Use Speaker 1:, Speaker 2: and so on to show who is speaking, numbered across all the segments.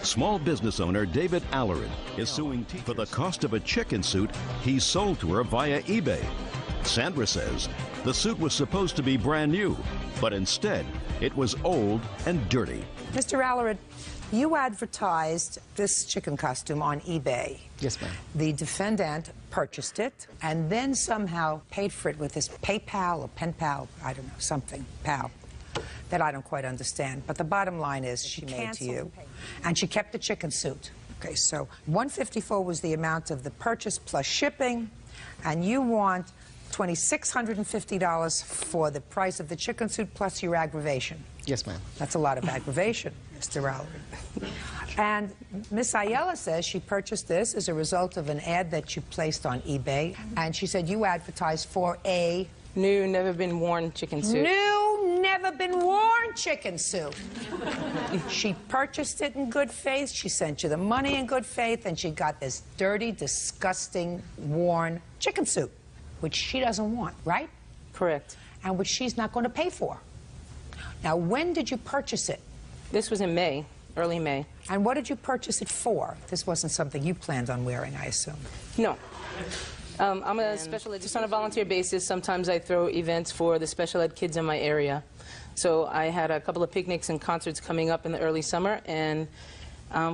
Speaker 1: Small business owner David Allerid is suing teachers for the cost of a chicken suit he sold to her via eBay. Sandra says the suit was supposed to be brand new, but instead it was old and dirty.
Speaker 2: Mr. Allerid, you advertised this chicken costume on eBay.
Speaker 3: Yes, ma'am.
Speaker 2: The defendant purchased it and then somehow paid for it with his PayPal or pen pal, I don't know, something, pal, that I don't quite understand. But the bottom line is she made to you, and she kept the chicken suit. Okay, so $154 was the amount of the purchase plus shipping, and you want $2,650 for the price of the chicken suit plus your aggravation.
Speaker 3: Yes, ma'am.
Speaker 2: That's a lot of aggravation, Mr. Allerid. And Miss Ayala says she purchased this as a result of an ad that you placed on eBay, and she said you advertised for a
Speaker 4: new, never been worn chicken suit.
Speaker 2: New, never been worn chicken suit. She purchased it in good faith, she sent you the money in good faith, and she got this dirty, disgusting, worn chicken suit, which she doesn't want, right?
Speaker 4: Correct.
Speaker 2: And which she's not going to pay for. Now, when did you purchase it?
Speaker 4: This was in May, early May.
Speaker 2: And what did you purchase it for? This wasn't something you planned on wearing, I assume.
Speaker 4: No. I'm a special ed, just on a volunteer basis. Sometimes I throw events for the special ed kids in my area. So I had a couple of picnics and concerts coming up in the early summer, and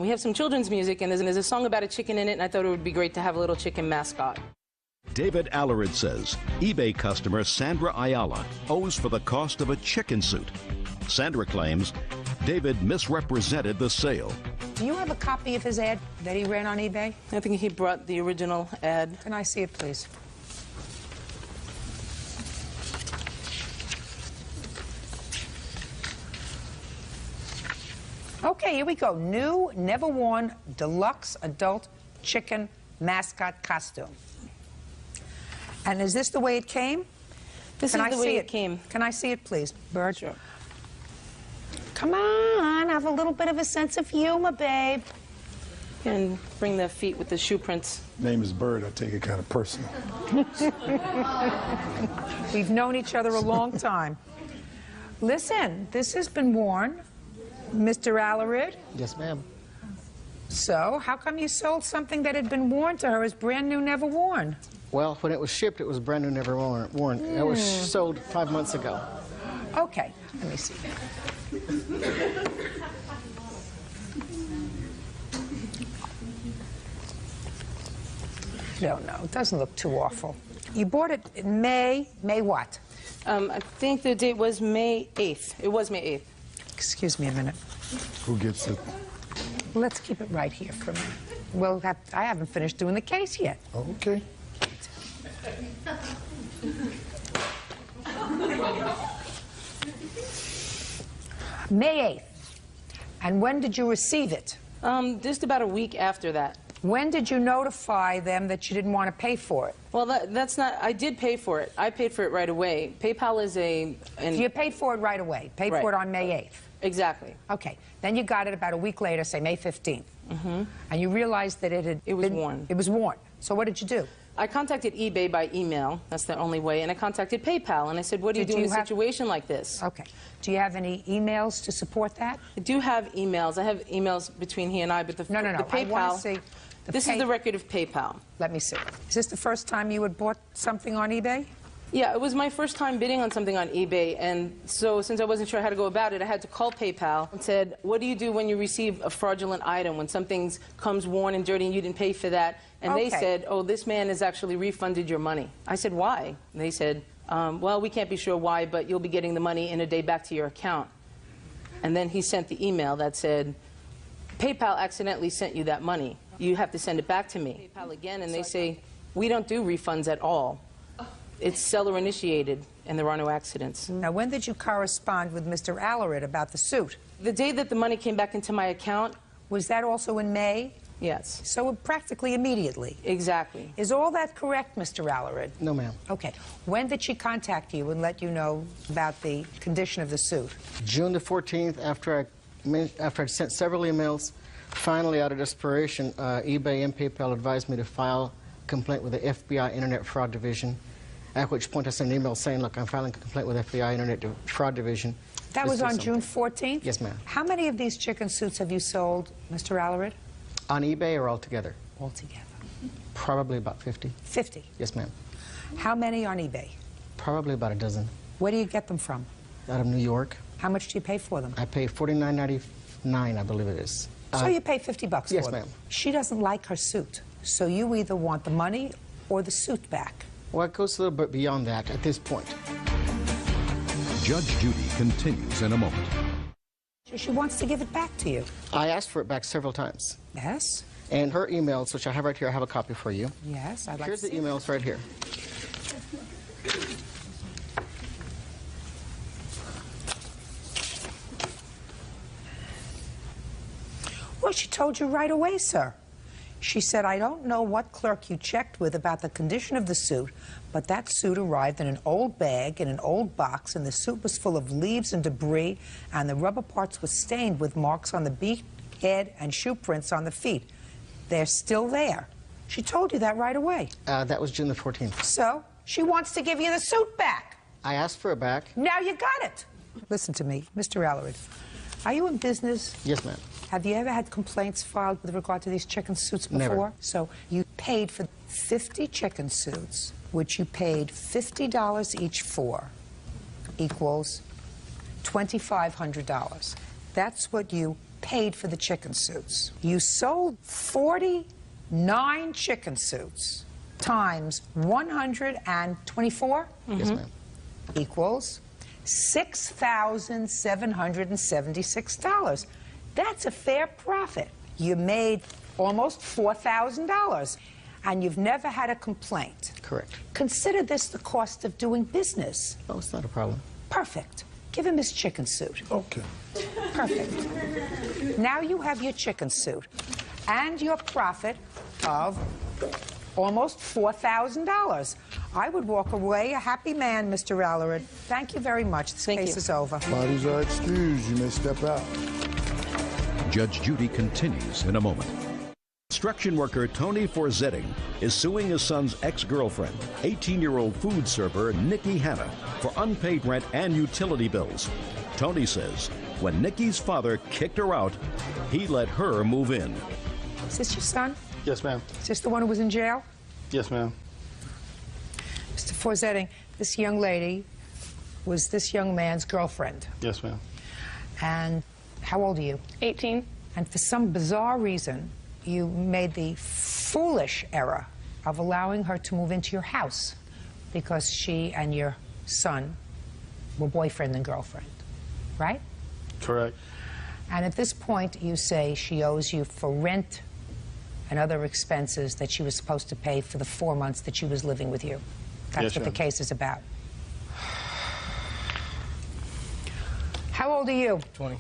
Speaker 4: we have some children's music, and there's a song about a chicken in it, and I thought it would be great to have a little chicken mascot.
Speaker 1: David Allerid says eBay customer Sandra Ayala owes for the cost of a chicken suit. Sandra claims David misrepresented the sale.
Speaker 2: Do you have a copy of his ad that he ran on eBay?
Speaker 4: I think he brought the original ad.
Speaker 2: Can I see it, please? Okay, here we go. New, never worn, deluxe adult chicken mascot costume. And is this the way it came?
Speaker 4: This is the way it came.
Speaker 2: Can I see it, please, Bird?
Speaker 4: Sure.
Speaker 2: Come on, have a little bit of a sense of humor, babe.
Speaker 4: And bring the feet with the shoe prints.
Speaker 5: Name is Bird. I take it kind of personal.
Speaker 2: We've known each other a long time. Listen, this has been worn, Mr. Allerid.
Speaker 3: Yes, ma'am.
Speaker 2: So, how come you sold something that had been worn to her as brand new, never worn?
Speaker 3: Well, when it was shipped, it was brand new, never worn. It was sold 5 months ago.
Speaker 2: Okay, let me see. No, it doesn't look too awful. You bought it in May what?
Speaker 4: I think the date was May 8th. It was May 8th.
Speaker 2: Excuse me a minute.
Speaker 5: Who gets it?
Speaker 2: Let's keep it right here for a minute. Well, I haven't finished doing the case yet.
Speaker 5: Oh, okay.
Speaker 2: May 8th. And when did you receive it?
Speaker 4: Just about a week after that.
Speaker 2: When did you notify them that you didn't want to pay for it?
Speaker 4: Well, that's not... I did pay for it. I paid for it right away. PayPal is a...
Speaker 2: So you paid for it right away. Paid for it on May 8th.
Speaker 4: Exactly.
Speaker 2: Okay. Then you got it about a week later, say May 15th. Mm-hmm. And you realized that it was
Speaker 4: worn.
Speaker 2: It was worn. So what did you do?
Speaker 4: I contacted eBay by email. That's the only way. And I contacted PayPal. And I said, what do you do in a situation like this?
Speaker 2: Okay. Do you have any emails to support that?
Speaker 4: I do have emails. I have emails between he and I, but the
Speaker 2: No.
Speaker 4: the PayPal...
Speaker 2: I want to see...
Speaker 4: This is the record of PayPal.
Speaker 2: Let me see. Is this the first time you had bought something on eBay?
Speaker 4: Yeah, it was my first time bidding on something on eBay, and so since I wasn't sure how to go about it, I had to call PayPal and said, what do you do when you receive a fraudulent item, when something comes worn and dirty and you didn't pay for that? And they said, oh, this man has actually refunded your money. I said, why? And they said, well, we can't be sure why, but you'll be getting the money in a day back to your account. And then he sent the email that said, PayPal accidentally sent you that money. You have to send it back to me. PayPal again, and they say, we don't do refunds at all. It's seller-initiated, and there are no accidents.
Speaker 2: Now, when did you correspond with Mr. Allerid about the suit?
Speaker 4: The day that the money came back into my account.
Speaker 2: Was that also in May?
Speaker 4: Yes.
Speaker 2: So practically immediately?
Speaker 4: Exactly.
Speaker 2: Is all that correct, Mr. Allerid?
Speaker 3: No, ma'am.
Speaker 2: Okay. When did she contact you and let you know about the condition of the suit?
Speaker 3: June the 14th, after I sent several emails. Finally, out of desperation, eBay and PayPal advised me to file a complaint with the FBI Internet Fraud Division, at which point I sent an email saying, look, I'm filing a complaint with FBI Internet Fraud Division.
Speaker 2: That was on June 14th?
Speaker 3: Yes, ma'am.
Speaker 2: How many of these chicken suits have you sold, Mr. Alarid?
Speaker 3: On eBay or altogether?
Speaker 2: Altogether.
Speaker 3: Probably about 50.
Speaker 2: 50?
Speaker 3: Yes, ma'am.
Speaker 2: How many on eBay?
Speaker 3: Probably about a dozen.
Speaker 2: Where do you get them from?
Speaker 3: Out of New York.
Speaker 2: How much do you pay for them?
Speaker 3: I pay $49.99, I believe it is.
Speaker 2: So you pay 50 bucks
Speaker 3: yes,
Speaker 2: for them?
Speaker 3: ma'am.
Speaker 2: She doesn't like her suit, so you either want the money or the suit back.
Speaker 3: Well, it goes a little bit beyond that at this point.
Speaker 1: Judge Judy continues in a moment.
Speaker 2: She wants to give it back to you.
Speaker 3: I asked for it back several times.
Speaker 2: Yes?
Speaker 3: And her emails, which I have right here, I have a copy for you.
Speaker 2: Yes, I'd like
Speaker 3: Here's
Speaker 2: to
Speaker 3: the
Speaker 2: see
Speaker 3: emails right here.
Speaker 2: Well, she told you right away, sir. She said, I don't know what clerk you checked with about the condition of the suit, but that suit arrived in an old bag, in an old box, and the suit was full of leaves and debris, and the rubber parts were stained with marks on the beak, head, and shoe prints on the feet. They're still there. She told you that right away.
Speaker 3: That was June the 14th.
Speaker 2: So, she wants to give you the suit back.
Speaker 3: I asked for it back.
Speaker 2: Now you got it. Listen to me, Mr. Alarid. Are you in business?
Speaker 3: Yes, ma'am.
Speaker 2: Have you ever had complaints filed with regard to these chicken suits before?
Speaker 3: Never.
Speaker 2: So you paid for 50 chicken suits, which you paid $50 each for, equals $2,500. That's what you paid for the chicken suits. You sold 49 chicken suits times 124?
Speaker 3: Yes, ma'am.
Speaker 2: Equals $6,776. That's a fair profit. You made almost $4,000, and you've never had a complaint.
Speaker 3: Correct.
Speaker 2: Consider this the cost of doing business.
Speaker 3: Oh, it's not a problem.
Speaker 2: Perfect. Give him his chicken suit.
Speaker 5: Okay.
Speaker 2: Perfect. Now you have your chicken suit and your profit of almost $4,000. I would walk away a happy man, Mr. Alarid. Thank you very much. This case is over.
Speaker 5: Bodies are excused. You may step out.
Speaker 1: Judge Judy continues in a moment. Construction worker Tony Forzetting is suing his son's ex-girlfriend, 18-year-old food server Nikki Hanna, for unpaid rent and utility bills. Tony says when Nikki's father kicked her out, he let her move in.
Speaker 2: Is this your son?
Speaker 6: Yes, ma'am.
Speaker 2: Is this the one who was in jail?
Speaker 6: Yes, ma'am.
Speaker 2: Mr. Forzetting, this young lady was this young man's girlfriend.
Speaker 6: Yes, ma'am.
Speaker 2: And how old are you?
Speaker 7: 18.
Speaker 2: And for some bizarre reason, you made the foolish error of allowing her to move into your house because she and your son were boyfriend and girlfriend, right?
Speaker 6: Correct.
Speaker 2: And at this point, you say she owes you for rent and other expenses that she was supposed to pay for the 4 months that she was living with you. That's
Speaker 6: Yes,
Speaker 2: what the
Speaker 6: ma'am.
Speaker 2: case is about. How old are you?
Speaker 8: 20.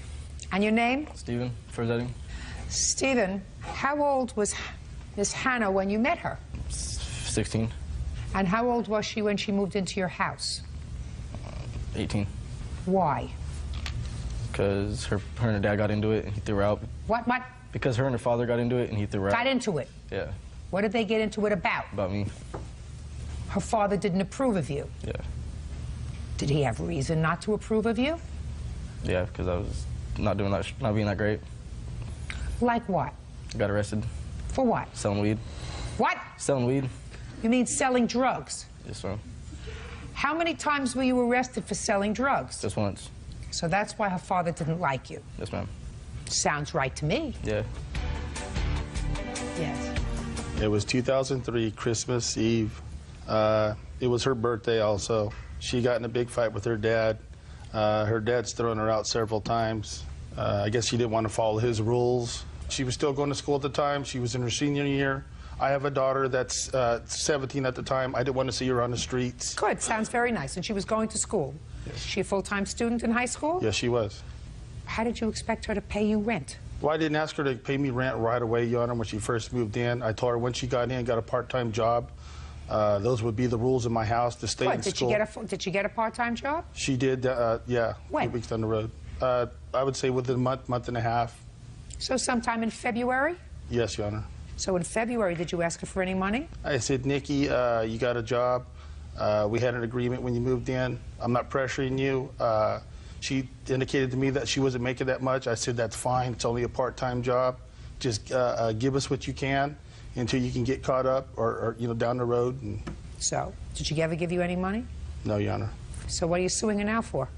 Speaker 2: And your name?
Speaker 8: Steven, Forzetting.
Speaker 2: Stephen, how old was Miss Hannah when you met her?
Speaker 8: 16.
Speaker 2: And how old was she when she moved into your house?
Speaker 8: 18.
Speaker 2: Why?
Speaker 8: Because her and her dad got into it and he threw her out.
Speaker 2: What?
Speaker 8: Because her and her father got into it and he threw her out.
Speaker 2: Got into it?
Speaker 8: Yeah,
Speaker 2: What did they get into it about?
Speaker 8: about me.
Speaker 2: Her father didn't approve of you.
Speaker 8: Yeah.
Speaker 2: Did he have reason not to approve of you?
Speaker 8: Yeah, because I was not being that great.
Speaker 2: Like what?
Speaker 8: I got arrested.
Speaker 2: For what?
Speaker 8: Selling weed.
Speaker 2: What?
Speaker 8: Selling weed.
Speaker 2: You mean selling drugs?
Speaker 8: Yes, ma'am.
Speaker 2: How many times were you arrested for selling drugs?
Speaker 8: Just once.
Speaker 2: So that's why her father didn't like you.
Speaker 8: Yes, ma'am.
Speaker 2: Sounds right to me.
Speaker 8: Yeah.
Speaker 2: Yes.
Speaker 6: It was 2003, Christmas Eve. It was her birthday also. She got in a big fight with her dad. Her dad's thrown her out several times. I guess she didn't want to follow his rules. She was still going to school at the time. She was in her senior year. I have a daughter that's 17 at the time. I didn't want to see her on the streets.
Speaker 2: Good. Sounds very nice. And she was going to school.
Speaker 6: Yes.
Speaker 2: Is she a full-time student in high school?
Speaker 6: Yes, she was.
Speaker 2: How did you expect her to pay you rent?
Speaker 6: Well, I didn't ask her to pay me rent right away, Your Honor, when she first moved in. I told her when she got in, got a part-time job. Those would be the rules in my house to stay in school.
Speaker 2: Did she get a part-time job?
Speaker 6: She did, yeah,
Speaker 2: When?
Speaker 6: 2 weeks down the road. I would say within a month and a half.
Speaker 2: So sometime in February?
Speaker 6: Yes, Your Honor.
Speaker 2: So in February, did you ask her for any money?
Speaker 6: I said, Nikki, you got a job. We had an agreement when you moved in. I'm not pressuring you. She indicated to me that she wasn't making that much. I said, that's fine. It's only a part-time job. Just give us what you can until you can get caught up or down the road. And...
Speaker 2: So, did she ever give you any money?
Speaker 6: No, Your Honor.
Speaker 2: So what are you suing her now for?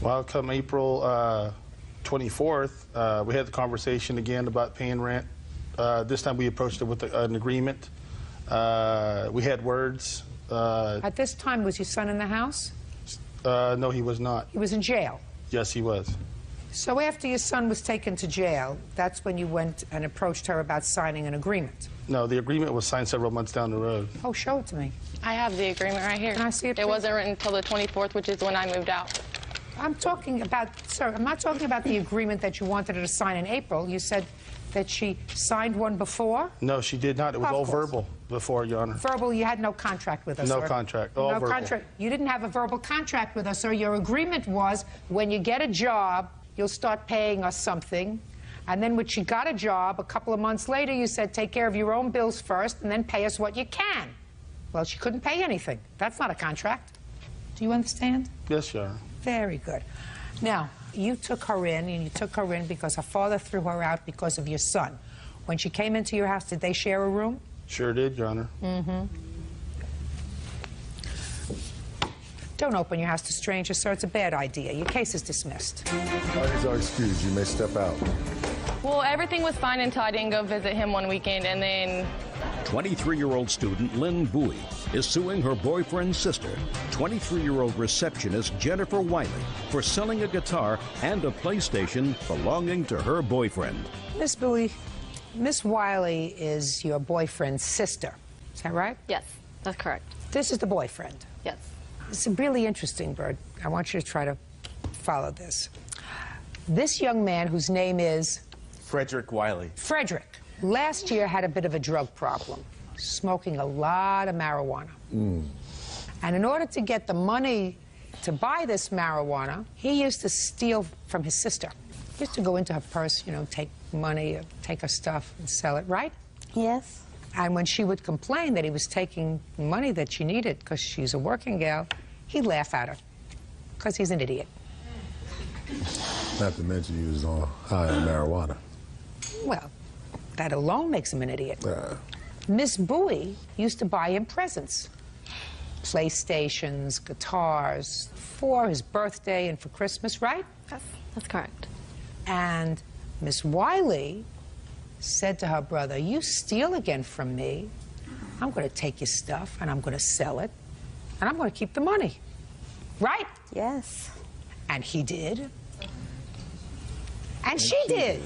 Speaker 6: Well, come April 24th, we had the conversation again about paying rent. This time we approached it with an agreement. We had words.
Speaker 2: At this time, was your son in the house?
Speaker 6: No, he was not.
Speaker 2: He was in jail?
Speaker 6: Yes, he was.
Speaker 2: So after your son was taken to jail, that's when you went and approached her about signing an agreement?
Speaker 6: No, the agreement was signed several months down the road.
Speaker 2: Oh, show it to me.
Speaker 7: I have the agreement right here.
Speaker 2: Can I see it, please?
Speaker 7: It wasn't written until the 24th, which is when I moved out.
Speaker 2: I'm talking about, sir, I'm not talking about the agreement that you wanted her to sign in April. You said that she signed one before?
Speaker 6: No, she did not. It was all verbal before, Your Honor.
Speaker 2: Verbal, you had no contract with us,
Speaker 6: No
Speaker 2: sir.
Speaker 6: contract, all verbal.
Speaker 2: Contract. You didn't have a verbal contract with us, sir. Your agreement was when you get a job, you'll start paying us something. And then when she got a job, a couple of months later, you said take care of your own bills first and then pay us what you can. Well, she couldn't pay anything. That's not a contract. Do you understand?
Speaker 6: Yes, Your Honor.
Speaker 2: Very good. Now, you took her in, and you took her in because her father threw her out because of your son. When she came into your house, did they share a room?
Speaker 6: Sure did, Your Honor.
Speaker 2: Mm-hmm. Don't open your house to strangers, sir. It's a bad idea. Your case is dismissed.
Speaker 5: Parties are excused. You may step out.
Speaker 7: Well, everything was fine until I didn't go visit him one weekend, and then...
Speaker 1: 23-year-old student Lynn Bowie is suing her boyfriend's sister, 23-year-old receptionist Jennifer Wiley, for selling a guitar and a PlayStation belonging to her boyfriend.
Speaker 2: Miss Bowie, Miss Wiley is your boyfriend's sister. Is that right?
Speaker 7: Yes, that's correct.
Speaker 2: This is the boyfriend.
Speaker 7: Yes.
Speaker 2: It's really interesting, Bird. I want you to try to follow this. This young man, whose name is...
Speaker 9: Frederick Wiley.
Speaker 2: Frederick, last year had a bit of a drug problem, smoking a lot of marijuana. And in order to get the money to buy this marijuana, he used to steal from his sister. He used to go into her purse, take money, take her stuff and sell it, right?
Speaker 10: Yes.
Speaker 2: And when she would complain that he was taking money that she needed because she's a working gal, he'd laugh at her because he's an idiot.
Speaker 5: Not to mention he was on high on marijuana.
Speaker 2: Well, that alone makes him an idiot. Miss Bowie used to buy him presents. PlayStations, guitars, for his birthday and for Christmas, right?
Speaker 10: That's correct.
Speaker 2: And Miss Wiley said to her brother, you steal again from me, I'm going to take your stuff and I'm going to sell it and I'm going to keep the money. Right?
Speaker 10: Yes.
Speaker 2: And he did. And she did.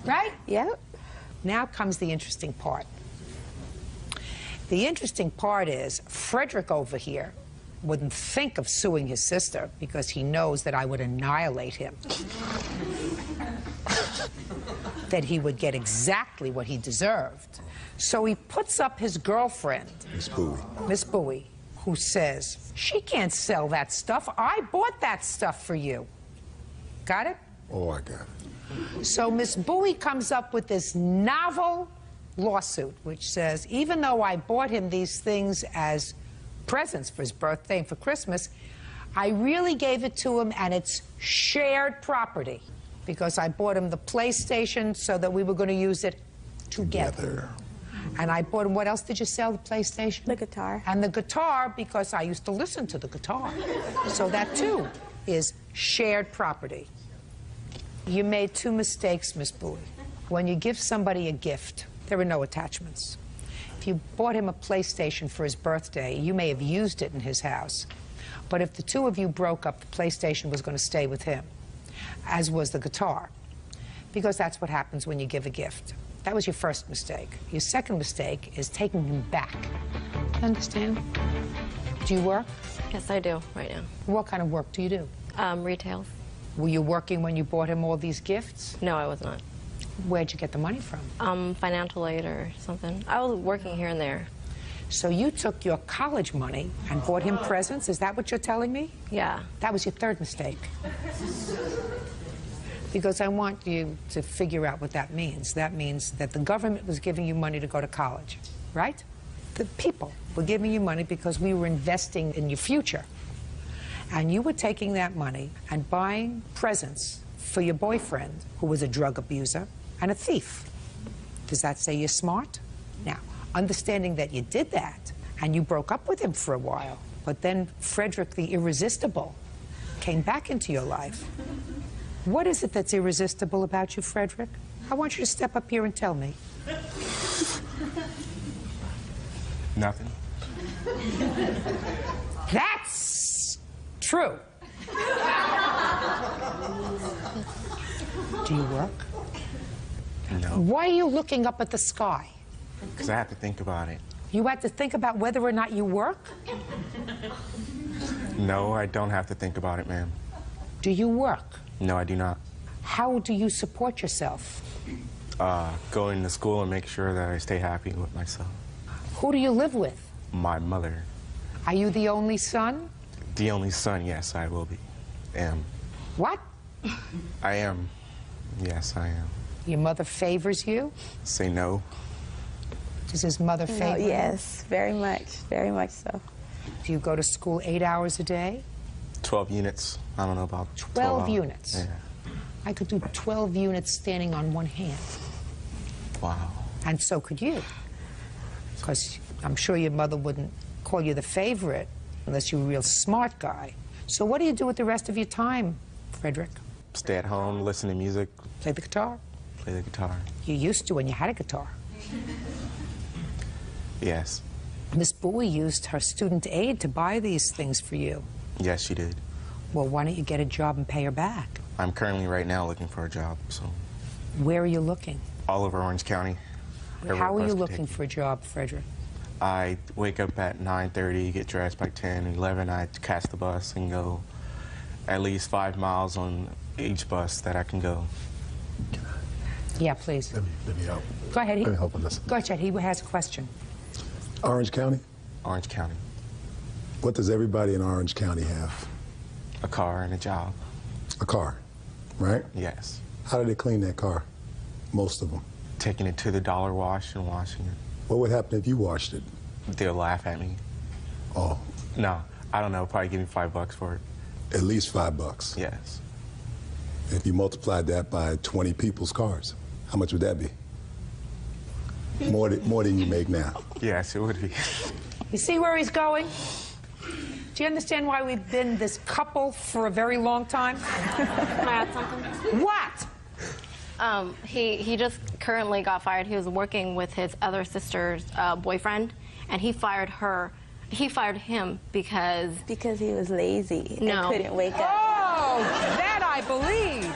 Speaker 2: Right?
Speaker 10: Yep.
Speaker 2: Now comes the interesting part. The interesting part is Frederick over here wouldn't think of suing his sister because he knows that I would annihilate him. That he would get exactly what he deserved. So he puts up his girlfriend, Miss Bowie, who says, she can't sell that stuff. I bought that stuff for you. Got it?
Speaker 5: Oh, I got it.
Speaker 2: So Miss Bowie comes up with this novel lawsuit, which says, even though I bought him these things as presents for his birthday and for Christmas, I really gave it to him and it's shared property because I bought him the PlayStation so that we were going to use it together. And I bought him, what else did you sell, the PlayStation?
Speaker 10: The guitar.
Speaker 2: And the guitar because I used to listen to the guitar. So that too is shared property. You made two mistakes, Miss Bowie. When you give somebody a gift, there are no attachments. If you bought him a PlayStation for his birthday, you may have used it in his house. But if the two of you broke up, the PlayStation was going to stay with him, as was the guitar, because that's what happens when you give a gift. That was your first mistake. Your second mistake is taking him back. You understand? Do you work?
Speaker 10: Yes, I do, right now.
Speaker 2: What kind of work do you do?
Speaker 10: Retail.
Speaker 2: Were you working when you bought him all these gifts?
Speaker 10: No, I was not.
Speaker 2: Where'd you get the money from?
Speaker 10: Financial aid or something. I was working here and there.
Speaker 2: So you took your college money and bought him presents? Is that what you're telling me?
Speaker 10: Yeah.
Speaker 2: That was your third mistake. Because I want you to figure out what that means. That means that the government was giving you money to go to college, right? The people were giving you money because we were investing in your future. and you were taking that money and buying presents for your boyfriend, who was a drug abuser and a thief. Does that say you're smart? Now, understanding that you did that, and you broke up with him for a while, but then Frederick the Irresistible came back into your life. What is it that's irresistible about you, Frederick? I want you to step up here and tell me.
Speaker 8: Nothing.
Speaker 2: That's true. Do you work?
Speaker 8: No.
Speaker 2: Why are you looking up at the sky?
Speaker 8: Because I have to think about it.
Speaker 2: You had to think about whether or not you work?
Speaker 8: No, I don't have to think about it, ma'am.
Speaker 2: Do you work?
Speaker 8: No, I do not.
Speaker 2: How do you support yourself?
Speaker 8: Going to school and make sure that I stay happy with myself.
Speaker 2: Who do you live with?
Speaker 8: My mother.
Speaker 2: Are you the only son?
Speaker 8: The only son, yes, I will be. Am.
Speaker 2: What?
Speaker 8: I am. Yes, I am.
Speaker 2: Your mother favors you?
Speaker 8: Say no.
Speaker 2: Does his mother favor you?
Speaker 9: Yes, very much so.
Speaker 2: Do you go to school 8 hours a day?
Speaker 8: 12 units. I don't know about
Speaker 2: 12 units?
Speaker 8: Yeah.
Speaker 2: I could do 12 units standing on one hand.
Speaker 8: Wow.
Speaker 2: And so could you. Because I'm sure your mother wouldn't call you the favorite unless you were a real smart guy. So what do you do with the rest of your time, Frederick?
Speaker 8: Stay at home, listen to music.
Speaker 2: Play the guitar?
Speaker 8: Play the guitar.
Speaker 2: You used to when you had a guitar.
Speaker 8: Yes.
Speaker 2: Miss Bowie used her student aid to buy these things for you.
Speaker 8: Yes, she did.
Speaker 2: Well, why don't you get a job and pay her back?
Speaker 8: I'm currently right now looking for a job, so.
Speaker 2: Where are you looking?
Speaker 8: All over Orange County.
Speaker 2: How are you looking for a job, Frederick?
Speaker 8: I wake up at 9:30, get dressed by 10, 11, I catch the bus and go at least 5 miles on each bus that I can go.
Speaker 2: Yeah, please.
Speaker 5: Let me help.
Speaker 2: Go ahead.
Speaker 5: Let me help with this.
Speaker 2: Go ahead, he has a question.
Speaker 5: Orange County?
Speaker 8: Orange County.
Speaker 5: What does everybody in Orange County have?
Speaker 8: A car and a job.
Speaker 5: A car, right?
Speaker 8: Yes.
Speaker 5: How do they clean that car? Most of them.
Speaker 8: Taking it to the dollar wash and washing it.
Speaker 5: What would happen if you washed it?
Speaker 8: They'll laugh at me.
Speaker 5: Oh.
Speaker 8: No, I don't know. Probably give me $5 for it.
Speaker 5: At least $5.
Speaker 8: Yes.
Speaker 5: If you multiplied that by 20 people's cars, how much would that be? More than you make now.
Speaker 8: Yes, it would be.
Speaker 2: You see where he's going? Do you understand why we've been this couple for a very long time?
Speaker 10: Can I add something?
Speaker 2: What?
Speaker 10: He just currently got fired. He was working with his other sister's boyfriend, and he fired her. He fired him because
Speaker 9: he was lazy
Speaker 10: No.
Speaker 9: and couldn't wake up.
Speaker 2: Oh, that I believe.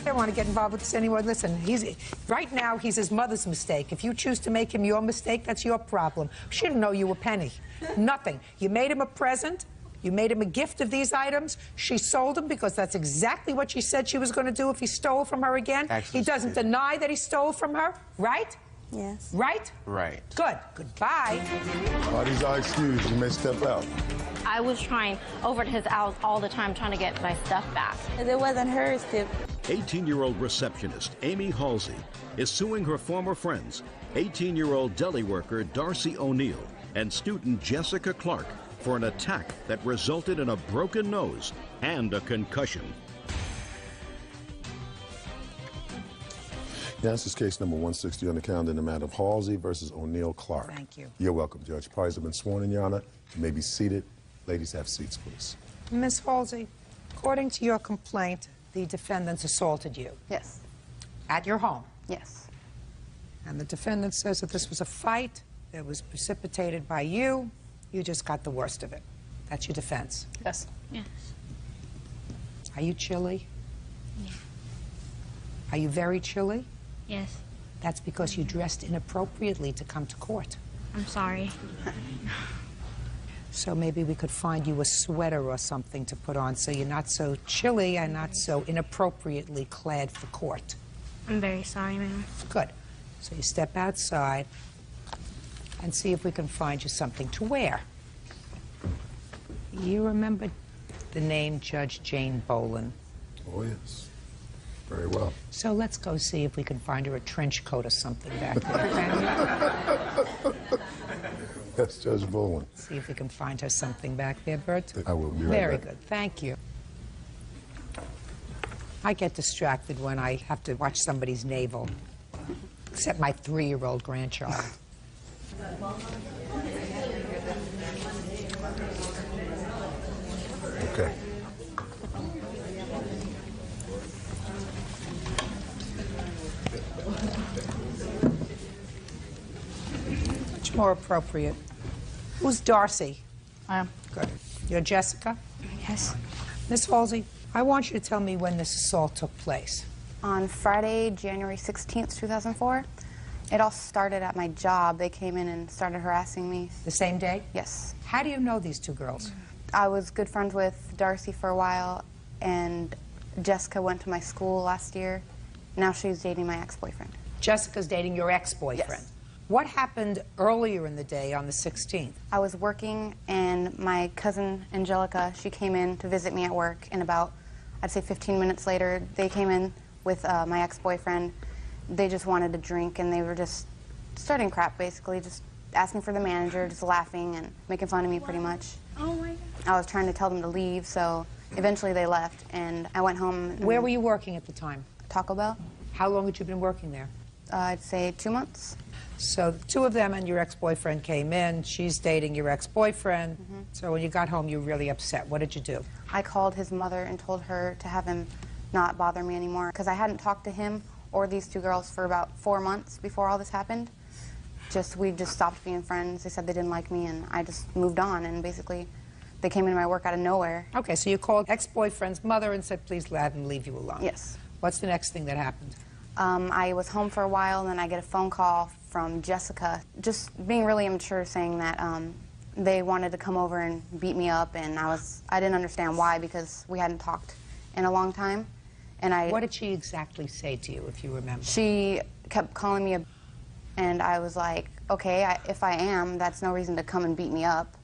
Speaker 2: I don't want to get involved with this anymore. Listen, right now he's his mother's mistake. If you choose to make him your mistake, that's your problem. She didn't know you a penny. Nothing. You made him a present. You made him a gift of these items. She sold them because that's exactly what she said she was going to do if he stole from her again.
Speaker 8: Actually,
Speaker 2: he doesn't deny that he stole from her, right?
Speaker 9: Yes.
Speaker 2: Right?
Speaker 8: Right.
Speaker 2: Good. Goodbye.
Speaker 5: Parties are excused. You may step out.
Speaker 10: I was trying over at his house all the time trying to get my stuff back.
Speaker 9: It wasn't hers to.
Speaker 1: 18-year-old receptionist Amy Halsey is suing her former friends, 18-year-old deli worker Darcy O'Neill and student Jessica Clark, for an attack that resulted in a broken nose and a concussion.
Speaker 5: Yeah, this is case number 160 on the calendar in the matter of Halsey versus O'Neill Clark.
Speaker 2: Thank you.
Speaker 5: You're welcome, Judge. Parties have been sworn in, Your Honor. You may be seated. Ladies, have seats, please.
Speaker 2: Miss Halsey, according to your complaint, the defendants assaulted you
Speaker 11: Yes.
Speaker 2: at your home.
Speaker 11: Yes.
Speaker 2: And the defendant says that this was a fight that was precipitated by you. You just got the worst of it. That's your defense.
Speaker 11: Yes.
Speaker 10: Yes.
Speaker 2: Are you chilly?
Speaker 10: Yeah.
Speaker 2: Are you very chilly?
Speaker 10: Yes.
Speaker 2: That's because you dressed inappropriately to come to court.
Speaker 10: I'm sorry.
Speaker 2: So maybe we could find you a sweater or something to put on so you're not so chilly and not so inappropriately clad for court.
Speaker 10: I'm very sorry, ma'am.
Speaker 2: Good. So you step outside and see if we can find you something to wear. You remember the name Judge Jane Boland?
Speaker 5: Oh, yes. Very well.
Speaker 2: So let's go see if we can find her a trench coat or something back there.
Speaker 5: Yes, Judge Bowen.
Speaker 2: See if we can find her something back there, Bert.
Speaker 5: I will be right
Speaker 2: Very
Speaker 5: back.
Speaker 2: good. Thank you. I get distracted when I have to watch somebody's navel, except my 3-year-old grandchild.
Speaker 5: Okay.
Speaker 2: Much more appropriate. Who's Darcy?
Speaker 11: I am.
Speaker 2: Good. You're Jessica?
Speaker 11: Yes.
Speaker 2: Miss Halsey, I want you to tell me when this assault took place.
Speaker 12: On Friday, January 16th, 2004, it all started at my job. They came in and started harassing me.
Speaker 2: The same day?
Speaker 12: Yes.
Speaker 2: How do you know these two girls?
Speaker 12: I was good friends with Darcy for a while, and Jessica went to my school last year. Now she's dating my ex-boyfriend.
Speaker 2: Jessica's dating your ex-boyfriend?
Speaker 12: Yes.
Speaker 2: What happened earlier in the day on the 16th?
Speaker 12: I was working, and my cousin Angelica, she came in to visit me at work, and about, I'd say 15 minutes later, they came in with my ex-boyfriend. They just wanted a drink, and they were just starting crap, basically, just asking for the manager, just laughing and making fun of me pretty much.
Speaker 2: Oh my God.
Speaker 12: I was trying to tell them to leave, so eventually they left, and I went home.
Speaker 2: Where were you working at the time?
Speaker 12: Taco Bell.
Speaker 2: How long had you been working there?
Speaker 12: I'd say 2 months.
Speaker 2: So the two of them and your ex-boyfriend came in. She's dating your ex-boyfriend. So when you got home, you were really upset. What did you do?
Speaker 12: I called his mother and told her to have him not bother me anymore, because I hadn't talked to him or these two girls for about 4 months before all this happened. We just stopped being friends. They said they didn't like me, and I just moved on, and basically they came into my work out of nowhere.
Speaker 2: Okay, so you called ex-boyfriend's mother and said, please let him leave you alone.
Speaker 12: Yes.
Speaker 2: What's the next thing that happened?
Speaker 12: I was home for a while, and then I get a phone call from Jessica, just being really immature, saying that they wanted to come over and beat me up, and I didn't understand why, because we hadn't talked in a long time. And
Speaker 2: What did she exactly say to you, if you remember?
Speaker 12: She kept calling me a and I was like, okay, if I am, that's no reason to come and beat me up.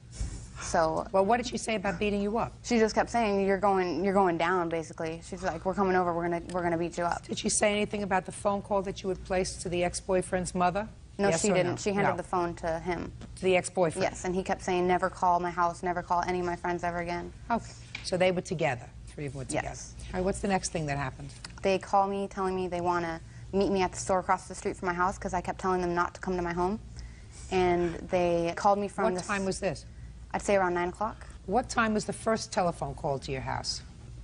Speaker 12: So.
Speaker 2: Well, what did she say about beating you up?
Speaker 12: She just kept saying, you're going down, basically. She's like, we're coming over, we're gonna beat you up.
Speaker 2: Did she say anything about the phone call that you had placed to the ex-boyfriend's mother?
Speaker 12: No,
Speaker 2: yes
Speaker 12: she didn't.
Speaker 2: No?
Speaker 12: She handed the phone to him.
Speaker 2: To the ex-boyfriend?
Speaker 12: Yes, and he kept saying, never call my house, never call any of my friends ever again.
Speaker 2: Okay, so they were together, 3 of them were together.
Speaker 12: Yes.
Speaker 2: All right, what's the next thing that happened?
Speaker 12: They call me, telling me they want to meet me at the store across the street from my house, because I kept telling them not to come to my home. And they called me from
Speaker 2: What time was this?
Speaker 12: I'd say around 9 o'clock.
Speaker 2: What time was the first telephone call to your house?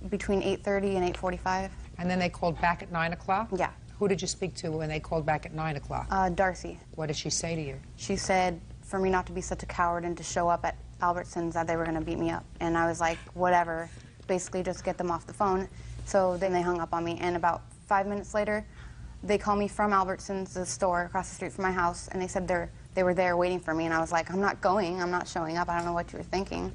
Speaker 12: Between 8:30 and 8:45.
Speaker 2: And then they called back at 9 o'clock?
Speaker 12: Yeah.
Speaker 2: Who did you speak to when they called back at 9 o'clock?
Speaker 12: Darcy.
Speaker 2: What did she say to you?
Speaker 12: She said for me not to be such a coward and to show up at Albertsons, that they were going to beat me up. And I was like, whatever, basically just get them off the phone. So then they hung up on me, and about 5 minutes later, they called me from Albertsons, the store across the street from my house, and they said they were there waiting for me, and I was like, I'm not going, I'm not showing up, I don't know what you were thinking.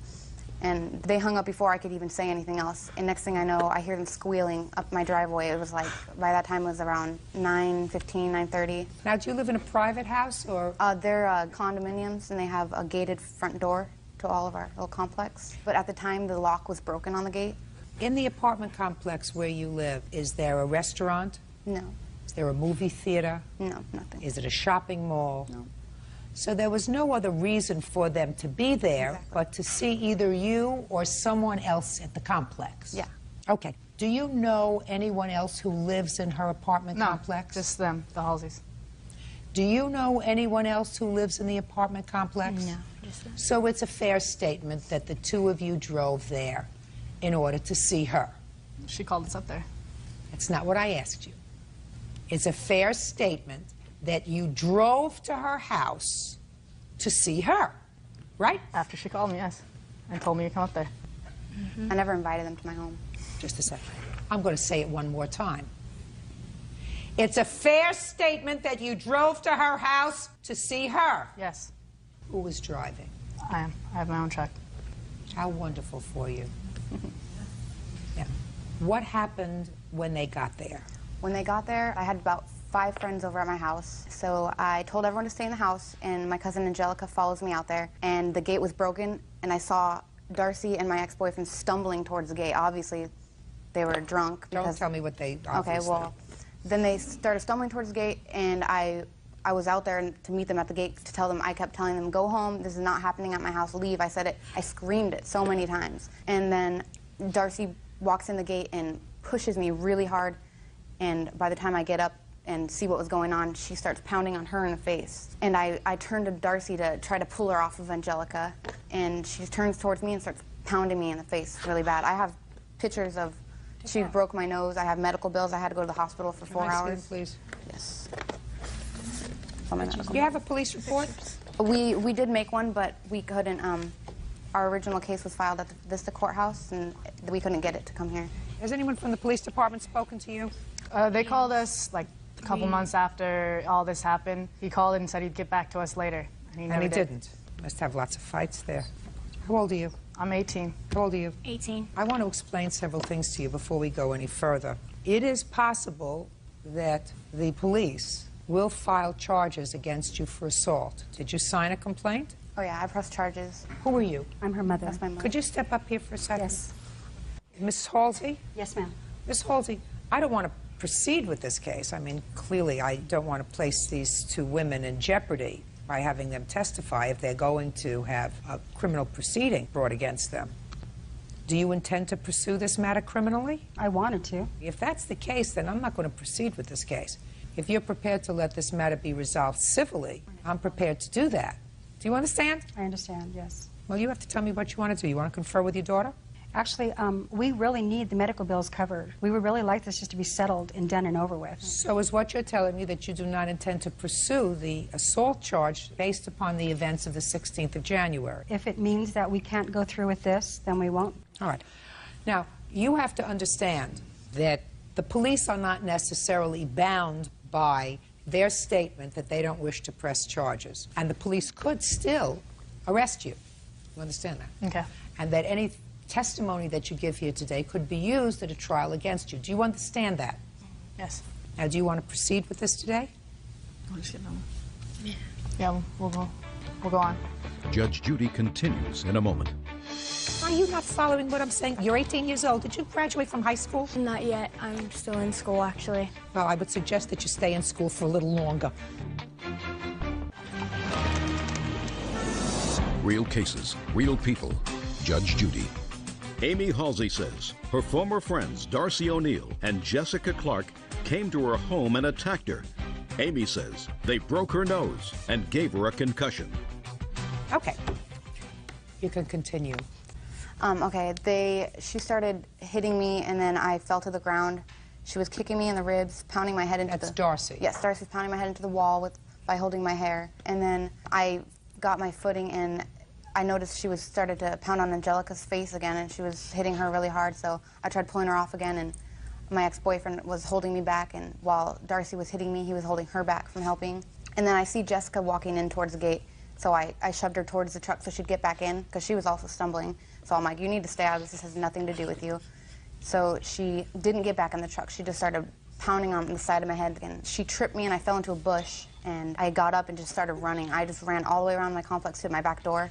Speaker 12: And they hung up before I could even say anything else. And next thing I know, I hear them squealing up my driveway. It was like, by that time it was around 9:15, 9:30.
Speaker 2: Now, do you live in a private house, or?
Speaker 12: They're condominiums, and they have a gated front door to all of our little complex. But at the time, the lock was broken on the gate.
Speaker 2: In the apartment complex where you live, is there a restaurant?
Speaker 12: No.
Speaker 2: Is there a movie theater?
Speaker 12: No, nothing.
Speaker 2: Is it a shopping mall?
Speaker 12: No.
Speaker 2: So there was no other reason for them to be there,
Speaker 12: Exactly.
Speaker 2: but to see either you or someone else at the complex?
Speaker 12: Yeah.
Speaker 2: Okay. Do you know anyone else who lives in her apartment complex?
Speaker 11: Just them, the Halseys.
Speaker 2: Do you know anyone else who lives in the apartment complex?
Speaker 11: No, just them.
Speaker 2: So it's a fair statement that the two of you drove there in order to see her.
Speaker 11: She called us up there.
Speaker 2: That's not what I asked you. It's a fair statement that you drove to her house to see her, right?
Speaker 11: After she called me, yes, and told me to come up there.
Speaker 12: I never invited them to my home.
Speaker 2: Just a second. I'm going to say it one more time. It's a fair statement that you drove to her house to see her.
Speaker 11: Yes.
Speaker 2: Who was driving?
Speaker 11: I am. I have my own truck.
Speaker 2: How wonderful for you. Yeah. What happened when they got there?
Speaker 12: When they got there, I had about 5 friends over at my house. So I told everyone to stay in the house, and my cousin Angelica follows me out there, and the gate was broken, and I saw Darcy and my ex-boyfriend stumbling towards the gate. Obviously, they were drunk.
Speaker 2: Don't tell me what they obviously.
Speaker 12: Okay, well, then they started stumbling towards the gate, and I I was out there to meet them at the gate to tell them. I kept telling them, go home, this is not happening at my house, leave. I said it, I screamed it so many times. And then Darcy walks in the gate and pushes me really hard, and by the time I get up and see what was going on, she starts pounding on her in the face. And I turned to Darcy to try to pull her off of Angelica, and she turns towards me and starts pounding me in the face really bad. I have pictures of, she broke my nose, I have medical bills, I had to go to the hospital for 4 hours.
Speaker 2: Please.
Speaker 12: Yes.
Speaker 2: Do you have a police report?
Speaker 12: We did make one, but we couldn't. Our original case was filed at the Vista Courthouse, and we couldn't get it to come here.
Speaker 2: Has anyone from the police department spoken to you?
Speaker 11: They called us like a couple months after all this happened. He called and said he'd get back to us later, and he never did.
Speaker 2: Didn't. Must have lots of fights there. How old are you?
Speaker 11: I'm 18.
Speaker 2: How old are you?
Speaker 10: 18.
Speaker 2: I want to explain several things to you before we go any further. It is possible that the police will file charges against you for assault. Did you sign a complaint?
Speaker 12: Oh yeah, I pressed charges.
Speaker 2: Who are you?
Speaker 13: I'm her mother.
Speaker 12: That's my mother.
Speaker 2: Could you step up here for a second?
Speaker 13: Yes.
Speaker 2: Mrs. Halsey?
Speaker 13: Yes, ma'am.
Speaker 2: Ms. Halsey, I don't want to proceed with this case. I mean, clearly I don't want to place these two women in jeopardy by having them testify if they're going to have a criminal proceeding brought against them. Do you intend to pursue this matter criminally?
Speaker 13: I wanted to.
Speaker 2: If that's the case, then I'm not going to proceed with this case. If you're prepared to let this matter be resolved civilly, I'm prepared to do that. Do you understand?
Speaker 13: I understand, yes.
Speaker 2: Well, you have to tell me what you want to do. You want to confer with your daughter?
Speaker 13: Actually, we really need the medical bills covered. We would really like this just to be settled and done and over with.
Speaker 2: So is what you're telling me that you do not intend to pursue the assault charge based upon the events of the 16th of January?
Speaker 13: If it means that we can't go through with this, then we won't.
Speaker 2: All right. Now, you have to understand that the police are not necessarily bound by their statement that they don't wish to press charges. And the police could still arrest you. You understand that?
Speaker 11: Okay.
Speaker 2: And that any testimony that you give here today could be used at a trial against you. Do you understand that?
Speaker 11: Yes.
Speaker 2: Now, do you want to proceed with this today?
Speaker 11: Yeah, we'll go on.
Speaker 1: Judge Judy continues in a moment.
Speaker 2: Are you not following what I'm saying? You're 18 years old. Did you graduate from high school?
Speaker 10: Not yet. I'm still in school, actually.
Speaker 2: Well, I would suggest that you stay in school for a little longer.
Speaker 1: Real cases, real people. Judge Judy. Amy Halsey says her former friends Darcy O'Neill and Jessica Clark came to her home and attacked her. Amy says they broke her nose and gave her a concussion.
Speaker 2: Okay. You can continue.
Speaker 12: She started hitting me, and then I fell to the ground. She was kicking me in the ribs, pounding my head into
Speaker 2: That's Darcy.
Speaker 12: Yes, Darcy was pounding my head into the wall by holding my hair. And then I got my footing, and I noticed she started to pound on Angelica's face again, and she was hitting her really hard, so I tried pulling her off again, and my ex-boyfriend was holding me back, and while Darcy was hitting me, he was holding her back from helping. And then I see Jessica walking in towards the gate, so I shoved her towards the truck so she'd get back in, because she was also stumbling. So I'm like, you need to stay out of this. This has nothing to do with you. So she didn't get back in the truck. She just started pounding on the side of my head, and she tripped me, and I fell into a bush, and I got up and just started running. I just ran all the way around my complex to my back door,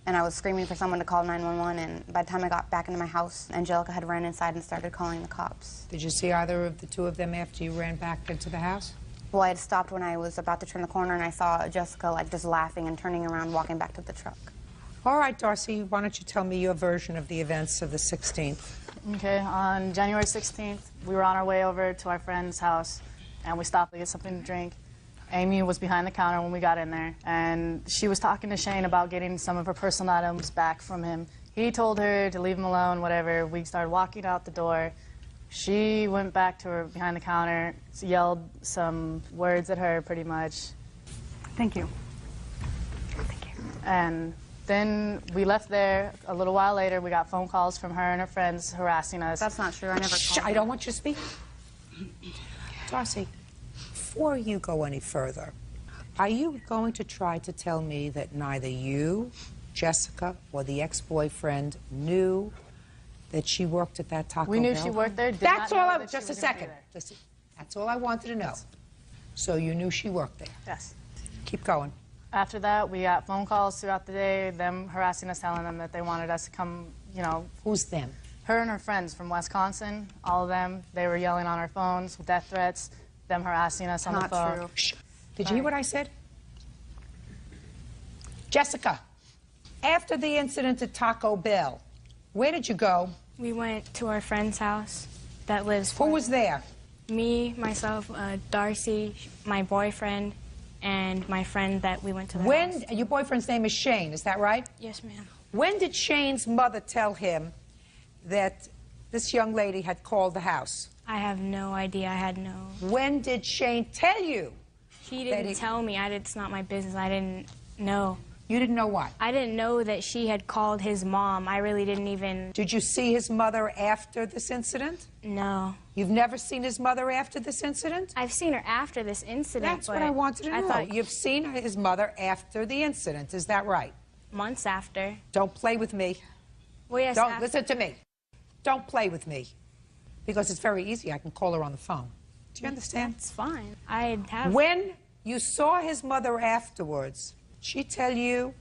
Speaker 12: and I was screaming for someone to call 911, and by the time I got back into my house, Angelica had ran inside and started calling the cops.
Speaker 2: Did you see either of the two of them after you ran back into the house?
Speaker 12: Well, I had stopped when I was about to turn the corner, and I saw Jessica like just laughing and turning around, walking back to the truck.
Speaker 2: All right, Darcy, why don't you tell me your version of the events of the 16th?
Speaker 11: Okay, on January 16th, we were on our way over to our friend's house, and we stopped to get something to drink. Amy was behind the counter when we got in there, and she was talking to Shane about getting some of her personal items back from him. He told her to leave him alone, whatever. We started walking out the door. She went back to her behind the counter, yelled some words at her, pretty much.
Speaker 13: Thank you.
Speaker 11: Thank you. And then we left there. A little while later, we got phone calls from her and her friends harassing us.
Speaker 12: That's not true. I never called.
Speaker 2: I don't want you to speak. Darcy, before you go any further, are you going to try to tell me that neither you, Jessica, or the ex-boyfriend knew that she worked at that Taco Bell?
Speaker 11: We knew she worked there.
Speaker 2: That's all I... Just a second. That's all I wanted to know. So you knew she worked there?
Speaker 11: Yes.
Speaker 2: Keep going.
Speaker 11: After that, we got phone calls throughout the day, them harassing us, telling them that they wanted us to come, you know.
Speaker 2: Who's them?
Speaker 11: Her and her friends from Wisconsin, all of them. They were yelling on our phones, death threats, them harassing us on the phone.
Speaker 12: Not true.
Speaker 2: Did you hear what I said? Jessica, after the incident at Taco Bell, where did you go?
Speaker 14: We went to our friend's house that lives...
Speaker 2: Who was there?
Speaker 14: Me, myself, Darcy, my boyfriend, and my friend that we went to the house.
Speaker 2: Your boyfriend's name is Shane, is that right?
Speaker 14: Yes, ma'am.
Speaker 2: When did Shane's mother tell him that this young lady had called the house?
Speaker 14: I have no idea. I had no...
Speaker 2: When did Shane tell you?
Speaker 14: He didn't tell me. It's not my business. I didn't know.
Speaker 2: You didn't know what?
Speaker 14: I didn't know that she had called his mom. I really didn't even...
Speaker 2: Did you see his mother after this incident?
Speaker 14: No.
Speaker 2: You've never seen his mother after this incident?
Speaker 14: I've seen her after this incident,
Speaker 2: That's what I wanted to know.
Speaker 14: Thought...
Speaker 2: You've seen his mother after the incident, is that right?
Speaker 14: Months after.
Speaker 2: Don't play with me.
Speaker 14: Well, yes,
Speaker 2: Don't listen to me. Don't play with me. Because it's very easy. I can call her on the phone. Do you understand?
Speaker 14: That's fine. I have...
Speaker 2: When you saw his mother afterwards, did she tell you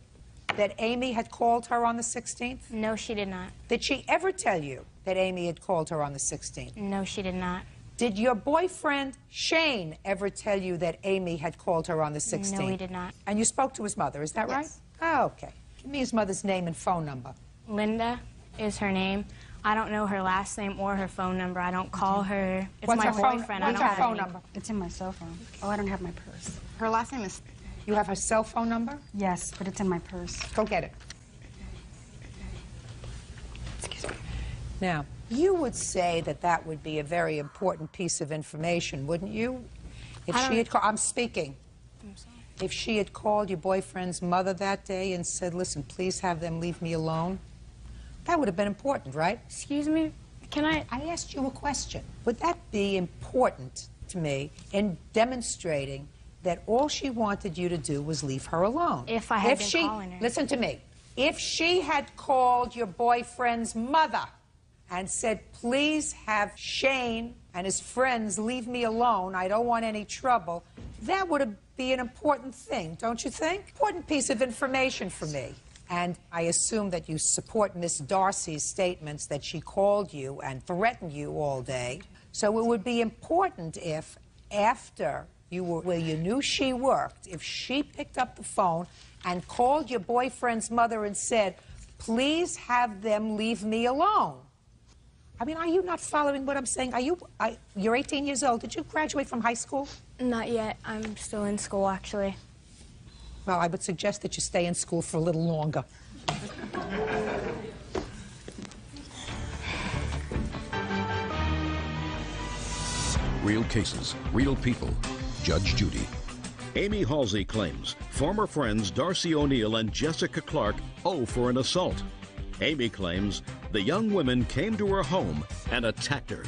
Speaker 2: that Amy had called her on the 16th?
Speaker 14: No, she did not.
Speaker 2: Did she ever tell you that Amy had called her on the 16th?
Speaker 14: No, she did not.
Speaker 2: Did your boyfriend, Shane, ever tell you that Amy had called her on the 16th?
Speaker 14: No, he did not.
Speaker 2: And you spoke to his mother, is that right? Oh, okay. Give me his mother's name and phone number.
Speaker 14: Linda is her name. I don't know her last name or her phone number. I don't call her. It's
Speaker 2: What's
Speaker 14: my
Speaker 2: her phone-
Speaker 14: boyfriend.
Speaker 2: what's
Speaker 14: I don't
Speaker 2: her
Speaker 14: have
Speaker 2: phone
Speaker 14: any.
Speaker 2: number?
Speaker 13: It's in my cell phone. Oh, I don't have my purse.
Speaker 12: Her last name is...
Speaker 2: You have her cell phone number?
Speaker 13: Yes, but it's in my purse.
Speaker 2: Go get it. Excuse me. Now, you would say that that would be a very important piece of information, wouldn't you? If she had called... I'm speaking.
Speaker 14: I'm sorry.
Speaker 2: If she had called your boyfriend's mother that day and said, listen, please have them leave me alone, that would have been important, right?
Speaker 14: Excuse me? Can I...
Speaker 2: I asked you a question. Would that be important to me in demonstrating that all she wanted you to do was leave her alone?
Speaker 14: If I had been calling her.
Speaker 2: Listen to me. If she had called your boyfriend's mother and said, please have Shane and his friends leave me alone, I don't want any trouble, that would be an important thing, don't you think? Important piece of information for me. And I assume that you support Miss Darcy's statements that she called you and threatened you all day. So it would be important if, after you were where you knew she worked, if she picked up the phone and called your boyfriend's mother and said, please have them leave me alone. I mean, are you not following what I'm saying? You're 18 years old. Did you graduate from high school?
Speaker 14: Not yet. I'm still in school, actually.
Speaker 2: Well, I would suggest that you stay in school for a little longer.
Speaker 1: Real cases, real people. Judge Judy. Amy Halsey claims former friends Darcy O'Neill and Jessica Clark owe for an assault. Amy claims the young women came to her home and attacked her.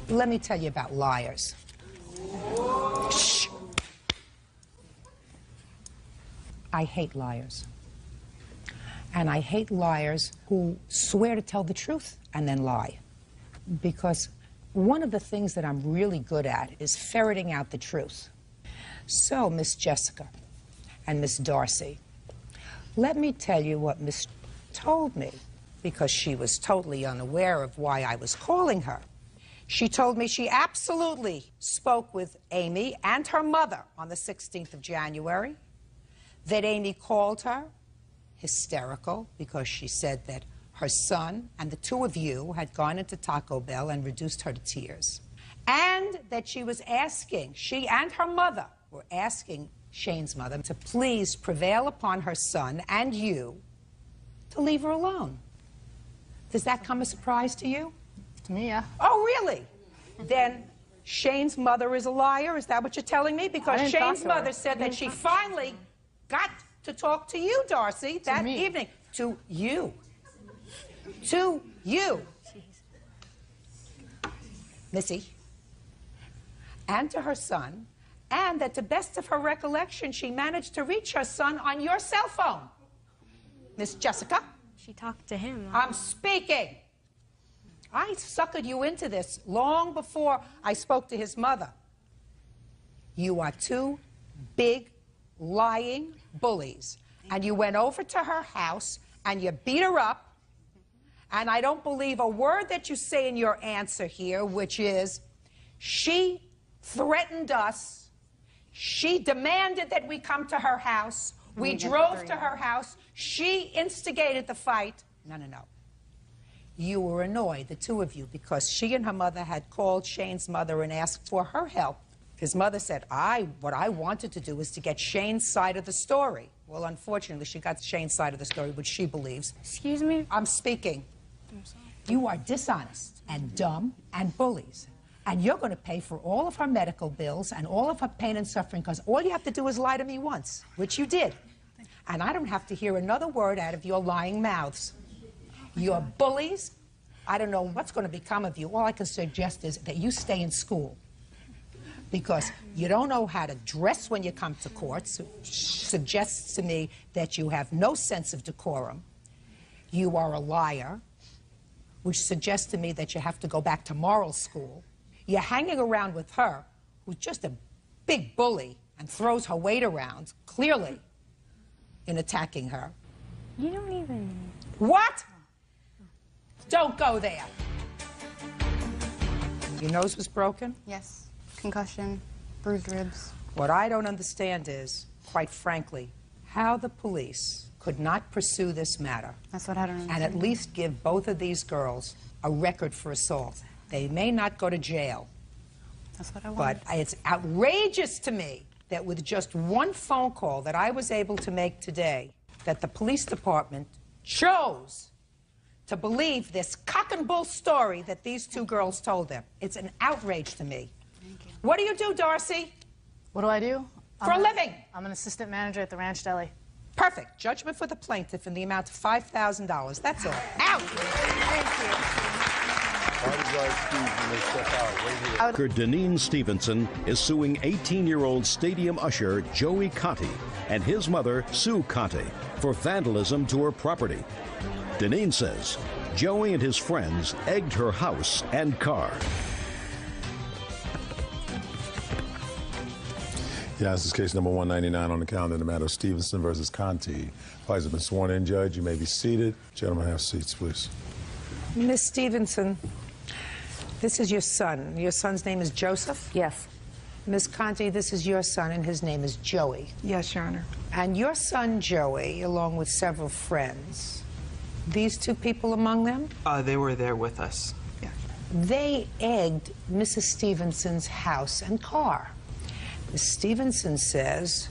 Speaker 2: Let me tell you about liars. Shh. I hate liars. And I hate liars who swear to tell the truth and then lie. Because one of the things that I'm really good at is ferreting out the truth. So, Miss Jessica and Miss Darcy, let me tell you what Miss told me, because she was totally unaware of why I was calling her. She told me she absolutely spoke with Amy and her mother on the 16th of January, that Amy called her hysterical because she said that her son and the two of you had gone into Taco Bell and reduced her to tears. And that she was asking, she and her mother were asking Shane's mother to please prevail upon her son and you to leave her alone. Does that come as a surprise to you?
Speaker 11: To me, yeah.
Speaker 2: Oh, really? Then Shane's mother is a liar? Is that what you're telling me? Because Shane's mother said that she finally got to talk to you, Darcy, that evening. To you. To you. Missy. And to her son. And that to best of her recollection, she managed to reach her son on your cell phone. Miss Jessica?
Speaker 14: She talked to him.
Speaker 2: I'm speaking. I suckered you into this long before I spoke to his mother. You are two big, lying bullies. And you went over to her house and you beat her up And I don't believe a word that you say in your answer here, which is, she threatened us. She demanded that we come to her house. We drove to her house. She instigated the fight. No, no, no. You were annoyed, the two of you, because she and her mother had called Shane's mother and asked for her help. His mother said, what I wanted to do was to get Shane's side of the story. Well, unfortunately, she got Shane's side of the story, which she believes.
Speaker 14: Excuse me?
Speaker 2: I'm speaking.
Speaker 14: I'm sorry.
Speaker 2: You are dishonest and dumb and bullies. And you're going to pay for all of her medical bills and all of her pain and suffering, because all you have to do is lie to me once, which you did. And I don't have to hear another word out of your lying mouths. You're bullies. I don't know what's going to become of you. All I can suggest is that you stay in school, because you don't know how to dress when you come to court. So suggests to me that you have no sense of decorum. You are a liar, which suggests to me that you have to go back to moral school. You're hanging around with her, who's just a big bully and throws her weight around, clearly, in attacking her.
Speaker 14: You don't even...
Speaker 2: What? Don't go there. Your nose was broken?
Speaker 12: Yes. Concussion, bruised ribs.
Speaker 2: What I don't understand is, quite frankly, how the police could not pursue this matter.
Speaker 12: That's what I don't understand.
Speaker 2: And at least give both of these girls a record for assault. They may not go to jail.
Speaker 12: That's what I want.
Speaker 2: But it's outrageous to me that with just one phone call that I was able to make today, that the police department chose to believe this cock and bull story that these two girls told them. It's an outrage to me.
Speaker 11: Thank you.
Speaker 2: What do you do, Darcy?
Speaker 11: What do I do?
Speaker 2: For a living.
Speaker 11: I'm an assistant manager at the Ranch Deli.
Speaker 2: Perfect. Judgment for the plaintiff in the amount of $5,000. That's all. Out. Thank you.
Speaker 1: Deneen Stevenson is suing 18-year-old stadium usher Joey Conti and his mother, Sue Conti, for vandalism to her property. Deneen says Joey and his friends egged her house and car.
Speaker 5: Yeah, this is case number 199 on the calendar in the matter of Stevenson versus Conti. Parties have been sworn in, Judge. You may be seated. Gentlemen, have seats, please.
Speaker 2: Miss Stevenson, this is your son. Your son's name is Joseph?
Speaker 15: Yes.
Speaker 2: Miss Conti, this is your son, and his name is Joey.
Speaker 15: Yes, Your Honor.
Speaker 2: And your son, Joey, along with several friends, these two people among them?
Speaker 15: They were there with us. Yeah.
Speaker 2: They egged Mrs. Stevenson's house and car. Ms. Stevenson says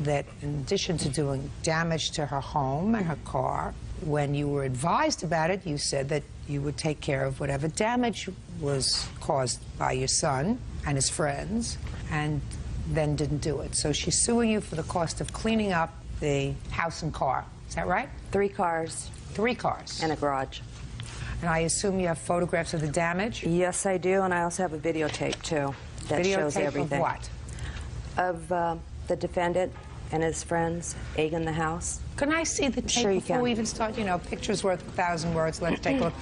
Speaker 2: that in addition to doing damage to her home and her car, when you were advised about it, you said that you would take care of whatever damage was caused by your son and his friends, and then didn't do it. So she's suing you for the cost of cleaning up the house and car. Is that right?
Speaker 15: 3 cars.
Speaker 2: 3 cars.
Speaker 15: And a garage.
Speaker 2: And I assume you have photographs of the damage?
Speaker 15: Yes, I do, and I also have a videotape, too, that shows everything.
Speaker 2: Of what?
Speaker 15: Of the defendant and his friends egging the house.
Speaker 2: Can I see the tape
Speaker 15: Sure you
Speaker 2: before
Speaker 15: can.
Speaker 2: we even start? You know, picture's worth 1,000 words. Let's take a look.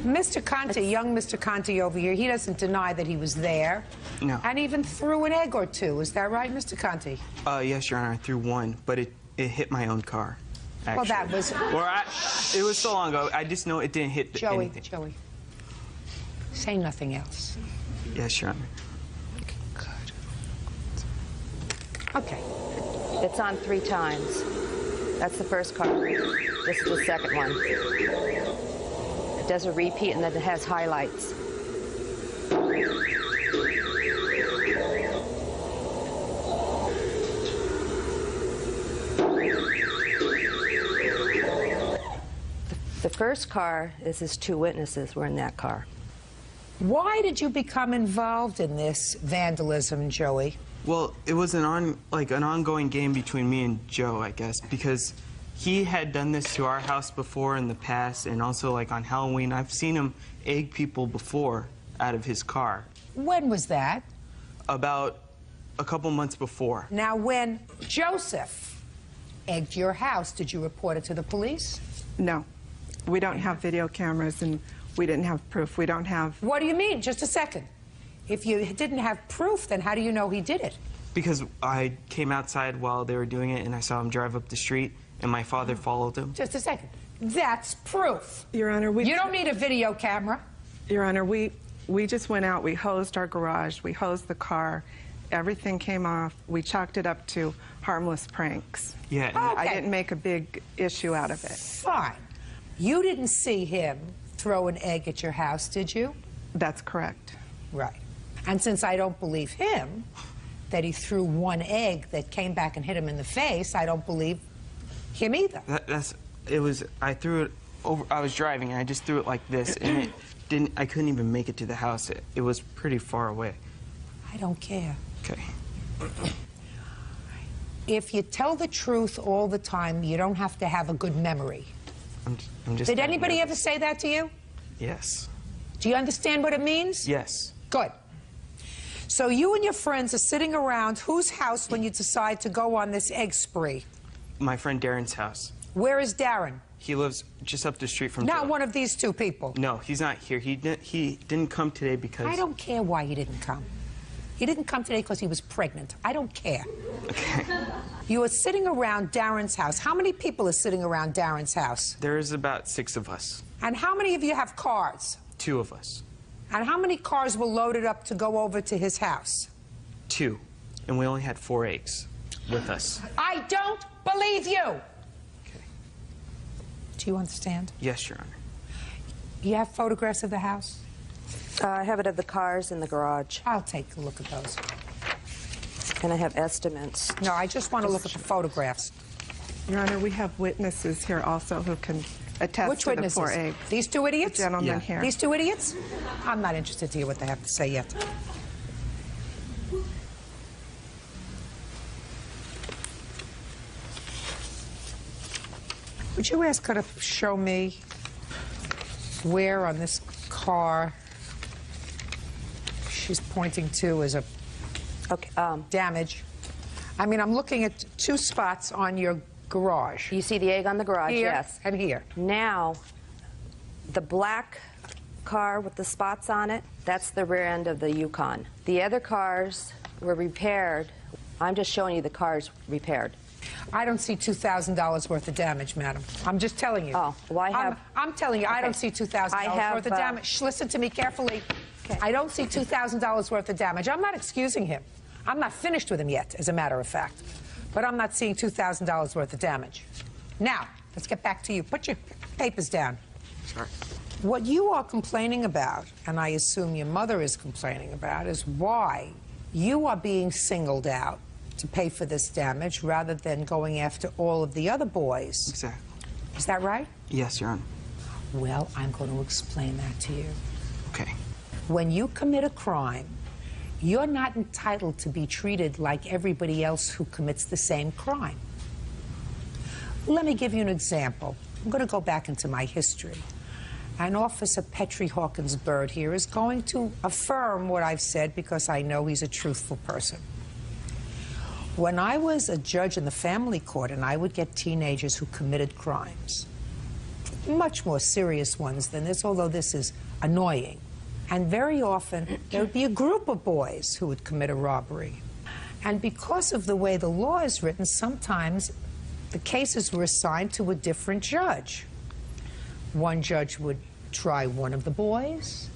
Speaker 2: Mr. Conti, young Mr. Conti over here, he doesn't deny that he was there.
Speaker 15: No.
Speaker 2: And even threw an egg or two. Is that right, Mr. Conti?
Speaker 16: Yes, Your Honor, I threw one, but it hit my own car, actually.
Speaker 2: Well, that was...
Speaker 16: It was so long ago, I just know it didn't hit anything.
Speaker 2: Joey, say nothing else.
Speaker 16: Yes, Your Honor.
Speaker 2: Okay.
Speaker 15: It's on 3 times. That's the first car. This is the second one. It does a repeat, and then it has highlights. The first car is his 2 witnesses were in that car.
Speaker 2: Why did you become involved in this vandalism, Joey?
Speaker 16: Well, it was an ongoing game between me and Joe, I guess, because he had done this to our house before in the past, and also like on Halloween. I've seen him egg people before out of his car.
Speaker 2: When was that?
Speaker 16: About a couple months before.
Speaker 2: Now, when Joseph egged your house, did you report it to the police?
Speaker 17: No. We don't have video cameras, and we didn't have proof. We don't have...
Speaker 2: What do you mean? Just a second. If you didn't have proof, then how do you know he did it?
Speaker 16: Because I came outside while they were doing it, and I saw him drive up the street, and my father followed him.
Speaker 2: Just a second. That's proof.
Speaker 17: Your Honor,
Speaker 2: You don't need a video camera.
Speaker 17: Your Honor, we just went out, we hosed our garage, we hosed the car, everything came off, we chalked it up to harmless pranks.
Speaker 16: Yeah.
Speaker 17: I didn't make a big issue out of it.
Speaker 2: Fine. You didn't see him throw an egg at your house, did you?
Speaker 17: That's correct.
Speaker 2: Right. And since I don't believe him, that he threw one egg that came back and hit him in the face, I don't believe him either.
Speaker 16: I threw it over, I was driving and I just threw it like this and I couldn't even make it to the house. It was pretty far away.
Speaker 2: I don't care.
Speaker 16: Okay.
Speaker 2: If you tell the truth all the time, you don't have to have a good memory.
Speaker 16: I'm just
Speaker 2: Did anybody ever say that to you?
Speaker 16: Yes.
Speaker 2: Do you understand what it means?
Speaker 16: Yes.
Speaker 2: Good. So you and your friends are sitting around whose house when you decide to go on this egg spree?
Speaker 16: My friend Darren's house.
Speaker 2: Where is Darren?
Speaker 16: He lives just up the street from
Speaker 2: Not
Speaker 16: Joe.
Speaker 2: one of these two people.
Speaker 16: No, he's not here. He didn't come today because...
Speaker 2: I don't care why he didn't come. He didn't come today because he was pregnant. I don't care.
Speaker 16: Okay.
Speaker 2: You are sitting around Darren's house. How many people are sitting around Darren's house?
Speaker 16: There's about 6 of us.
Speaker 2: And how many of you have cars?
Speaker 16: 2 of us.
Speaker 2: And how many cars were loaded up to go over to his house?
Speaker 16: 2. And we only had 4 eggs with us.
Speaker 2: I don't believe you!
Speaker 16: Okay.
Speaker 2: Do you understand?
Speaker 16: Yes, Your Honor.
Speaker 2: You have photographs of the house?
Speaker 15: I have it of the cars in the garage.
Speaker 2: I'll take a look at those.
Speaker 15: And I have estimates.
Speaker 2: No, I just want to look at the photographs.
Speaker 17: Your Honor, we have witnesses here also who can attest
Speaker 2: Which
Speaker 17: to
Speaker 2: witnesses?
Speaker 17: the 4 eggs.
Speaker 2: These two idiots?
Speaker 17: The gentleman here.
Speaker 2: These two idiots? I'm not interested to hear what they have to say yet. Would you ask her to show me where on this car she's pointing to as a damage? I mean, I'm looking at 2 spots on your garage.
Speaker 15: You see the egg on the garage,
Speaker 2: Here
Speaker 15: yes.
Speaker 2: and here.
Speaker 15: Now, the black car with the spots on it, that's the rear end of the Yukon. The other cars were repaired. I'm just showing you the cars repaired.
Speaker 2: I don't see $2,000 worth of damage, madam. I'm just telling you.
Speaker 15: Oh, well, I have...
Speaker 2: I'm telling you, I
Speaker 15: Okay.
Speaker 2: don't see $2,000 worth of damage. Shh, listen to me carefully.
Speaker 15: Okay.
Speaker 2: I don't see $2,000 worth of damage. I'm not excusing him. I'm not finished with him yet, as a matter of fact. But I'm not seeing $2,000 worth of damage. Now, let's get back to you. Put your papers down.
Speaker 16: Sorry.
Speaker 2: What you are complaining about, and I assume your mother is complaining about, is why you are being singled out to pay for this damage rather than going after all of the other boys.
Speaker 16: Exactly.
Speaker 2: Is that right?
Speaker 16: Yes, Your Honor.
Speaker 2: Well, I'm going to explain that to you.
Speaker 16: Okay.
Speaker 2: When you commit a crime, you're not entitled to be treated like everybody else who commits the same crime. Let me give you an example. I'm going to go back into my history. And Officer Petrie Hawkins Bird here is going to affirm what I've said because I know he's a truthful person. When I was a judge in the family court and I would get teenagers who committed crimes, much more serious ones than this, although this is annoying, and very often there would be a group of boys who would commit a robbery. And because of the way the law is written, sometimes the cases were assigned to a different judge. One judge would try one of the boys,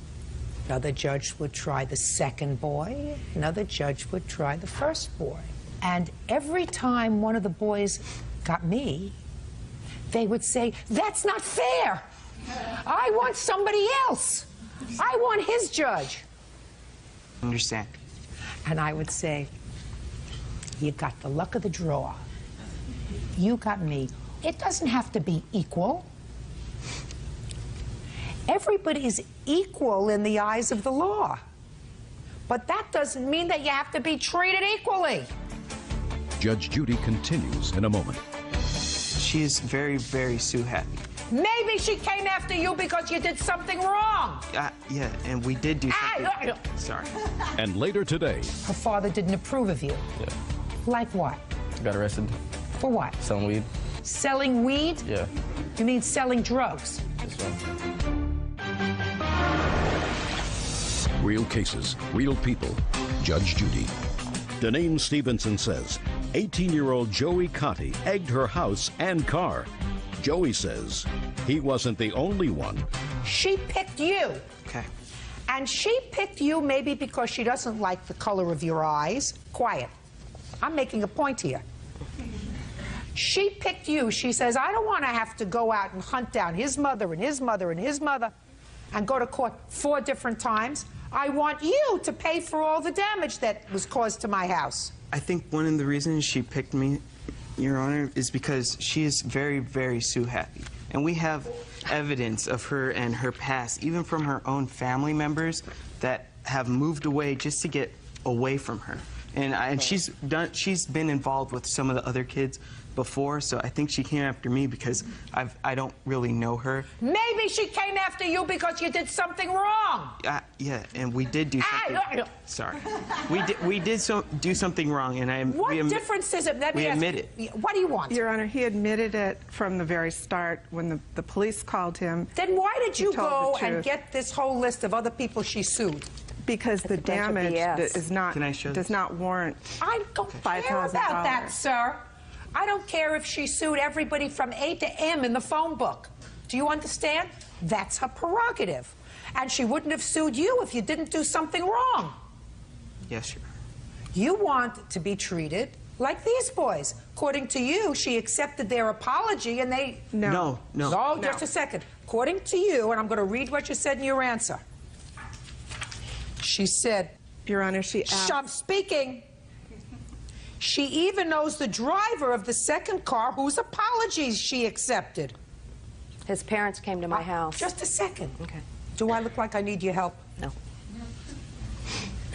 Speaker 2: another judge would try the second boy, another judge would try the first boy. And every time one of the boys got me, they would say, "That's not fair. I want somebody else. I want his judge."
Speaker 16: Understand.
Speaker 2: And I would say, "You got the luck of the draw. You got me. It doesn't have to be equal. Everybody is equal in the eyes of the law. But that doesn't mean that you have to be treated equally."
Speaker 1: Judge Judy continues in a moment.
Speaker 16: She is very, very Sue happy.
Speaker 2: Maybe she came after you because you did something wrong.
Speaker 16: Yeah, and we did do something. Sorry.
Speaker 1: And later today,
Speaker 2: Her father didn't approve of you.
Speaker 18: Yeah.
Speaker 2: Like what?
Speaker 18: Got arrested.
Speaker 2: For what?
Speaker 18: Selling weed.
Speaker 2: Selling weed?
Speaker 18: Yeah.
Speaker 2: You mean selling drugs?
Speaker 18: This one.
Speaker 1: real cases, real people. Judge Judy. Deneen Stevenson says 18-year-old Joey Cotti egged her house and car. Joey says he wasn't the only one.
Speaker 2: She picked you.
Speaker 16: Okay.
Speaker 2: And she picked you maybe because she doesn't like the color of your eyes. Quiet. I'm making a point here. She picked you. She says, I don't want to have to go out and hunt down his mother and his mother and his mother and go to court 4 different times. I want you to pay for all the damage that was caused to my house.
Speaker 16: I think one of the reasons she picked me, Your Honor, is because she is very, very Sue happy. And we have evidence of her and her past, even from her own family members that have moved away just to get away from her. And she's been involved with some of the other kids before, so I think she came after me because I don't really know her.
Speaker 2: Maybe she came after you because you did something wrong.
Speaker 16: Yeah, and we did do something. Sorry, we did do something wrong, and
Speaker 2: What difference does it?
Speaker 16: We admit it.
Speaker 2: What do you want?
Speaker 17: Your Honor, he admitted it from the very start when the police called him.
Speaker 2: Then why did you go and get this whole list of other people she sued?
Speaker 17: Because the damage does not warrant
Speaker 2: I don't care about that, sir. I don't care if she sued everybody from A to M in the phone book. Do you understand? That's her prerogative. And she wouldn't have sued you if you didn't do something wrong.
Speaker 16: Yes, Your Honor.
Speaker 2: You want to be treated like these boys. According to you, she accepted their apology and they...
Speaker 16: No.
Speaker 2: No, just a second. According to you, and I'm going to read what you said in your answer. She said...
Speaker 17: Your Honor, she asked...
Speaker 2: I'm speaking. She even knows the driver of the second car whose apologies she accepted.
Speaker 15: His parents came to my house.
Speaker 2: Just a second.
Speaker 15: Okay.
Speaker 2: Do I look like I need your help?
Speaker 15: No.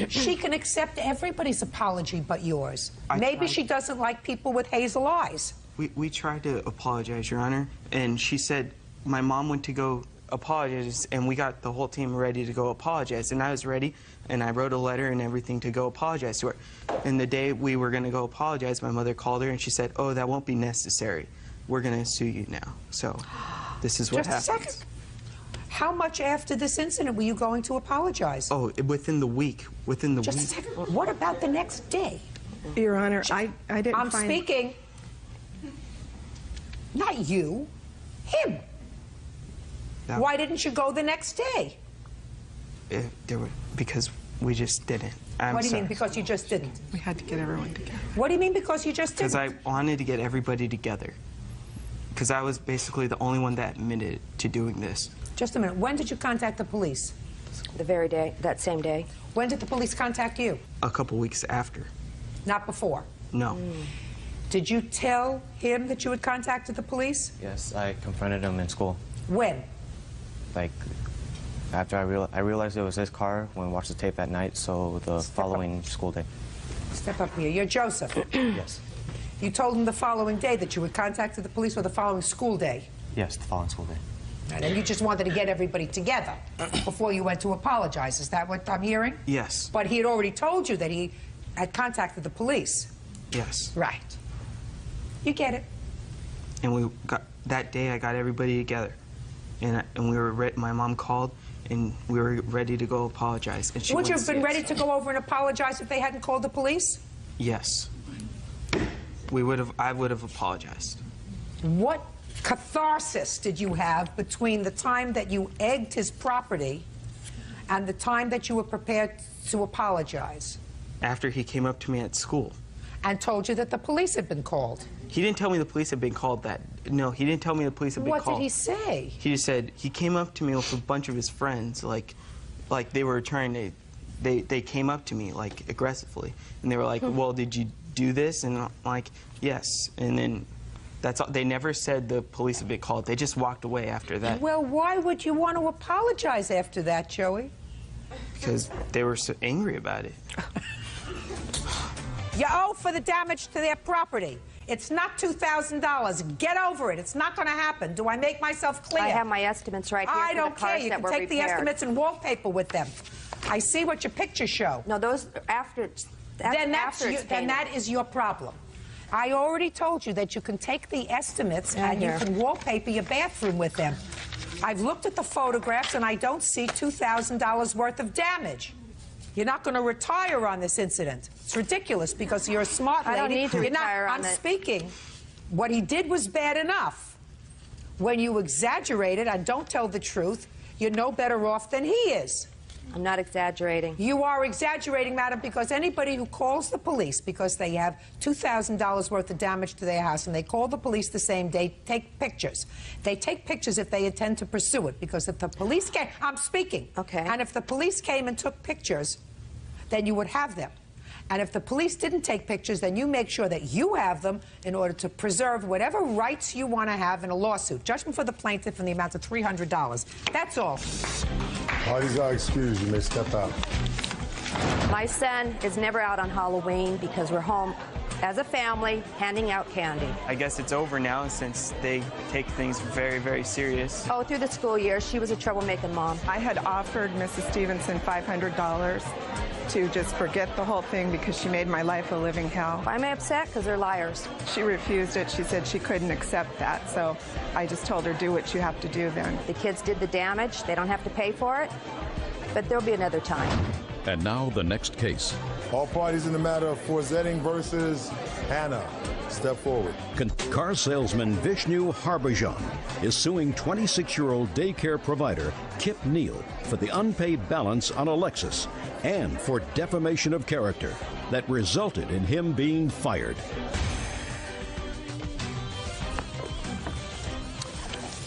Speaker 2: She can accept everybody's apology but yours. Maybe she doesn't like people with hazel eyes.
Speaker 16: We tried to apologize, Your Honor, and she said my mom went to go apologize, and we got the whole team ready to go apologize, and I was ready, and I wrote a letter and everything to go apologize to her. And the day we were going to go apologize, my mother called her, and she said, oh, that won't be necessary. We're going to sue you now. So this is what happened.
Speaker 2: Just a second. How much after this incident were you going to apologize?
Speaker 16: Oh, within the week. Within the week.
Speaker 2: Just a second. What about the next day?
Speaker 17: Your Honor, I didn't
Speaker 2: I'm speaking. Not you. Him. Why didn't you go the next day?
Speaker 16: Because we just didn't.
Speaker 2: What do you mean, because you just didn't?
Speaker 17: We had to get everyone together.
Speaker 2: What do you mean, because you just didn't?
Speaker 16: Because I wanted to get everybody together. Because I was basically the only one that admitted to doing this.
Speaker 2: Just a minute. When did you contact the police?
Speaker 15: The very day, that same day.
Speaker 2: When did the police contact you?
Speaker 16: A couple weeks after.
Speaker 2: Not before?
Speaker 16: No.
Speaker 2: Did you tell him that you had contacted the police?
Speaker 18: Yes, I confronted him in school.
Speaker 2: When?
Speaker 18: Like, after I realized it was his car when we watched the tape at night, so the following school day.
Speaker 2: Step up here. You're Joseph.
Speaker 18: Yes.
Speaker 2: You told him the following day that you had contacted the police, or the following school day?
Speaker 18: Yes, the following school day.
Speaker 2: And then you just wanted to get everybody together before you went to apologize. Is that what I'm hearing?
Speaker 16: Yes.
Speaker 2: But he had already told you that he had contacted the police.
Speaker 16: Yes.
Speaker 2: Right. You get it.
Speaker 16: And that day I got everybody together. And we were my mom called, and we were ready to go apologize. And she
Speaker 2: would you have been ready to go over and apologize if they hadn't called the police?
Speaker 16: Yes. I would have apologized.
Speaker 2: What catharsis did you have between the time that you egged his property and the time that you were prepared to apologize?
Speaker 16: After he came up to me at school.
Speaker 2: And told you that the police had been called.
Speaker 16: He didn't tell me the police had been called that. No, he didn't tell me the police had been called.
Speaker 2: What did he say?
Speaker 16: He just said, he came up to me with a bunch of his friends, like they were trying to, they came up to me, like, aggressively. And they were like, well, did you do this? And I'm like, yes. And then that's all. They never said the police had been called. They just walked away after that.
Speaker 2: Well, why would you want to apologize after that, Joey?
Speaker 16: Because they were so angry about it.
Speaker 2: You owe for the damage to their property. It's not $2,000. Get over it. It's not going to happen. Do I make myself clear?
Speaker 15: I have my estimates right here.
Speaker 2: I don't care. You can take the estimates and wallpaper with them. I see what your pictures show.
Speaker 15: No, those after.
Speaker 2: Then that is your problem. I already told you that you can take the estimates and you can wallpaper your bathroom with them. I've looked at the photographs and I don't see $2,000 worth of damage. You're not going to retire on this incident. It's ridiculous because you're a smart lady.
Speaker 15: I don't need to retire on it.
Speaker 2: I'm speaking. What he did was bad enough. When you exaggerate it and don't tell the truth, you're no better off than he is.
Speaker 15: I'm not exaggerating.
Speaker 2: You are exaggerating, madam, because anybody who calls the police because they have $2,000 worth of damage to their house and they call the police the same day, take pictures. They take pictures if they intend to pursue it, because if the police came, I'm speaking.
Speaker 15: Okay.
Speaker 2: And if the police came and took pictures, then you would have them. And if the police didn't take pictures, then you make sure that you have them in order to preserve whatever rights you want to have in a lawsuit. Judgment for the plaintiff in the amount of $300. That's all.
Speaker 5: Parties are excused. You may step out.
Speaker 15: My son is never out on Halloween because we're home as a family handing out candy.
Speaker 16: I guess it's over now since they take things very, very serious.
Speaker 15: Oh, through the school year, she was a troublemaking mom.
Speaker 17: I had offered Mrs. Stevenson $500 to just forget the whole thing because she made my life a living hell.
Speaker 15: Why am I upset? Because they're liars.
Speaker 17: She refused it. She said she couldn't accept that, so I just told her, do what you have to do then.
Speaker 15: The kids did the damage. They don't have to pay for it, but there'll be another time.
Speaker 1: And now the next case.
Speaker 5: All parties in the matter of Forzetting versus Hannah. Step forward.
Speaker 1: Car salesman Vishnu Harbhajan is suing 26-year-old daycare provider Kip Neal for the unpaid balance on a Lexus and for defamation of character that resulted in him being fired.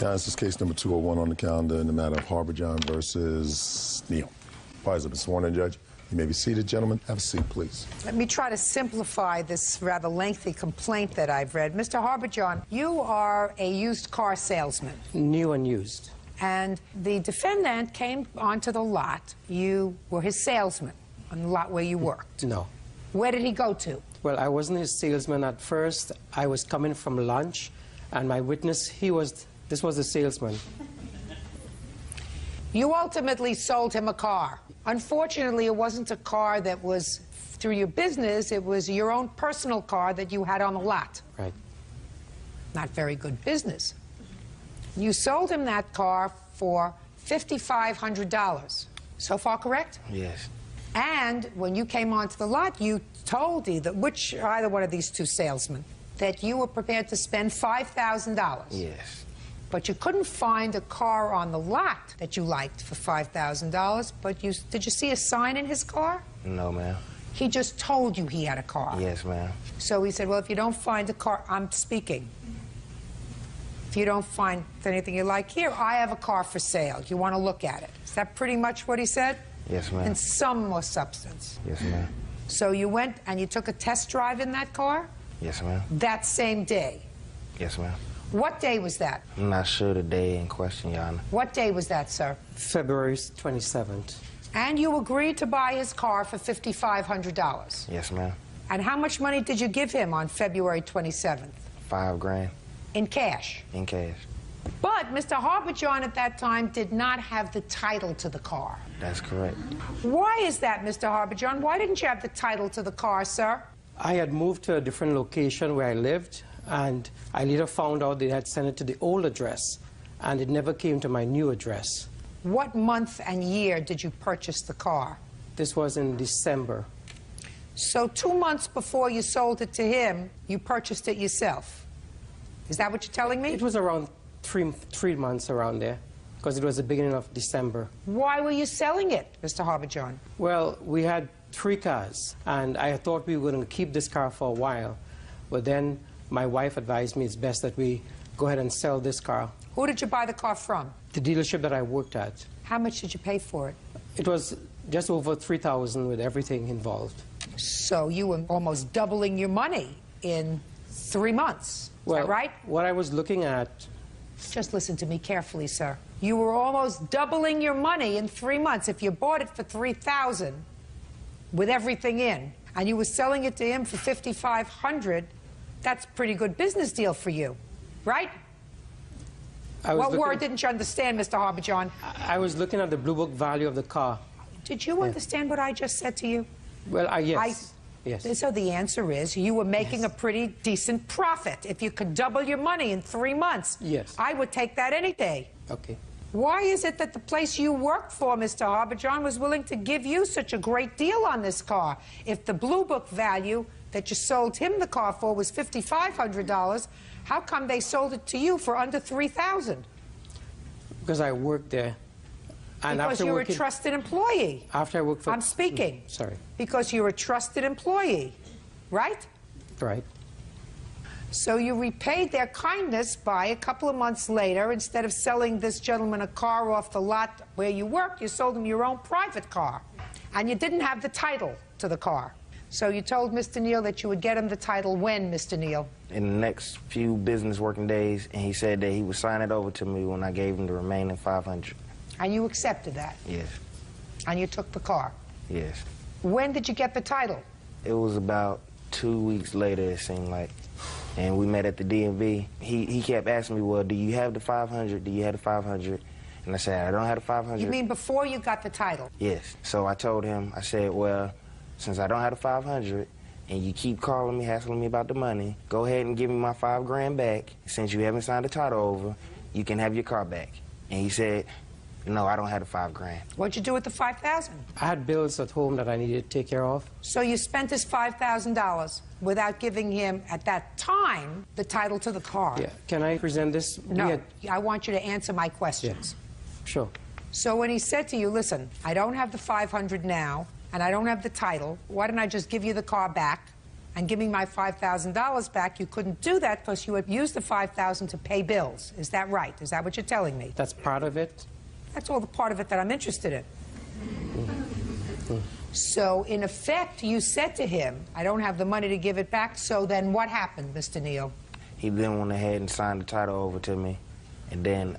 Speaker 5: Now, this is case number 201 on the calendar in the matter of Harbhajan versus Neal. Parties have been sworn in, Judge. You may be seated, gentlemen. Have a seat, please.
Speaker 2: Let me try to simplify this rather lengthy complaint that I've read. Mr. Harbhajan, you are a used car salesman.
Speaker 19: New and used.
Speaker 2: And the defendant came onto the lot. You were his salesman on the lot where you worked.
Speaker 19: No.
Speaker 2: Where did he go to?
Speaker 19: Well, I wasn't his salesman at first. I was coming from lunch, and my witness, this was the salesman.
Speaker 2: You ultimately sold him a car. Unfortunately, it wasn't a car that was through your business. It was your own personal car that you had on the lot.
Speaker 19: Right.
Speaker 2: Not very good business. You sold him that car for $5,500. So far correct?
Speaker 19: Yes.
Speaker 2: And when you came onto the lot, you told either one of these two salesmen, that you were prepared to spend $5,000.
Speaker 19: Yes.
Speaker 2: But you couldn't find a car on the lot that you liked for $5,000, but did you see a sign in his car?
Speaker 19: No, ma'am.
Speaker 2: He just told you he had a car.
Speaker 19: Yes, ma'am.
Speaker 2: So he said, well, if you don't find a car, I'm speaking. If you don't find anything you like here, I have a car for sale. You want to look at it. Is that pretty much what he said?
Speaker 19: Yes, ma'am.
Speaker 2: In some more substance.
Speaker 19: Yes, ma'am.
Speaker 2: So you went and you took a test drive in that car?
Speaker 19: Yes, ma'am.
Speaker 2: That same day?
Speaker 19: Yes, ma'am.
Speaker 2: What day was that?
Speaker 19: I'm not sure the day in question, Your Honor.
Speaker 2: What day was that, sir?
Speaker 19: February 27th.
Speaker 2: And you agreed to buy his car for $5,500?
Speaker 19: Yes, ma'am.
Speaker 2: And how much money did you give him on February 27th?
Speaker 19: $5 grand.
Speaker 2: In cash?
Speaker 19: In cash.
Speaker 2: But Mr. Harbhajan at that time did not have the title to the car.
Speaker 19: That's correct.
Speaker 2: Why is that, Mr. Harbhajan? Why didn't you have the title to the car, sir?
Speaker 19: I had moved to a different location where I lived, and I later found out they had sent it to the old address, and it never came to my new address.
Speaker 2: What month and year did you purchase the car?
Speaker 19: This was in December.
Speaker 2: So 2 months before you sold it to him, you purchased it yourself. Is that what you're telling me?
Speaker 19: It was around three months around there, because it was the beginning of December.
Speaker 2: Why were you selling it, Mr. Harbhajan?
Speaker 19: Well, we had 3 cars, and I thought we were going to keep this car for a while, but then my wife advised me it's best that we go ahead and sell this car.
Speaker 2: Who did you buy the car from?
Speaker 19: The dealership that I worked at.
Speaker 2: How much did you pay for it?
Speaker 19: It was just over $3,000 with everything involved.
Speaker 2: So you were almost doubling your money in 3 months. Is that right?
Speaker 19: What I was looking at...
Speaker 2: Just listen to me carefully, sir. You were almost doubling your money in 3 months. If you bought it for $3,000 with everything in, and you were selling it to him for $5,500, that's a pretty good business deal for you, right? What word didn't you understand, Mr. Harbhajan?
Speaker 19: I was looking at the Blue Book value of the car.
Speaker 2: Did you understand what I just said to you?
Speaker 19: Well, yes. Yes.
Speaker 2: So the answer is you were making a pretty decent profit. If you could double your money in 3 months,
Speaker 19: yes,
Speaker 2: I would take that any day.
Speaker 19: Okay.
Speaker 2: Why is it that the place you worked for, Mr. Harbhajan, was willing to give you such a great deal on this car? If the Blue Book value that you sold him the car for was $5,500, How come they sold it to you for under $3,000?
Speaker 19: Because I worked there. And
Speaker 2: because
Speaker 19: after
Speaker 2: you're
Speaker 19: working,
Speaker 2: a trusted employee.
Speaker 19: After I worked for...
Speaker 2: I'm speaking.
Speaker 19: Sorry.
Speaker 2: Because you're a trusted employee, right?
Speaker 19: Right.
Speaker 2: So you repaid their kindness by a couple of months later, instead of selling this gentleman a car off the lot where you work, you sold him your own private car. And you didn't have the title to the car. So you told Mr. Neal that you would get him the title when, Mr. Neal?
Speaker 20: In the next few business working days, and he said that he would sign it over to me when I gave him the remaining $500.
Speaker 2: And you accepted that?
Speaker 20: Yes.
Speaker 2: And you took the car?
Speaker 20: Yes.
Speaker 2: When did you get the title?
Speaker 20: It was about 2 weeks later, it seemed like. And we met at the DMV. He kept asking me, well, do you have the 500? Do you have the 500? And I said, I don't have the 500.
Speaker 2: You mean before you got the title?
Speaker 20: Yes. So I told him, I said, well, since I don't have the 500 and you keep calling me, hassling me about the money, go ahead and give me my $5 grand back. Since you haven't signed the title over, you can have your car back. And he said, no, I don't have the $5 grand.
Speaker 2: What'd you do with the $5,000?
Speaker 19: I had bills at home that I needed to take care of.
Speaker 2: So you spent his $5,000 without giving him, at that time, the title to the car?
Speaker 19: Yeah. Can I present this?
Speaker 2: No, I want you to answer my questions.
Speaker 19: Yeah. Sure.
Speaker 2: So when he said to you, listen, I don't have the 500 now, and I don't have the title, why don't I just give you the car back and give me my $5,000 back? You couldn't do that because you had used the $5,000 to pay bills. Is that right? Is that what you're telling me?
Speaker 19: That's part of it.
Speaker 2: That's all the part of it that I'm interested in. So, in effect, you said to him, I don't have the money to give it back, so then what happened, Mr. Neal?
Speaker 20: He then went ahead and signed the title over to me, and then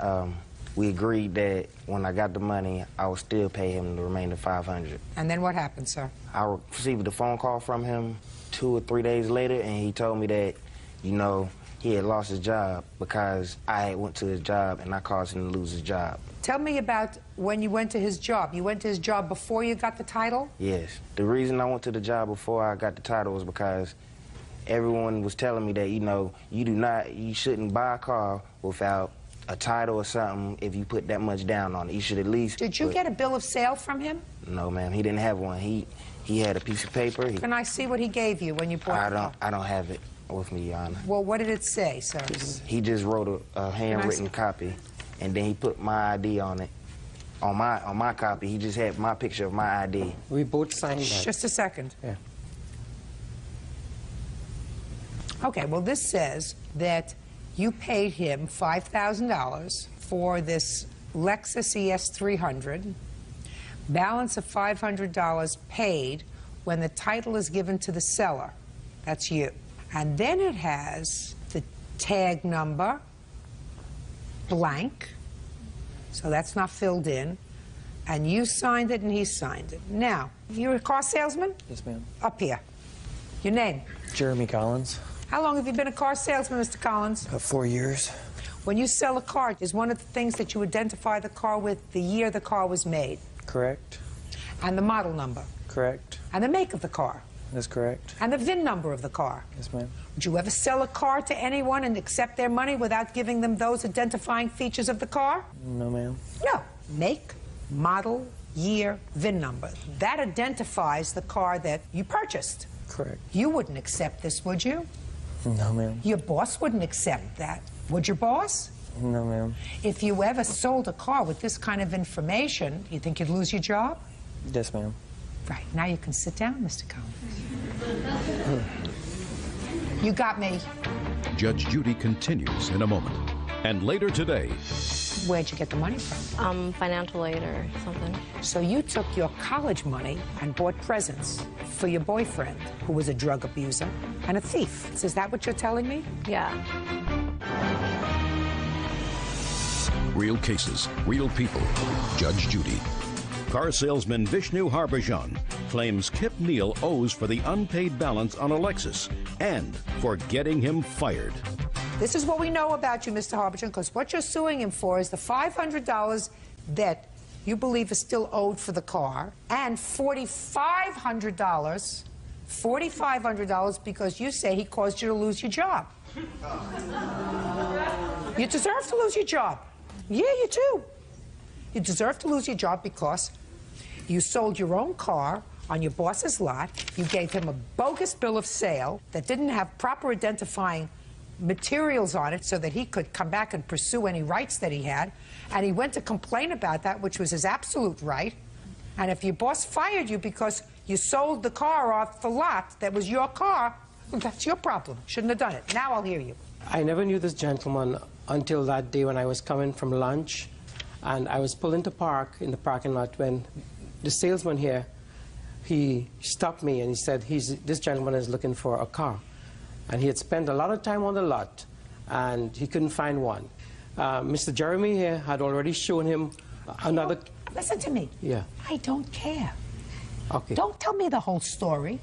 Speaker 20: we agreed that when I got the money, I would still pay him the remaining $500.
Speaker 2: And then what happened, sir?
Speaker 20: I received a phone call from him 2 or 3 days later, and he told me that, you know, he had lost his job because I had went to his job and I caused him to lose his job.
Speaker 2: Tell me about when you went to his job. You went to his job before you got the title?
Speaker 20: Yes. The reason I went to the job before I got the title was because everyone was telling me that, you know, you shouldn't buy a car without a title or something if you put that much down on it. You should at least...
Speaker 2: Did you get a bill of sale from him?
Speaker 20: No, ma'am. He didn't have one. He had a piece of paper.
Speaker 2: Can I see what he gave you when you bought it?
Speaker 20: I don't have it with me, Your Honor.
Speaker 2: Well, what did it say, sir?
Speaker 20: He just wrote a handwritten copy, and then he put my ID on it. On my copy, he just had my picture of my ID.
Speaker 19: We both signed that.
Speaker 2: Just a second.
Speaker 19: Yeah.
Speaker 2: Okay, well, this says that you paid him $5,000 for this Lexus ES300, balance of $500 paid when the title is given to the seller. That's you. And then it has the tag number, blank, so that's not filled in, and you signed it and he signed it. Now, you're a car salesman?
Speaker 21: Yes, ma'am.
Speaker 2: Up here. Your name?
Speaker 21: Jeremy Collins.
Speaker 2: How long have you been a car salesman, Mr. Collins?
Speaker 21: About 4 years.
Speaker 2: When you sell a car, is one of the things that you identify the car with the year the car was made?
Speaker 21: Correct.
Speaker 2: And the model number?
Speaker 21: Correct.
Speaker 2: And the make of the car?
Speaker 21: That's correct.
Speaker 2: And the VIN number of the car?
Speaker 21: Yes, ma'am.
Speaker 2: Would you ever sell a car to anyone and accept their money without giving them those identifying features of the car?
Speaker 21: No, ma'am.
Speaker 2: No. Make, model, year, VIN number. That identifies the car that you purchased.
Speaker 21: Correct.
Speaker 2: You wouldn't accept this, would you?
Speaker 21: No, ma'am.
Speaker 2: Your boss wouldn't accept that. Would your boss?
Speaker 21: No, ma'am.
Speaker 2: If you ever sold a car with this kind of information, you think you'd lose your job?
Speaker 21: Yes, ma'am.
Speaker 2: Right. Now you can sit down, Mr. Collins. You got me.
Speaker 1: Judge Judy continues in a moment. And later today...
Speaker 2: Where'd you get the money from?
Speaker 10: Financial aid or something.
Speaker 2: So you took your college money and bought presents for your boyfriend, who was a drug abuser and a thief. Is that what you're telling me?
Speaker 10: Yeah.
Speaker 1: Real cases, real people. Judge Judy. Car salesman Vishnu Harbhajan claims Kip Neal owes for the unpaid balance on a Lexus and for getting him fired.
Speaker 2: This is what we know about you, Mr. Harbhajan, because what you're suing him for is the $500 that you believe is still owed for the car, and $4,500 because you say he caused you to lose your job. You deserve to lose your job. Yeah, you do. You deserve to lose your job because you sold your own car on your boss's lot, you gave him a bogus bill of sale that didn't have proper identifying materials on it so that he could come back and pursue any rights that he had. And he went to complain about that, which was his absolute right. And if your boss fired you because you sold the car off the lot that was your car, well, that's your problem. Shouldn't have done it. Now I'll hear you.
Speaker 19: I never knew this gentleman until that day when I was coming from lunch, and I was pulled into park in the parking lot when the salesman here, he stopped me and he said, this gentleman is looking for a car. And he had spent a lot of time on the lot, and he couldn't find one. Mr. Jeremy here had already shown him another...
Speaker 2: Listen to me.
Speaker 19: Yeah.
Speaker 2: I don't care.
Speaker 19: Okay.
Speaker 2: Don't tell me the whole story.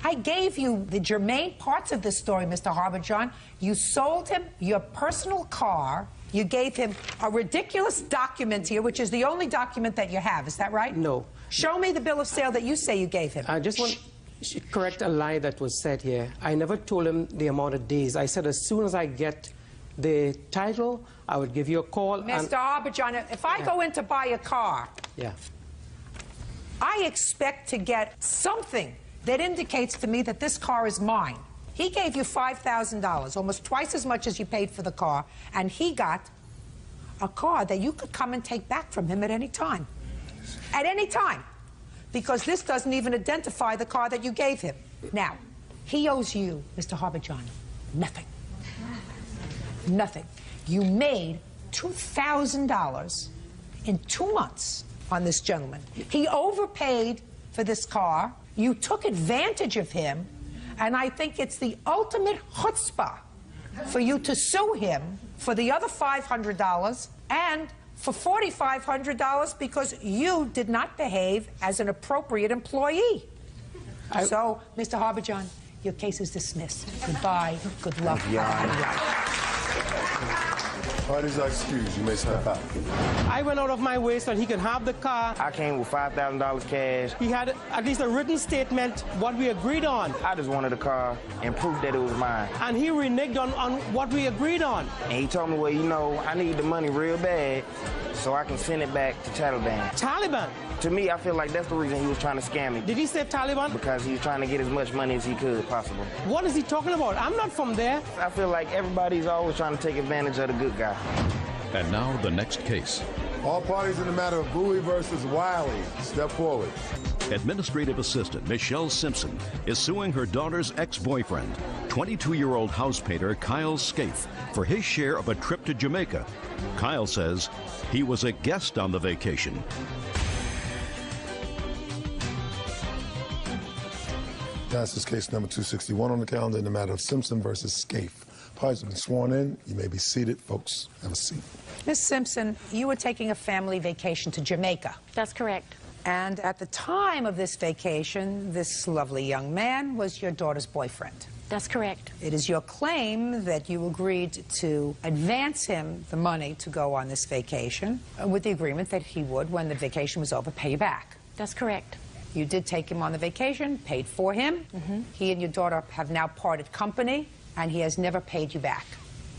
Speaker 2: I gave you the germane parts of this story, Mr. Harbison. You sold him your personal car. You gave him a ridiculous document here, which is the only document that you have. Is that right?
Speaker 19: No.
Speaker 2: Show me the bill of sale that you say you gave him.
Speaker 19: I just want to correct a lie that was said here. I never told him the amount of days. I said as soon as I get the title, I would give you a call.
Speaker 2: Mr. Harbison, if I go in to buy a car, I expect to get something that indicates to me that this car is mine. He gave you $5,000, almost twice as much as you paid for the car, and he got a car that you could come and take back from him at any time. At any time. Because this doesn't even identify the car that you gave him. Now, he owes you, Mr. Harbison, nothing. Nothing. You made $2,000 in 2 months on this gentleman. He overpaid for this car. You took advantage of him, and I think it's the ultimate chutzpah for you to sue him for the other $500 and for $4,500 because you did not behave as an appropriate employee. So, Mr. Harbison, your case is dismissed. Goodbye. Good luck.
Speaker 5: Parties are excused. You may step out.
Speaker 19: I went out of my way so he could have the car.
Speaker 20: I came with $5,000 cash.
Speaker 19: He had at least a written statement, what we agreed on.
Speaker 20: I just wanted a car and proof that it was mine.
Speaker 19: And he reneged on what we agreed on.
Speaker 20: And he told me, well, you know, I need the money real bad so I can send it back to Taliban.
Speaker 19: Taliban?
Speaker 20: To me, I feel like that's the reason he was trying to scam me.
Speaker 19: Did he say Taliban?
Speaker 20: Because he was trying to get as much money as he could possible.
Speaker 19: What is he talking about? I'm not from there.
Speaker 20: I feel like everybody's always trying to take advantage of the good guy.
Speaker 1: And now the next case.
Speaker 5: All parties in the matter of Bowie versus Wiley, step forward.
Speaker 1: Administrative assistant Michelle Simpson is suing her daughter's ex-boyfriend, 22-year-old house painter Kyle Scaife, for his share of a trip to Jamaica. Kyle says he was a guest on the vacation.
Speaker 5: This is case number 261 on the calendar in the matter of Simpson versus Scaife. Parties have been sworn in. You may be seated. Folks, have a seat.
Speaker 2: Ms. Simpson, you were taking a family vacation to Jamaica.
Speaker 10: That's correct.
Speaker 2: And at the time of this vacation, this lovely young man was your daughter's boyfriend.
Speaker 10: That's correct.
Speaker 2: It is your claim that you agreed to advance him the money to go on this vacation with the agreement that he would, when the vacation was over, pay you back.
Speaker 10: That's correct.
Speaker 2: You did take him on the vacation, paid for him.
Speaker 10: Mm-hmm.
Speaker 2: He and your daughter have now parted company, and he has never paid you back.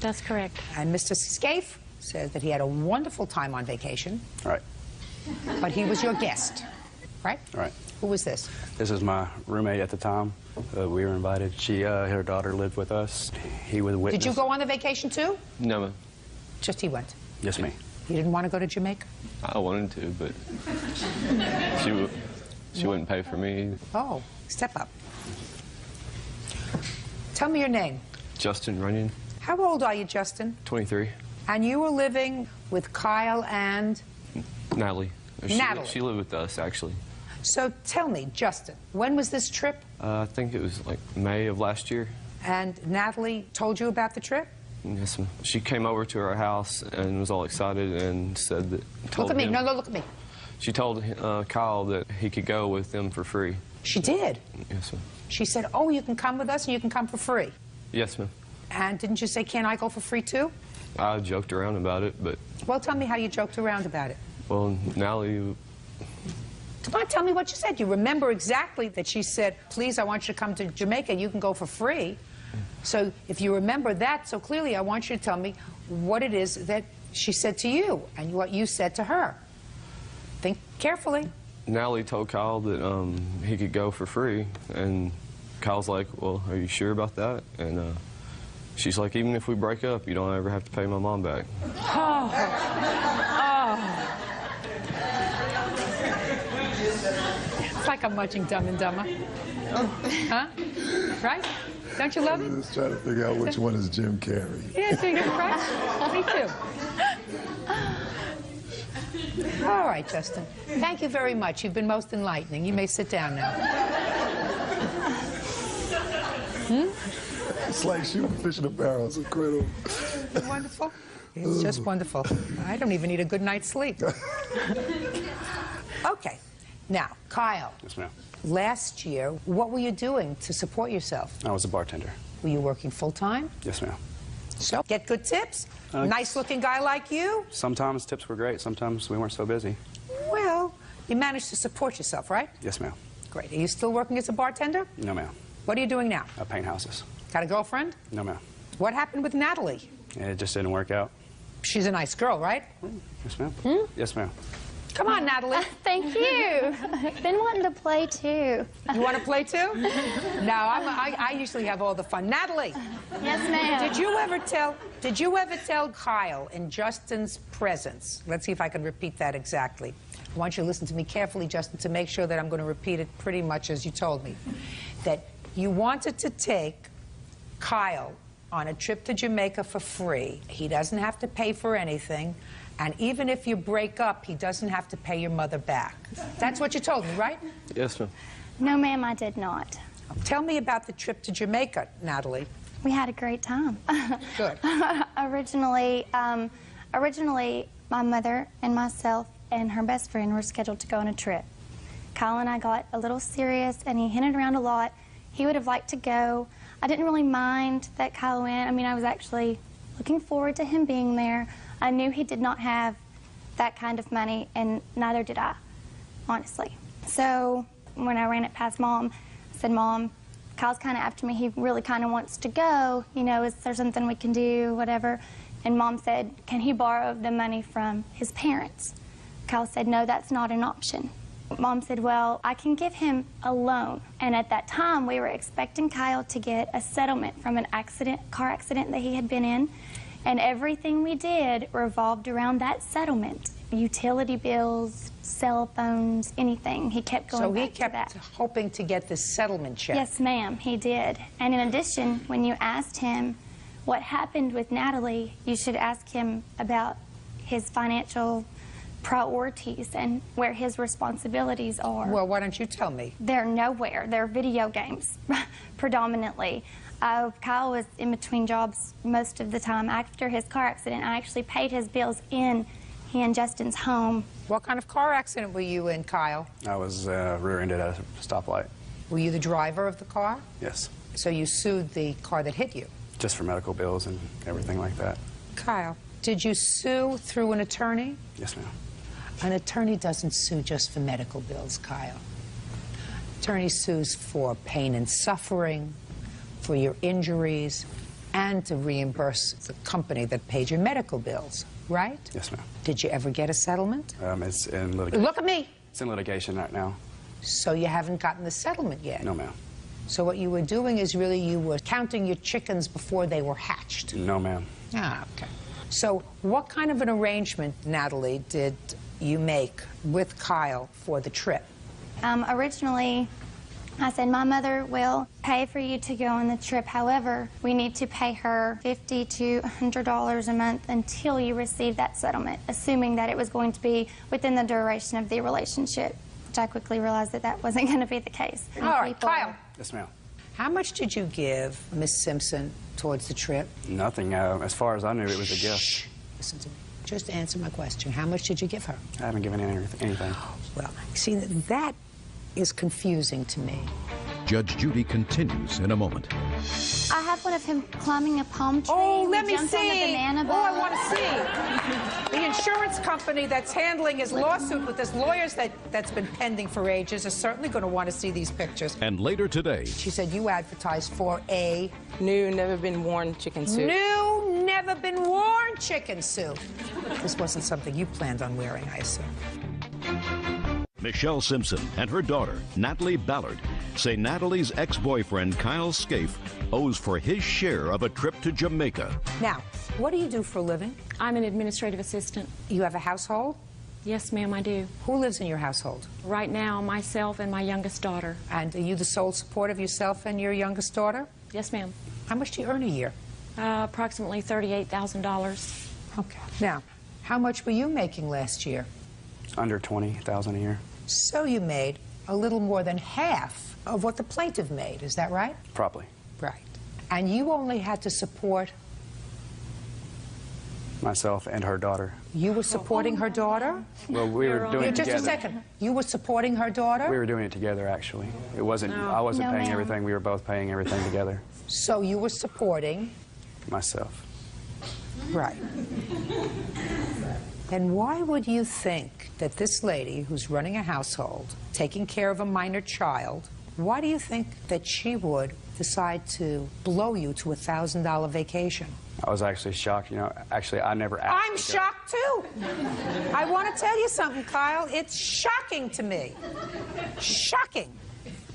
Speaker 10: That's correct.
Speaker 2: And Mr. Scaife says that he had a wonderful time on vacation.
Speaker 4: Right.
Speaker 2: But he was your guest, right?
Speaker 4: Right.
Speaker 2: Who was this?
Speaker 4: This is my roommate at the time. We were invited. Her daughter lived with us. He was a witness.
Speaker 2: Did you go on the vacation too?
Speaker 4: No, ma'am.
Speaker 2: Just he went?
Speaker 4: Yes, ma'am.
Speaker 2: You didn't want to go to Jamaica?
Speaker 22: I wanted to, but she wouldn't pay for me.
Speaker 2: Oh, step up. Tell me your name.
Speaker 22: Justin Runyon,
Speaker 2: How old are you, Justin?
Speaker 22: 23.
Speaker 2: And you were living with Kyle and...
Speaker 22: Natalie.
Speaker 2: Natalie.
Speaker 22: She lived with us, actually.
Speaker 2: So tell me, Justin, when was this trip?
Speaker 22: I think it was like May of last year.
Speaker 2: And Natalie told you about the trip?
Speaker 22: Yes, ma'am. She came over to our house and was all excited and said that...
Speaker 2: Look at me. No, look at me.
Speaker 22: She told Kyle that he could go with them for free.
Speaker 2: She did?
Speaker 22: Yes, ma'am.
Speaker 2: She said, oh, you can come with us and you can come for free.
Speaker 22: Yes, ma'am.
Speaker 2: And didn't you say, can I go for free too?
Speaker 22: I joked around about it, but...
Speaker 2: Well, tell me how you joked around about it.
Speaker 22: Well, Natalie...
Speaker 2: Come on, tell me what you said. You remember exactly that she said, please, I want you to come to Jamaica. You can go for free. So if you remember that so clearly, I want you to tell me what it is that she said to you and what you said to her. Think carefully.
Speaker 22: Natalie told Kyle that he could go for free, and Kyle's like, well, are you sure about that? And She's like, even if we break up, you don't ever have to pay my mom back.
Speaker 2: Oh. It's like I'm watching Dumb and Dumber. Huh? Right? Don't you love it?
Speaker 5: I was trying to figure out which one is Jim Carrey.
Speaker 2: Yeah, so you're right. Me too. All right, Justin. Thank you very much. You've been most enlightening. You may sit down now.
Speaker 5: It's like shooting fish in a barrel. It's incredible.
Speaker 2: Wonderful. It's just wonderful. I don't even need a good night's sleep. Okay. Now, Kyle.
Speaker 4: Yes, ma'am.
Speaker 2: Last year, what were you doing to support yourself?
Speaker 4: I was a bartender.
Speaker 2: Were you working full-time?
Speaker 4: Yes, ma'am.
Speaker 2: So, get good tips? Nice-looking guy like you?
Speaker 4: Sometimes tips were great. Sometimes we weren't so busy.
Speaker 2: Well, you managed to support yourself, right?
Speaker 4: Yes, ma'am.
Speaker 2: Great. Are you still working as a bartender?
Speaker 4: No, ma'am.
Speaker 2: What are you doing now?
Speaker 4: I paint houses.
Speaker 2: Got a girlfriend?
Speaker 4: No, ma'am.
Speaker 2: What happened with Natalie?
Speaker 4: It just didn't work out.
Speaker 2: She's a nice girl, right?
Speaker 4: Yes, ma'am. Yes, ma'am.
Speaker 2: Come on, Natalie.
Speaker 3: Thank you. Been wanting to play too.
Speaker 2: You want to play too? No, I usually have all the fun. Natalie.
Speaker 3: Yes, ma'am.
Speaker 2: Did you ever tell Kyle in Justin's presence? Let's see if I can repeat that exactly. I want you to listen to me carefully, Justin, to make sure that I'm going to repeat it pretty much as you told me. That you wanted to take Kyle on a trip to Jamaica for free. He doesn't have to pay for anything. And even if you break up, he doesn't have to pay your mother back. That's what you told me, right?
Speaker 22: Yes, ma'am.
Speaker 3: No, ma'am, I did not.
Speaker 2: Tell me about the trip to Jamaica, Natalie.
Speaker 3: We had a great time.
Speaker 2: Good.
Speaker 3: Originally, my mother and myself and her best friend were scheduled to go on a trip. Kyle and I got a little serious, and he hinted around a lot. He would have liked to go. I didn't really mind that Kyle went. I mean, I was actually looking forward to him being there. I knew he did not have that kind of money, and neither did I, honestly. So when I ran it past Mom, I said, Mom, Kyle's kind of after me. He really kind of wants to go. You know, is there something we can do, whatever? And Mom said, can he borrow the money from his parents? Kyle said, no, that's not an option. Mom said, well, I can give him a loan. And at that time, we were expecting Kyle to get a settlement from an car accident that he had been in. And everything we did revolved around that settlement. Utility bills, cell phones, anything. He kept going back to that.
Speaker 2: So he kept hoping to get this settlement check.
Speaker 3: Yes, ma'am, he did. And in addition, when you asked him what happened with Natalie, you should ask him about his financial priorities and where his responsibilities are.
Speaker 2: Well, why don't you tell me?
Speaker 3: They're nowhere. They're video games, predominantly. Kyle was in between jobs most of the time. After his car accident, I actually paid his bills in he and Justin's home.
Speaker 2: What kind of car accident were you in, Kyle?
Speaker 4: I was rear-ended at a stoplight.
Speaker 2: Were you the driver of the car?
Speaker 4: Yes.
Speaker 2: So you sued the car that hit you?
Speaker 4: Just for medical bills and everything like that.
Speaker 2: Kyle, did you sue through an attorney?
Speaker 4: Yes, ma'am.
Speaker 2: An attorney doesn't sue just for medical bills, Kyle. Attorney sues for pain and suffering, for your injuries, and to reimburse the company that paid your medical bills, right?
Speaker 4: Yes, ma'am.
Speaker 2: Did you ever get a settlement?
Speaker 4: It's in litigation.
Speaker 2: Look at me!
Speaker 4: It's in litigation right now.
Speaker 2: So you haven't gotten the settlement yet?
Speaker 4: No, ma'am.
Speaker 2: So what you were doing is really you were counting your chickens before they were hatched?
Speaker 4: No, ma'am.
Speaker 2: Ah, okay. So what kind of an arrangement, Natalie, did you make with Kyle for the trip?
Speaker 3: Originally, I said, my mother will pay for you to go on the trip. However, we need to pay her $50 to $100 a month until you receive that settlement, assuming that it was going to be within the duration of the relationship, which I quickly realized that that wasn't going to be the case.
Speaker 2: All right, Kyle.
Speaker 4: Yes, ma'am.
Speaker 2: How much did you give Miss Simpson towards the trip?
Speaker 4: Nothing. As far as I knew, it was a gift.
Speaker 2: Listen to me. Just answer my question. How much did you give her?
Speaker 4: I haven't given anything.
Speaker 2: Well, see, that is confusing to me.
Speaker 1: Judge Judy continues in a moment.
Speaker 3: I have one of him climbing a palm tree.
Speaker 2: Oh, let me
Speaker 3: jumped on the
Speaker 2: see.
Speaker 3: banana
Speaker 2: Oh,
Speaker 3: boat.
Speaker 2: I want to see. The insurance company that's handling his lawsuit with his lawyers that's been pending for ages is certainly going to want to see these pictures.
Speaker 1: And later today,
Speaker 2: She said you advertised for a
Speaker 6: new, never been worn chicken suit.
Speaker 2: New, never been worn chicken suit. This wasn't something you planned on wearing, I assume.
Speaker 1: Michelle Simpson and her daughter, Natalie Ballard, say Natalie's ex-boyfriend, Kyle Scaife, owes for his share of a trip to Jamaica.
Speaker 2: Now, what do you do for a living?
Speaker 14: I'm an administrative assistant.
Speaker 2: You have a household?
Speaker 14: Yes, ma'am, I do.
Speaker 2: Who lives in your household?
Speaker 14: Right now, myself and my youngest daughter.
Speaker 2: And are you the sole support of yourself and your youngest daughter?
Speaker 14: Yes, ma'am.
Speaker 2: How much do you earn a year?
Speaker 14: Approximately $38,000.
Speaker 2: Okay. Now, how much were you making last year?
Speaker 4: Under $20,000 a year.
Speaker 2: So you made a little more than half of what the plaintiff made, is that right?
Speaker 4: Probably.
Speaker 2: Right. And you only had to support...
Speaker 4: Myself and her daughter.
Speaker 2: You were supporting her daughter?
Speaker 4: Well, we were doing it together.
Speaker 2: Just a second. You were supporting her daughter?
Speaker 4: We were doing it together, actually. It wasn't, I wasn't paying everything. We were both paying everything together.
Speaker 2: So you were supporting...
Speaker 4: Myself.
Speaker 2: Right. And why would you think that this lady who's running a household, taking care of a minor child, why do you think that she would decide to blow you to a $1,000 vacation?
Speaker 4: I was actually shocked. You know, actually, I never asked.
Speaker 2: I'm shocked, too. I want to tell you something, Kyle. It's shocking to me. Shocking.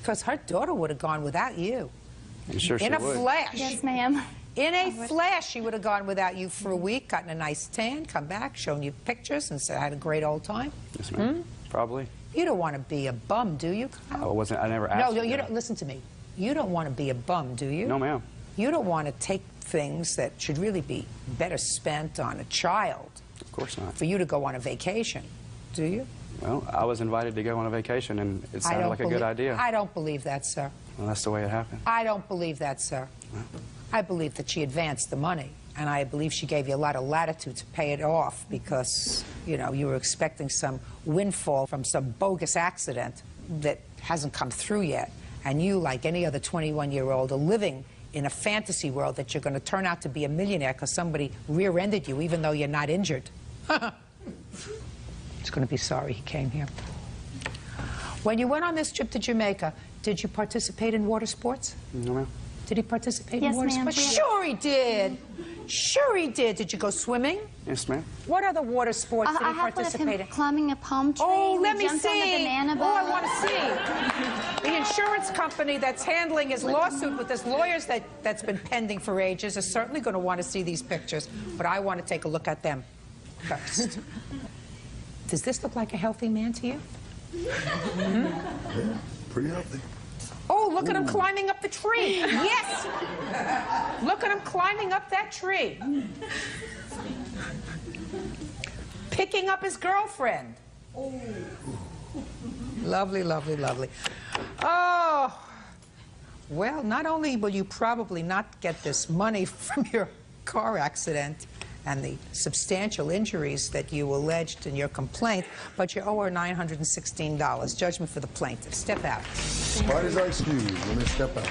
Speaker 2: Because her daughter would have gone without you.
Speaker 4: I'm sure she
Speaker 2: would. In a flash.
Speaker 3: Yes, ma'am.
Speaker 2: In a flash, she would have gone without you for a week, gotten a nice tan, come back, shown you pictures, and said, I had a great old time.
Speaker 4: Yes, ma'am. Probably.
Speaker 2: You don't want to be a bum, do you, Kyle?
Speaker 4: I never asked.
Speaker 2: No, you don't. Listen to me. You don't want to be a bum, do you?
Speaker 4: No, ma'am.
Speaker 2: You don't want to take things that should really be better spent on a child.
Speaker 4: Of course not.
Speaker 2: For you to go on a vacation, do you?
Speaker 4: Well, I was invited to go on a vacation, and it sounded like a good idea.
Speaker 2: I don't believe that, sir.
Speaker 4: Well, that's the way it happened.
Speaker 2: I don't believe that, sir. I believe that she advanced the money, and I believe she gave you a lot of latitude to pay it off because, you know, you were expecting some windfall from some bogus accident that hasn't come through yet. And you, like any other 21-year-old, are living in a fantasy world that you're going to turn out to be a millionaire because somebody rear-ended you even though you're not injured. He's going to be sorry he came here. When you went on this trip to Jamaica, did you participate in water sports?
Speaker 4: No, ma'am.
Speaker 2: Did he participate
Speaker 3: Yes,
Speaker 2: in water
Speaker 3: ma'am.
Speaker 2: sports? Sure he did. Sure he did. Did you go swimming?
Speaker 4: Yes, ma'am.
Speaker 2: What other water sports did he
Speaker 3: I have one of
Speaker 2: participate
Speaker 3: him
Speaker 2: in?
Speaker 3: climbing a palm tree.
Speaker 2: Oh, let
Speaker 3: We
Speaker 2: me
Speaker 3: jumped on the
Speaker 2: see.
Speaker 3: banana
Speaker 2: Oh,
Speaker 3: boat.
Speaker 2: I want to see. The insurance company that's handling his lawsuit with his lawyers that's been pending for ages is certainly going to want to see these pictures, but I want to take a look at them first. Does this look like a healthy man to you?
Speaker 5: Yeah, pretty healthy.
Speaker 2: Oh, look at him climbing up the tree. Yes. Look at him climbing up that tree. Picking up his girlfriend. Oh. Lovely, lovely, lovely. Oh. Well, not only will you probably not get this money from your car accident and the substantial injuries that you alleged in your complaint, but you owe her $916. Judgment for the plaintiff. Step out.
Speaker 5: Parties are excused. Let me step out.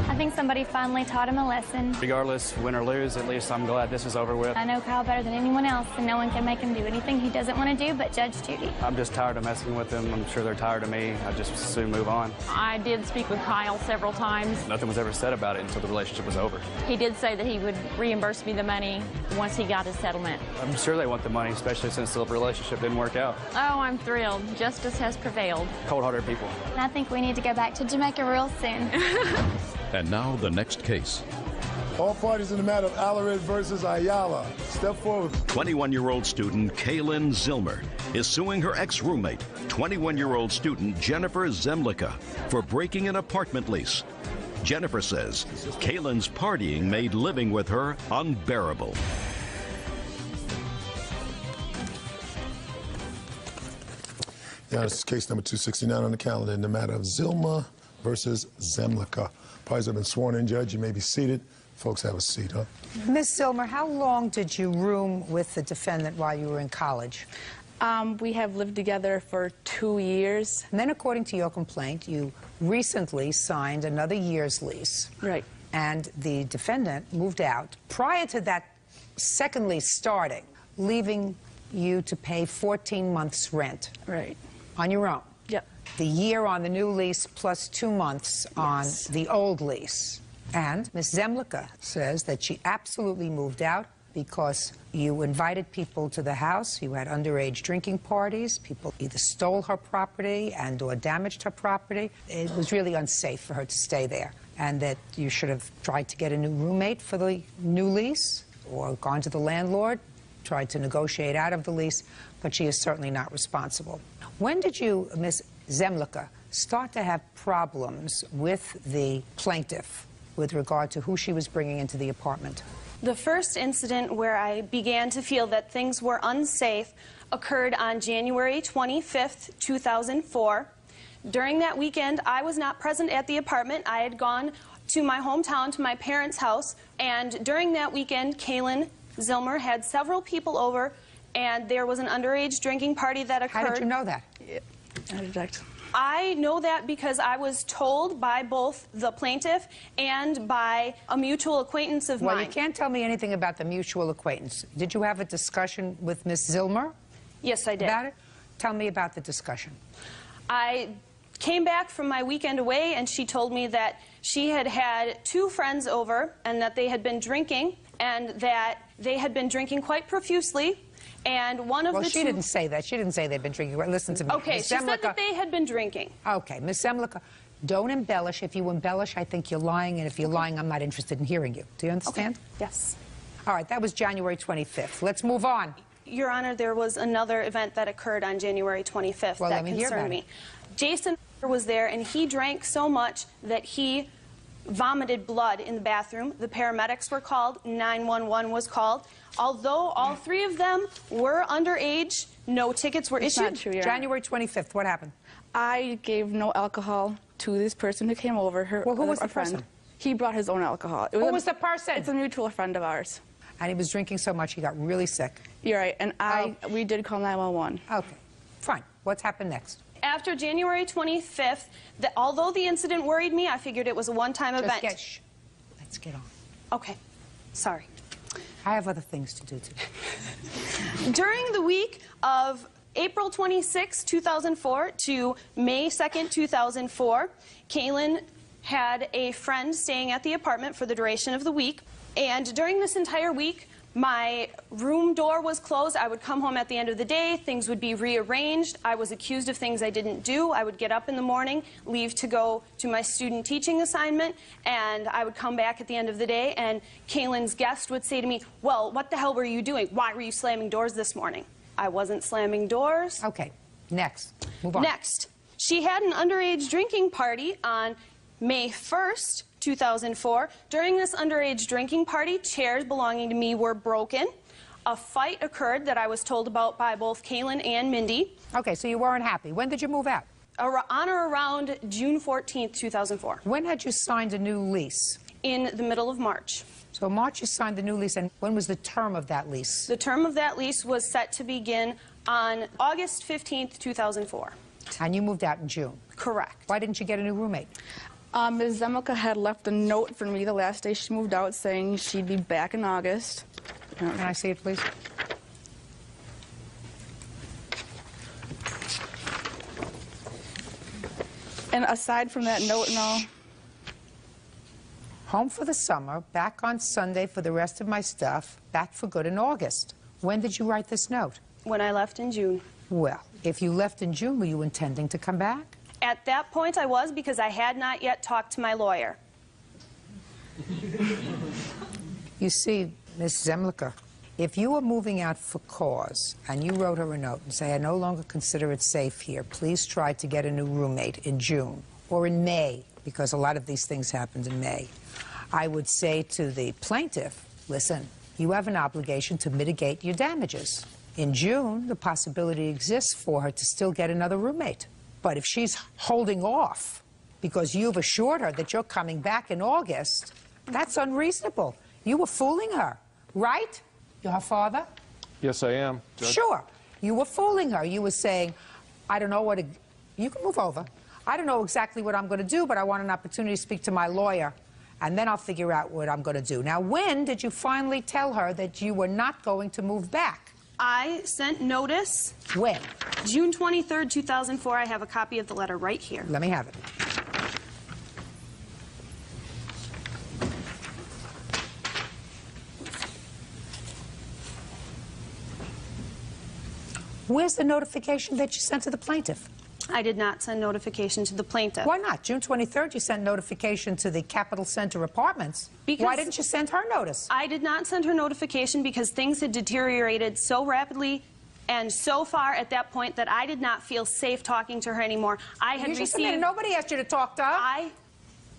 Speaker 3: I think somebody finally taught him a lesson.
Speaker 4: Regardless, win or lose, at least I'm glad this is over with.
Speaker 3: I know Kyle better than anyone else, and no one can make him do anything he doesn't want to do but judge Judy.
Speaker 4: I'm just tired of messing with them. I'm sure they're tired of me. I just soon move on.
Speaker 7: I did speak with Kyle several times.
Speaker 4: Nothing was ever said about it until the relationship was over.
Speaker 7: He did say that he would reimburse me the money once he got his settlement.
Speaker 4: I'm sure they want the money, especially since the relationship didn't work out.
Speaker 7: Oh, I'm thrilled. Justice has prevailed.
Speaker 4: Cold-hearted people.
Speaker 3: And I think we need to go back to Jamaica real soon.
Speaker 1: And now the next case.
Speaker 5: All parties in the matter of Alarid versus Ayala. Step forward.
Speaker 1: 21-year-old student Kaylin Zilmer is suing her ex-roommate, 21-year-old student Jennifer Zemlicka, for breaking an apartment lease. Jennifer says Kaylin's partying made living with her unbearable.
Speaker 5: Yeah, this is case number 269 on the calendar in the matter of Zilmer versus Zemlicka. Parties have been sworn in, Judge. You may be seated. Folks, have a seat, huh?
Speaker 2: Miss Zilmer, how long did you room with the defendant while you were in college?
Speaker 6: We have lived together for 2 years.
Speaker 2: And then, according to your complaint, you recently signed another year's lease.
Speaker 6: Right.
Speaker 2: And the defendant moved out prior to that second lease starting, leaving you to pay 14 months' rent.
Speaker 6: Right.
Speaker 2: On your own.
Speaker 6: Yep.
Speaker 2: The year on the new lease plus 2 months on the old lease. And Ms. Zemlicka says that she absolutely moved out because you invited people to the house, you had underage drinking parties, people either stole her property or damaged her property. It was really unsafe for her to stay there, and that you should have tried to get a new roommate for the new lease or gone to the landlord, tried to negotiate out of the lease, but she is certainly not responsible. When did you, Ms. Zemlica, start to have problems with the plaintiff with regard to who she was bringing into the apartment?
Speaker 8: The first incident where I began to feel that things were unsafe occurred on January 25th, 2004. During that weekend, I was not present at the apartment. I had gone to my hometown, to my parents' house, and during that weekend, Kaylin Zilmer had several people over, and there was an underage drinking party that occurred.
Speaker 2: How did you know that?
Speaker 8: I know that because I was told by both the plaintiff and by a mutual acquaintance of mine.
Speaker 2: Well, you can't tell me anything about the mutual acquaintance. Did you have a discussion with Ms. Zilmer?
Speaker 8: Yes, I did.
Speaker 2: About it? Tell me about the discussion.
Speaker 8: I came back from my weekend away, and she told me that she had had 2 friends over and that they had been drinking, and that they had been drinking quite profusely. And one of the
Speaker 2: she didn't say that. She didn't say they'd been drinking. Listen to me.
Speaker 8: Okay, she said that they had been drinking.
Speaker 2: Okay, Ms. Zemlica, don't embellish. If you embellish, I think you're lying, and if you're lying, I'm not interested in hearing you. Do you understand?
Speaker 8: Okay. Yes.
Speaker 2: All right, that was January 25th. Let's move on.
Speaker 8: Your Honor, there was another event that occurred on January 25th that concerned me. Jason was there, and he drank so much that he vomited blood in the bathroom. The paramedics were called. 911 was called. Although all 3 of them were underage, no tickets were issued.
Speaker 6: Not true, Your Honor.
Speaker 2: January 25th, what happened?
Speaker 6: I gave no alcohol to this person who came over.
Speaker 2: Well, who was the person?
Speaker 6: He brought his own alcohol.
Speaker 2: Who was the person?
Speaker 6: It's a mutual friend of ours.
Speaker 2: And he was drinking so much he got really sick.
Speaker 6: You're right, and we did call 911.
Speaker 2: Okay, fine. What's happened next?
Speaker 8: After January 25th, although the incident worried me, I figured it was a one-time event.
Speaker 2: Let's get on.
Speaker 8: Okay, sorry.
Speaker 2: I have other things to do today.
Speaker 8: During the week of April 26, 2004 to May 2nd, 2004, Kaylin had a friend staying at the apartment for the duration of the week. And during this entire week, my room door was closed. I would come home at the end of the day. Things would be rearranged. I was accused of things I didn't do. I would get up in the morning, leave to go to my student teaching assignment, and I would come back at the end of the day, and Kaylin's guest would say to me, well, what the hell were you doing? Why were you slamming doors this morning? I wasn't slamming doors.
Speaker 2: Okay, next. Move on.
Speaker 8: Next. She had an underage drinking party on May 1st, 2004. During this underage drinking party, chairs belonging to me were broken. A fight occurred that I was told about by both Kaylin and Mindy.
Speaker 2: Okay, so you weren't happy. When did you move out?
Speaker 8: On or around June 14th, 2004.
Speaker 2: When had you signed a new lease?
Speaker 8: In the middle of March.
Speaker 2: So March you signed the new lease, and when was the term of that lease?
Speaker 8: The term of that lease was set to begin on August 15th, 2004.
Speaker 2: And you moved out in June?
Speaker 8: Correct.
Speaker 2: Why didn't you get a new roommate?
Speaker 6: Ms. Zemlica had left a note for me the last day she moved out saying she'd be back in August.
Speaker 2: Can I see it, please?
Speaker 6: And aside from that note, no.
Speaker 2: Home for the summer, back on Sunday for the rest of my stuff, back for good in August. When did you write this note?
Speaker 8: When I left in June.
Speaker 2: Well, if you left in June, were you intending to come back?
Speaker 8: At that point, I was, because I had not yet talked to my lawyer.
Speaker 2: You see, Miss Zemlica, if you were moving out for cause and you wrote her a note and say, I no longer consider it safe here, please try to get a new roommate in June or in May, because a lot of these things happened in May, I would say to the plaintiff, listen, you have an obligation to mitigate your damages. In June, the possibility exists for her to still get another roommate. But if she's holding off because you've assured her that you're coming back in August, that's unreasonable. You were fooling her, right? You're her father?
Speaker 22: Yes, I am, Judge.
Speaker 2: Sure. You were fooling her. You were saying, I don't know what... You can move over. I don't know exactly what I'm going to do, but I want an opportunity to speak to my lawyer, and then I'll figure out what I'm going to do. Now, when did you finally tell her that you were not going to move back?
Speaker 8: I sent notice.
Speaker 2: When?
Speaker 8: June 23rd, 2004. I have a copy of the letter right here.
Speaker 2: Let me have it. Where's the notification that you sent to the plaintiff?
Speaker 8: I did not send notification to the plaintiff.
Speaker 2: Why not? June 23rd, you sent notification to the Capitol Center Apartments. Why didn't you send her notice?
Speaker 8: I did not send her notification because things had deteriorated so rapidly and so far at that point that I did not feel safe talking to her anymore. I had
Speaker 2: Just a minute, nobody asked you to talk to her.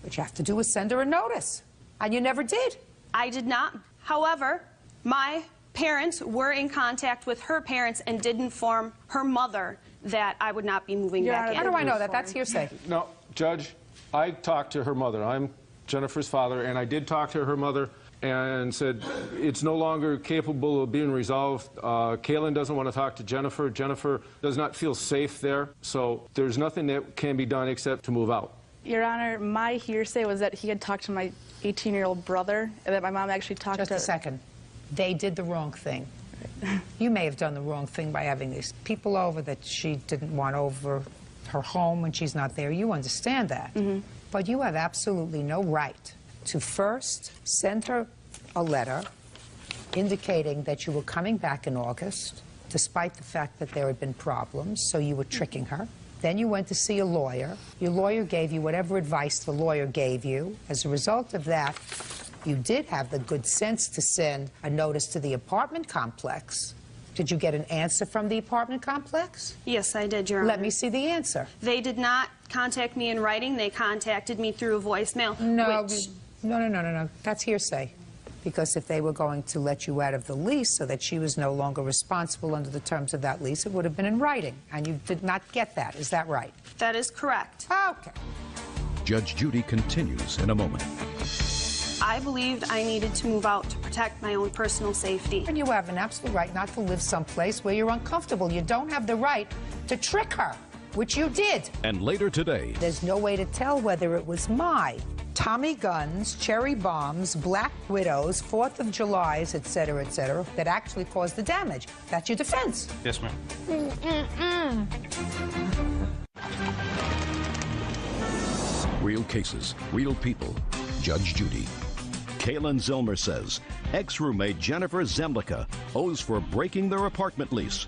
Speaker 2: What you have to do is send her a notice, and you never did.
Speaker 8: I did not. However, my parents were in contact with her parents and did inform her mother that I would not be moving back in.
Speaker 2: How do I know that? That's hearsay.
Speaker 9: No, Judge, I talked to her mother. I'm Jennifer's father, and I did talk to her mother and said it's no longer capable of being resolved. Kaylin doesn't want to talk to Jennifer. Jennifer does not feel safe there, so there's nothing that can be done except to move out.
Speaker 6: Your Honor, my hearsay was that he had talked to my 18-year-old brother, and that my mom actually talked to...
Speaker 2: Just a second. They did the wrong thing. You may have done the wrong thing by having these people over that she didn't want over her home when she's not there. You understand that. But you have absolutely no right to first send her a letter indicating that you were coming back in August, despite the fact that there had been problems, so you were tricking her. Then you went to see a lawyer. Your lawyer gave you whatever advice the lawyer gave you. As a result of that, you did have the good sense to send a notice to the apartment complex. Did you get an answer from the apartment complex?
Speaker 8: Yes, I did, Your Honor.
Speaker 2: Let me see the answer.
Speaker 8: They did not contact me in writing. They contacted me through a voicemail.
Speaker 2: No. That's hearsay. Because if they were going to let you out of the lease so that she was no longer responsible under the terms of that lease, it would have been in writing. And you did not get that. Is that right?
Speaker 8: That is correct.
Speaker 2: Okay.
Speaker 1: Judge Judy continues in a moment.
Speaker 8: I believed I needed to move out to protect my own personal safety.
Speaker 2: And you have an absolute right not to live someplace where you're uncomfortable. You don't have the right to trick her, which you did.
Speaker 1: And later today...
Speaker 2: There's no way to tell whether it was my Tommy guns, cherry bombs, black widows, 4th of Julys, etc., that actually caused the damage. That's your defense.
Speaker 9: Yes, ma'am.
Speaker 1: Real cases, real people. Judge Judy. Kaylin Zillmer says ex-roommate Jennifer Zemlicka owes for breaking their apartment lease.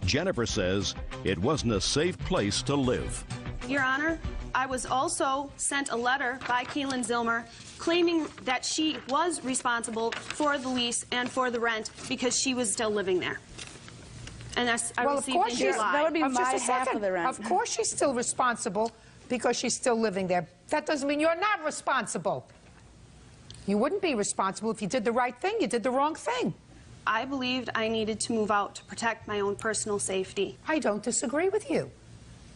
Speaker 1: Jennifer says it wasn't a safe place to live.
Speaker 8: Your Honor, I was also sent a letter by Kaylin Zillmer claiming that she was responsible for the lease and for the rent because she was still living there. And that's, I received in July.
Speaker 6: That would be my half of the rent.
Speaker 2: Of course she's still responsible because she's still living there. That doesn't mean you're not responsible. You wouldn't be responsible if you did the right thing. You did the wrong thing.
Speaker 8: I believed I needed to move out to protect my own personal safety.
Speaker 2: I don't disagree with you.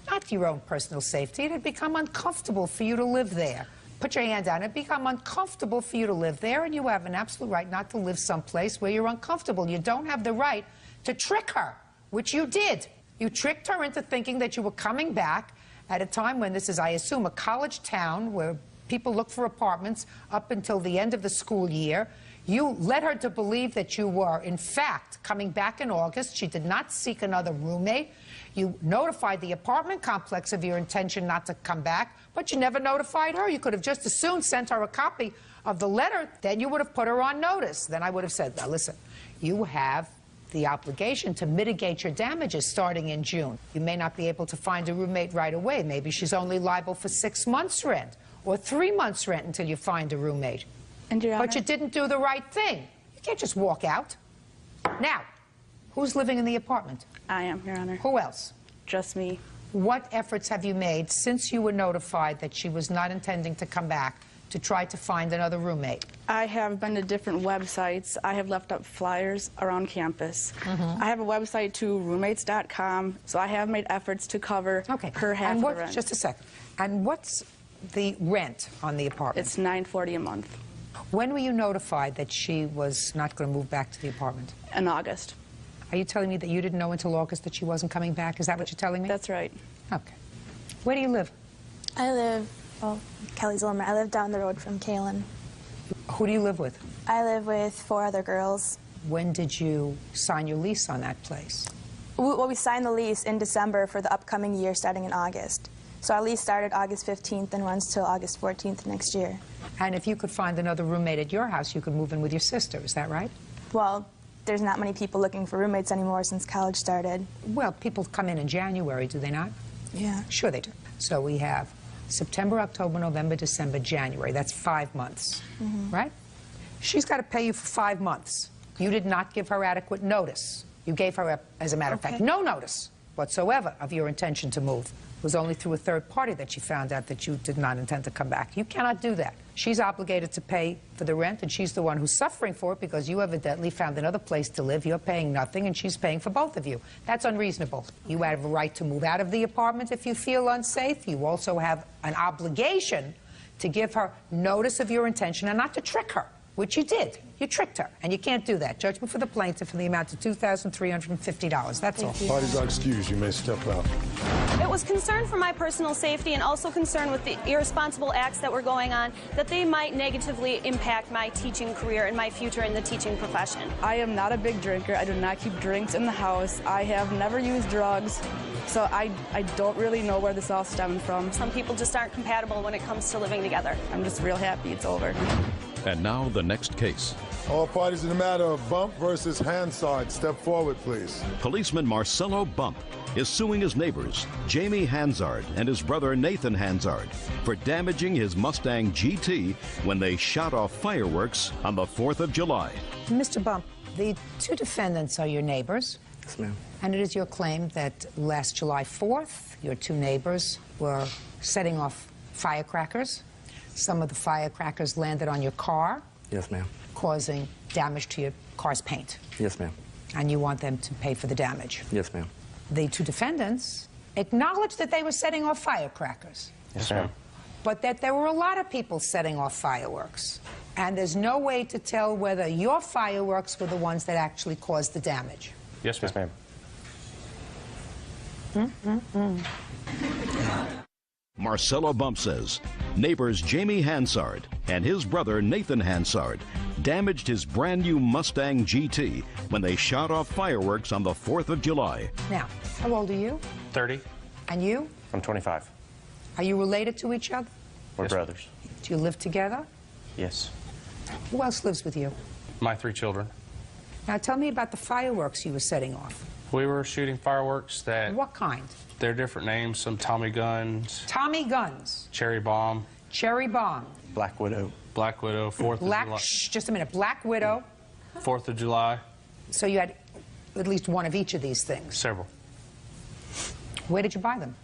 Speaker 2: Not your own personal safety. It had become uncomfortable for you to live there. Put your hand down. It had become uncomfortable for you to live there, and you have an absolute right not to live someplace where you're uncomfortable. You don't have the right to trick her, which you did. You tricked her into thinking that you were coming back at a time when this is, I assume, a college town where people look for apartments up until the end of the school year. You led her to believe that you were, in fact, coming back in August. She did not seek another roommate. You notified the apartment complex of your intention not to come back, but you never notified her. You could have just as soon sent her a copy of the letter. Then you would have put her on notice. Then I would have said, now listen, you have the obligation to mitigate your damages starting in June. You may not be able to find a roommate right away. Maybe she's only liable for 6 months' rent or 3 months' rent until you find a roommate.
Speaker 6: And Your Honor,
Speaker 2: but you didn't do the right thing. You can't just walk out. Now, who's living in the apartment?
Speaker 6: I am, Your Honor.
Speaker 2: Who else?
Speaker 6: Just me.
Speaker 2: What efforts have you made since you were notified that she was not intending to come back to try to find another roommate?
Speaker 6: I have been to different websites. I have left up flyers around campus. I have a website to roommates.com, so I have made efforts to cover her half of the rent.
Speaker 2: Just a second. And what's the rent on the apartment?
Speaker 6: It's $940 a month.
Speaker 2: When were you notified that she was not going to move back to the apartment?
Speaker 6: In August.
Speaker 2: Are you telling me that you didn't know until August that she wasn't coming back? Is that what you're telling me?
Speaker 6: That's right.
Speaker 2: Okay. Where do you live?
Speaker 13: I live, Kelly Zillmer. I live down the road from Kaylin.
Speaker 2: Who do you live with?
Speaker 13: I live with 4 other girls.
Speaker 2: When did you sign your lease on that place?
Speaker 13: Well, we signed the lease in December for the upcoming year starting in August. So our lease started August 15th and runs till August 14th next year.
Speaker 2: And if you could find another roommate at your house, you could move in with your sister. Is that right?
Speaker 13: Well, there's not many people looking for roommates anymore since college started.
Speaker 2: Well, people come in January, do they not?
Speaker 13: Yeah.
Speaker 2: Sure they do. So we have September, October, November, December, January. That's 5 months, right? She's got to pay you for 5 months. You did not give her adequate notice. You gave her, as a matter of fact, no notice whatsoever of your intention to move. It was only through a third party that she found out that you did not intend to come back. You cannot do that. She's obligated to pay for the rent, and she's the one who's suffering for it because you evidently found another place to live. You're paying nothing, and she's paying for both of you. That's unreasonable. You have a right to move out of the apartment if you feel unsafe. You also have an obligation to give her notice of your intention and not to trick her, which you did. You tricked her, and you can't do that. Judgment for the plaintiff in the amount of $2,350. That's all.
Speaker 5: Parties are excused. You may step out.
Speaker 8: It was concern for my personal safety and also concern with the irresponsible acts that were going on, that they might negatively impact my teaching career and my future in the teaching profession.
Speaker 6: I am not a big drinker. I do not keep drinks in the house. I have never used drugs, so I don't really know where this all stemmed from.
Speaker 8: Some people just aren't compatible when it comes to living together.
Speaker 6: I'm just real happy it's over.
Speaker 1: And now the next case.
Speaker 5: All parties in the matter of Bump versus Hansard, step forward, please.
Speaker 1: Policeman Marcelo Bump is suing his neighbors, Jamie Hansard and his brother Nathan Hansard, for damaging his Mustang GT when they shot off fireworks on the 4th of July.
Speaker 2: Mr. Bump, the two defendants are your neighbors.
Speaker 20: Yes, ma'am.
Speaker 2: And it is your claim that last July 4th, your two neighbors were setting off firecrackers. Some of the firecrackers landed on your car.
Speaker 20: Yes, ma'am.
Speaker 2: Causing damage to your car's paint.
Speaker 20: Yes, ma'am.
Speaker 2: And you want them to pay for the damage.
Speaker 20: Yes, ma'am.
Speaker 2: The two defendants acknowledged that they were setting off firecrackers.
Speaker 20: Yes, ma'am.
Speaker 2: But that there were a lot of people setting off fireworks. And there's no way to tell whether your fireworks were the ones that actually caused the damage.
Speaker 4: Yes, ma'am.
Speaker 1: Marcelo Bump says neighbors Jamie Hansard and his brother Nathan Hansard damaged his brand new Mustang GT when they shot off fireworks on the 4th of July.
Speaker 2: Now, how old are you?
Speaker 4: 30.
Speaker 2: And you?
Speaker 4: I'm 25.
Speaker 2: Are you related to each other?
Speaker 4: We're brothers.
Speaker 2: Do you live together?
Speaker 4: Yes.
Speaker 2: Who else lives with you?
Speaker 4: My 3 children.
Speaker 2: Now tell me about the fireworks you were setting off.
Speaker 4: We were shooting fireworks that...
Speaker 2: What kind?
Speaker 4: They're different names. Some Tommy guns.
Speaker 2: Tommy guns.
Speaker 4: Cherry bomb.
Speaker 2: Cherry bomb.
Speaker 4: Black Widow. Black Widow, 4th of July.
Speaker 2: Just a minute. Black Widow.
Speaker 4: 4th of July.
Speaker 2: So you had at least one of each of these things?
Speaker 4: Several.
Speaker 2: Where did you buy them?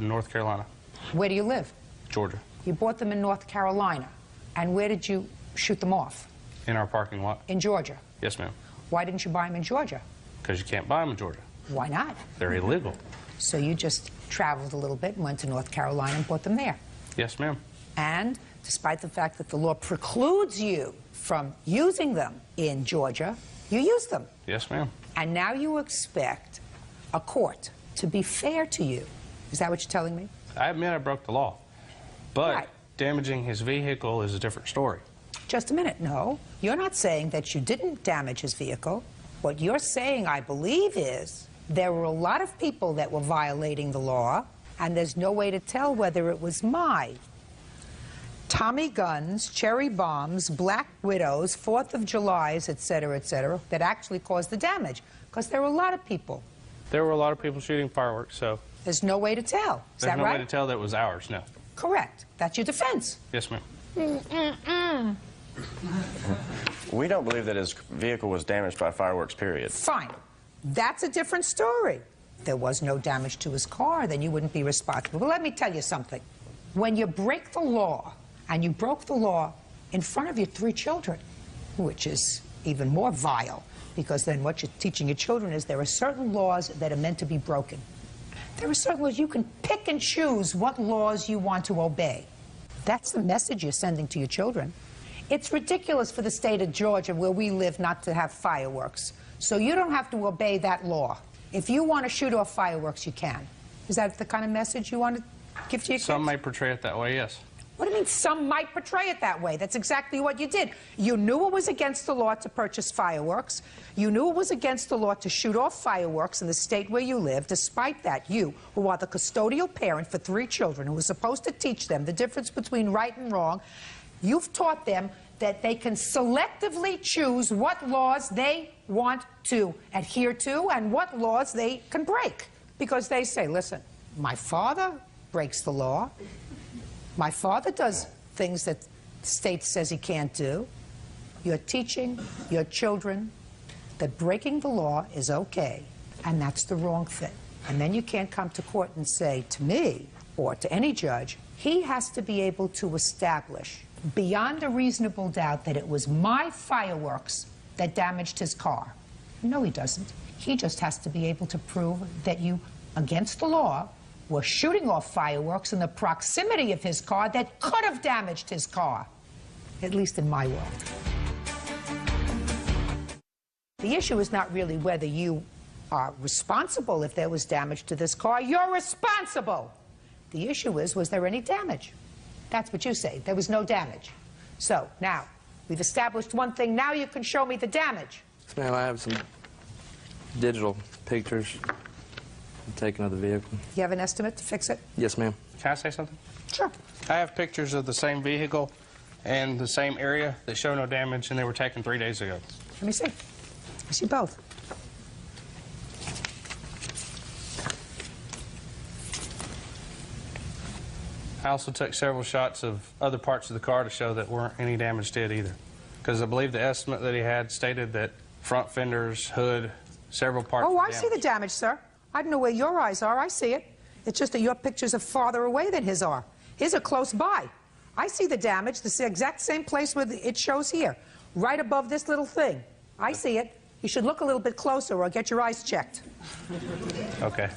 Speaker 4: North Carolina.
Speaker 2: Where do you live?
Speaker 4: Georgia.
Speaker 2: You bought them in North Carolina. And where did you shoot them off?
Speaker 4: In our parking lot.
Speaker 2: In Georgia?
Speaker 4: Yes, ma'am.
Speaker 2: Why didn't you buy them in Georgia?
Speaker 4: Because you can't buy them in Georgia.
Speaker 2: Why not?
Speaker 4: They're illegal.
Speaker 2: So you just traveled a little bit and went to North Carolina and bought them there?
Speaker 4: Yes, ma'am.
Speaker 2: And despite the fact that the law precludes you from using them in Georgia, you used them.
Speaker 4: Yes, ma'am.
Speaker 2: And now you expect a court to be fair to you. Is that what you're telling me?
Speaker 4: I admit I broke the law. But
Speaker 2: Right.
Speaker 4: damaging his vehicle is a different story.
Speaker 2: Just a minute. No, you're not saying that you didn't damage his vehicle. What you're saying, I believe, is there were a lot of people that were violating the law, and there's no way to tell whether it was my Tommy guns, cherry bombs, Black Widows, 4th of Julys, et cetera, that actually caused the damage, because there were a lot of people.
Speaker 4: There were a lot of people shooting fireworks, so...
Speaker 2: There's no way to tell. Is
Speaker 4: There's
Speaker 2: that
Speaker 4: no
Speaker 2: right?
Speaker 4: way to tell that it was ours, no.
Speaker 2: Correct. That's your defense.
Speaker 4: Yes, ma'am.
Speaker 11: We don't believe that his vehicle was damaged by fireworks, period.
Speaker 2: Fine. That's a different story. If there was no damage to his car, then you wouldn't be responsible. But let me tell you something. When you break the law, and you broke the law in front of your 3 children, which is even more vile, because then what you're teaching your children is there are certain laws that are meant to be broken. There are certain laws you can pick and choose what laws you want to obey. That's the message you're sending to your children. It's ridiculous for the state of Georgia, where we live, not to have fireworks. So you don't have to obey that law. If you want to shoot off fireworks, you can. Is that the kind of message you want to give to your kids?
Speaker 4: Some may portray it that way, yes.
Speaker 2: What do you mean some might portray it that way? That's exactly what you did. You knew it was against the law to purchase fireworks. You knew it was against the law to shoot off fireworks in the state where you live. Despite that, you, who are the custodial parent for 3 children, who was supposed to teach them the difference between right and wrong, you've taught them that they can selectively choose what laws they want to adhere to and what laws they can break. Because they say, listen, my father breaks the law. My father does things that the state says he can't do. You're teaching your children that breaking the law is okay, and that's the wrong thing. And then you can't come to court and say to me or to any judge, he has to be able to establish beyond a reasonable doubt that it was my fireworks that damaged his car. No, he doesn't. He just has to be able to prove that you, against the law, were shooting off fireworks in the proximity of his car that could have damaged his car, at least in my world. The issue is not really whether you are responsible if there was damage to this car. You're responsible. The issue is, was there any damage? That's what you say. There was no damage. So, now, we've established one thing. Now you can show me the damage.
Speaker 21: Yes, ma'am, I have some digital pictures taken of the vehicle.
Speaker 2: You have an estimate to fix it?
Speaker 21: Yes, ma'am.
Speaker 12: Can I say something?
Speaker 2: Sure.
Speaker 12: I have pictures of the same vehicle and the same area that show no damage, and they were taken 3 days ago.
Speaker 2: Let me see. I see both.
Speaker 12: I also took several shots of other parts of the car to show that weren't any damage did either. Because I believe the estimate that he had stated that front fenders, hood, several parts
Speaker 2: Oh,
Speaker 12: were
Speaker 2: I
Speaker 12: damaged.
Speaker 2: see the damage, sir. I don't know where your eyes are. I see it. It's just that your pictures are farther away than his are. His are close by. I see the damage, the exact same place where it shows here, right above this little thing. I see it. You should look a little bit closer or get your eyes checked.
Speaker 12: Okay.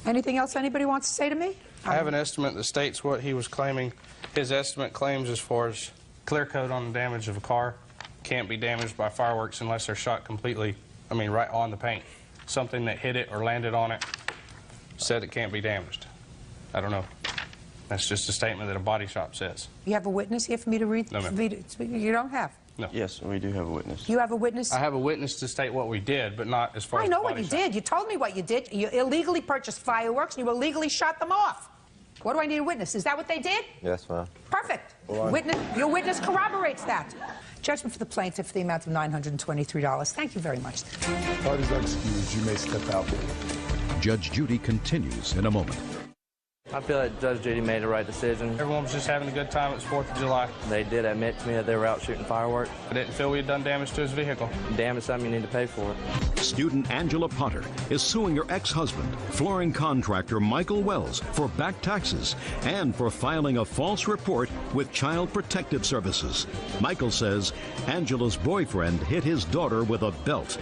Speaker 2: Anything else anybody wants to say to me?
Speaker 12: I have an estimate that states what he was claiming. His estimate claims as far as clear coat on the damage of a car can't be damaged by fireworks unless they're shot completely, right on the paint. Something that hit it or landed on it said it can't be damaged. I don't know. That's just a statement that a body shop says.
Speaker 2: You have a witness here for me to read?
Speaker 12: No, ma'am.
Speaker 2: You don't have?
Speaker 12: No.
Speaker 11: Yes, we do have a witness.
Speaker 2: You have a witness?
Speaker 12: I have a witness to state what we did, but not as far as
Speaker 2: I know
Speaker 12: the
Speaker 2: what
Speaker 12: body
Speaker 2: you
Speaker 12: shop.
Speaker 2: did. You told me what you did. You illegally purchased fireworks and you illegally shot them off. What do I need a witness? Is that what they did?
Speaker 11: Yes, ma'am.
Speaker 2: Perfect. Your witness corroborates that. Judgment for the plaintiff for the amount of $923. Thank you very much.
Speaker 5: Parties are excused. You may step out.
Speaker 1: Judge Judy continues in a moment.
Speaker 21: I feel like Judge Judy made the right decision.
Speaker 12: Everyone was just having a good time. It's 4th of July.
Speaker 21: They did admit to me that they were out shooting fireworks.
Speaker 12: I didn't feel we had done damage to his vehicle.
Speaker 21: Damage something you need to pay for it.
Speaker 1: Student Angela Potter is suing her ex-husband, flooring contractor Michael Wells, for back taxes and for filing a false report with Child Protective Services. Michael says Angela's boyfriend hit his daughter with a belt.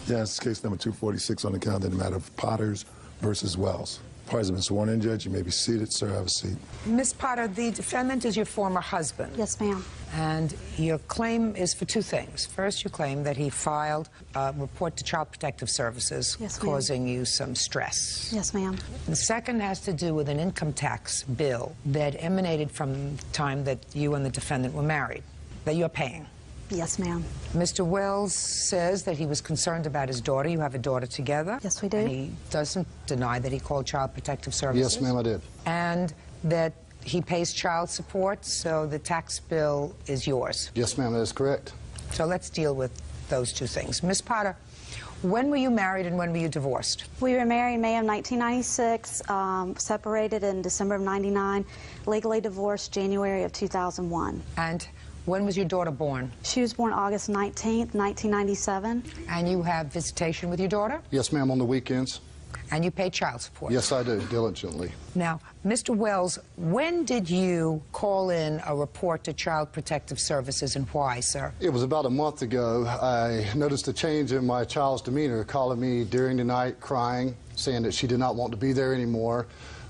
Speaker 5: Yes, case number 246 on the calendar in the matter of Potters versus Wells. Parties have been sworn in, Judge. You may be seated. Sir, have a seat.
Speaker 2: Miss Potter, the defendant is your former husband.
Speaker 18: Yes, ma'am.
Speaker 2: And your claim is for two things. First, you claim that he filed a report to Child Protective Services,
Speaker 18: Yes, ma'am.
Speaker 2: causing you some stress.
Speaker 18: Yes, ma'am.
Speaker 2: The second has to do with an income tax bill that emanated from the time that you and the defendant were married, that you're paying.
Speaker 18: Yes, ma'am.
Speaker 2: Mr. Wells says that he was concerned about his daughter. You have a daughter together.
Speaker 18: Yes, we do.
Speaker 2: And he doesn't deny that he called Child Protective Services.
Speaker 5: Yes, ma'am, I did.
Speaker 2: And that he pays child support, so the tax bill is yours.
Speaker 5: Yes, ma'am, that is correct.
Speaker 2: So let's deal with those two things. Ms. Potter, when were you married and when were you divorced?
Speaker 18: We were married in May of 1996, separated in December of 99, legally divorced January of 2001.
Speaker 2: And when was your daughter born?
Speaker 18: She was born August 19th, 1997.
Speaker 2: And you have visitation with your daughter?
Speaker 5: Yes, ma'am, on the weekends.
Speaker 2: And you pay child support?
Speaker 5: Yes, I do, diligently.
Speaker 2: Now, Mr. Wells, when did you call in a report to Child Protective Services and why, sir?
Speaker 5: It was about a month ago. I noticed a change in my child's demeanor, calling me during the night, crying, saying that she did not want to be there anymore,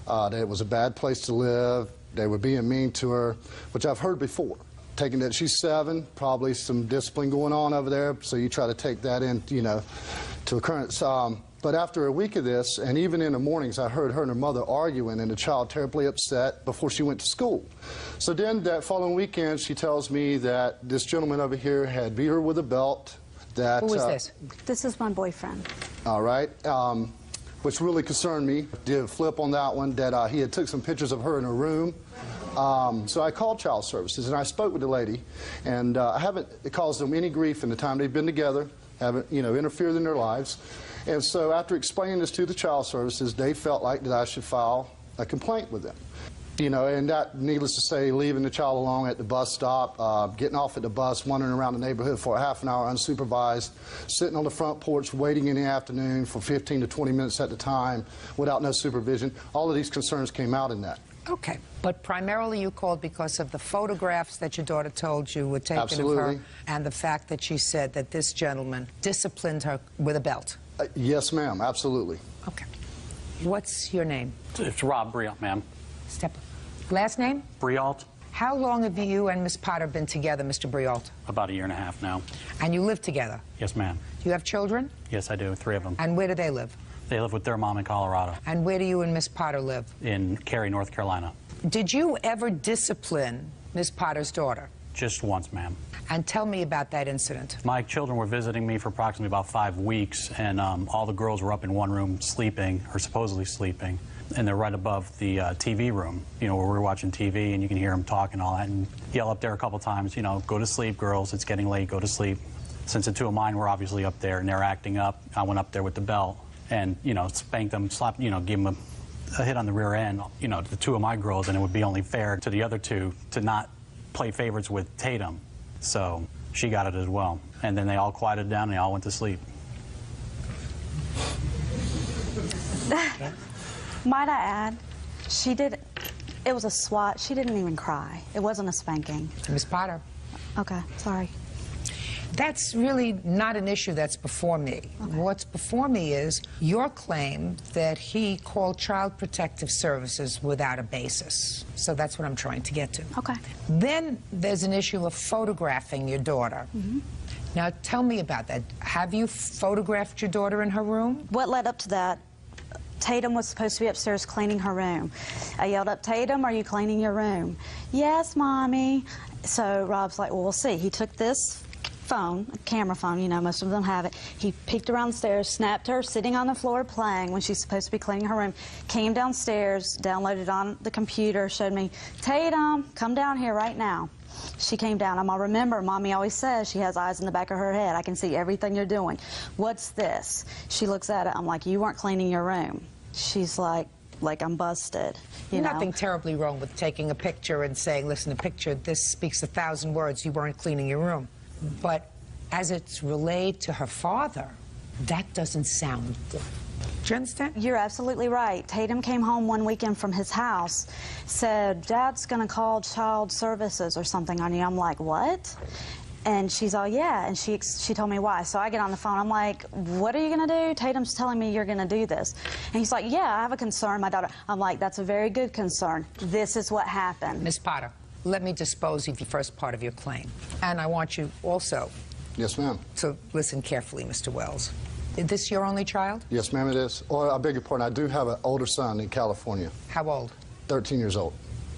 Speaker 5: that it was a bad place to live, they were being mean to her, which I've heard before. Taking that she's 7, probably some discipline going on over there, so you try to take that in, to occurrence. But after a week of this, and even in the mornings, I heard her and her mother arguing, and the child terribly upset before she went to school. So then that following weekend, she tells me that this gentleman over here had beat her with a belt. That,
Speaker 18: Who is this? This is my boyfriend.
Speaker 5: All right. which really concerned me. Did a flip on that one that he had took some pictures of her in her room. So I called Child Services and I spoke with the lady, and I haven't caused them any grief in the time they've been together, haven't, interfered in their lives. And so after explaining this to the Child Services, they felt like that I should file a complaint with them. And that, needless to say, leaving the child alone at the bus stop, getting off at the bus, wandering around the neighborhood for a half an hour unsupervised, sitting on the front porch waiting in the afternoon for 15 to 20 minutes at the time without no supervision. All of these concerns came out in that.
Speaker 2: Okay, but primarily you called because of the photographs that your daughter told you were taken
Speaker 5: Absolutely.
Speaker 2: of her, and the fact that she said that this gentleman disciplined her with a belt.
Speaker 5: Yes, ma'am, absolutely.
Speaker 2: Okay. What's your name?
Speaker 16: It's Rob Brialt, ma'am.
Speaker 2: Step. Last name?
Speaker 16: Brialt.
Speaker 2: How long have you and Miss Potter been together, Mr. Brialt?
Speaker 16: About 1.5 years now.
Speaker 2: And you live together?
Speaker 16: Yes, ma'am.
Speaker 2: Do you have children?
Speaker 16: Yes, I do. 3 of them.
Speaker 2: And where do they live?
Speaker 16: They live with their mom in Colorado.
Speaker 2: And where do you and Miss Potter live?
Speaker 16: In Cary, North Carolina.
Speaker 2: Did you ever discipline Miss Potter's daughter?
Speaker 16: Just once, ma'am.
Speaker 2: And tell me about that incident.
Speaker 16: My children were visiting me for approximately about 5 weeks, and all the girls were up in one room sleeping, or supposedly sleeping, and they're right above the TV room, where we're watching TV, and you can hear them talk and all that, and yell up there a couple times, go to sleep, girls, it's getting late, go to sleep. Since the 2 of mine were obviously up there, and they're acting up, I went up there with the belt, and, spanked them, slapped, give them a hit on the rear end, to the 2 of my girls, and it would be only fair to the other 2 to not play favorites with Tatum. So she got it as well. And then they all quieted down and they all went to sleep.
Speaker 18: Might I add, it was a swat. She didn't even cry. It wasn't a spanking.
Speaker 2: Miss Potter.
Speaker 18: Okay, sorry.
Speaker 2: That's really not an issue that's before me. Okay. What's before me is your claim that he called Child Protective Services without a basis. So that's what I'm trying to get to.
Speaker 18: Okay.
Speaker 2: Then there's an issue of photographing your daughter. Mm-hmm. Now tell me about that. Have you photographed your daughter in her room?
Speaker 18: What led up to that? Tatum was supposed to be upstairs cleaning her room. I yelled up, "Tatum, are you cleaning your room?" "Yes, Mommy." So Rob's like, "Well, we'll see." He took this phone, a camera phone, most of them have it. He peeked around the stairs, snapped her sitting on the floor playing when she's supposed to be cleaning her room, came downstairs, downloaded on the computer, showed me, "Tatum, come down here right now." She came down. I'm gonna remember, Mommy always says she has eyes in the back of her head. I can see everything you're doing. "What's this?" She looks at it. I'm like, "You weren't cleaning your room." She's like I'm busted.
Speaker 2: Nothing terribly wrong with taking a picture and saying, "Listen, the picture, this speaks 1,000 words. You weren't cleaning your room." But as it's relayed to her father, that doesn't sound good. Do you understand?
Speaker 18: You're absolutely right. Tatum came home one weekend from his house, said, "Dad's going to call Child Services or something on you." I'm like, "What?" And she's all, "Yeah," and she told me why. So I get on the phone. I'm like, "What are you going to do? Tatum's telling me you're going to do this." And he's like, "Yeah, I have a concern, my daughter." I'm like, "That's a very good concern. This is what happened."
Speaker 2: Miss Potter, let me dispose of the first part of your claim. And I want you also...
Speaker 5: Yes, ma'am.
Speaker 2: So listen carefully, Mr. Wells. Is this your only child?
Speaker 5: Yes, ma'am, it is. Or, I beg your pardon, I do have an older son in California.
Speaker 2: How old?
Speaker 5: 13 years old.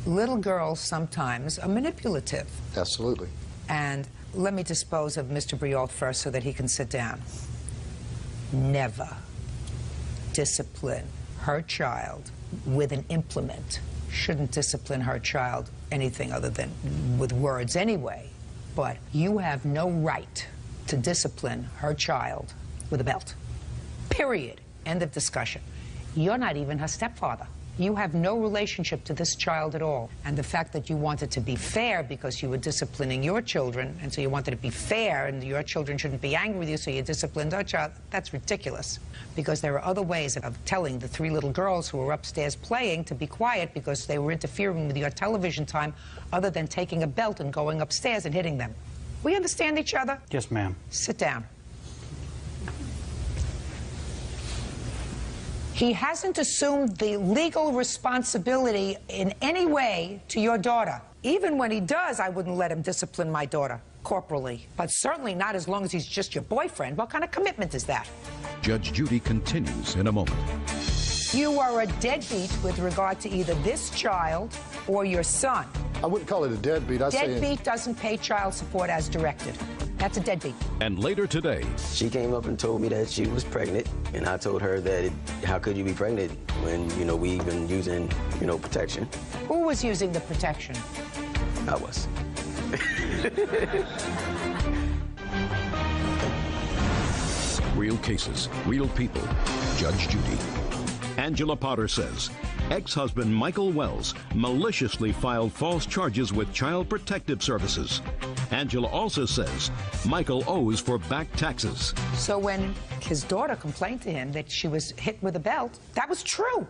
Speaker 2: Little girls sometimes are manipulative.
Speaker 5: Absolutely.
Speaker 2: And let me dispose of Mr. Brialt first so that he can sit down. Never discipline her child with an implement. Shouldn't discipline her child anything other than with words anyway. But you have no right to discipline her child with a belt. Period. End of discussion. You're not even her stepfather. You have no relationship to this child at all. And the fact that you wanted to be fair because you were disciplining your children, and so you wanted to be fair and your children shouldn't be angry with you, so you disciplined our child, that's ridiculous. Because there are other ways of telling the 3 little girls who were upstairs playing to be quiet because they were interfering with your television time other than taking a belt and going upstairs and hitting them. We understand each other?
Speaker 16: Yes, ma'am.
Speaker 2: Sit down. He hasn't assumed the legal responsibility in any way to your daughter. Even when he does, I wouldn't let him discipline my daughter corporally. But certainly not as long as he's just your boyfriend. What kind of commitment is that?
Speaker 1: Judge Judy continues in a moment.
Speaker 2: You are a deadbeat with regard to either this child or your son.
Speaker 5: I wouldn't call it a deadbeat.
Speaker 2: Deadbeat doesn't pay child support as directed. That's a deadbeat.
Speaker 1: And later today,
Speaker 15: she came up and told me that she was pregnant, and I told her that how could you be pregnant when, you know, we've been using, you know, protection.
Speaker 2: Who was using the protection?
Speaker 15: I was.
Speaker 1: real cases, real people. Judge Judy. Angela Potter says ex-husband Michael Wells maliciously filed false charges with Child Protective Services. Angela also says Michael owes for back taxes.
Speaker 2: So when his daughter complained to him that she was hit with a belt, that was true.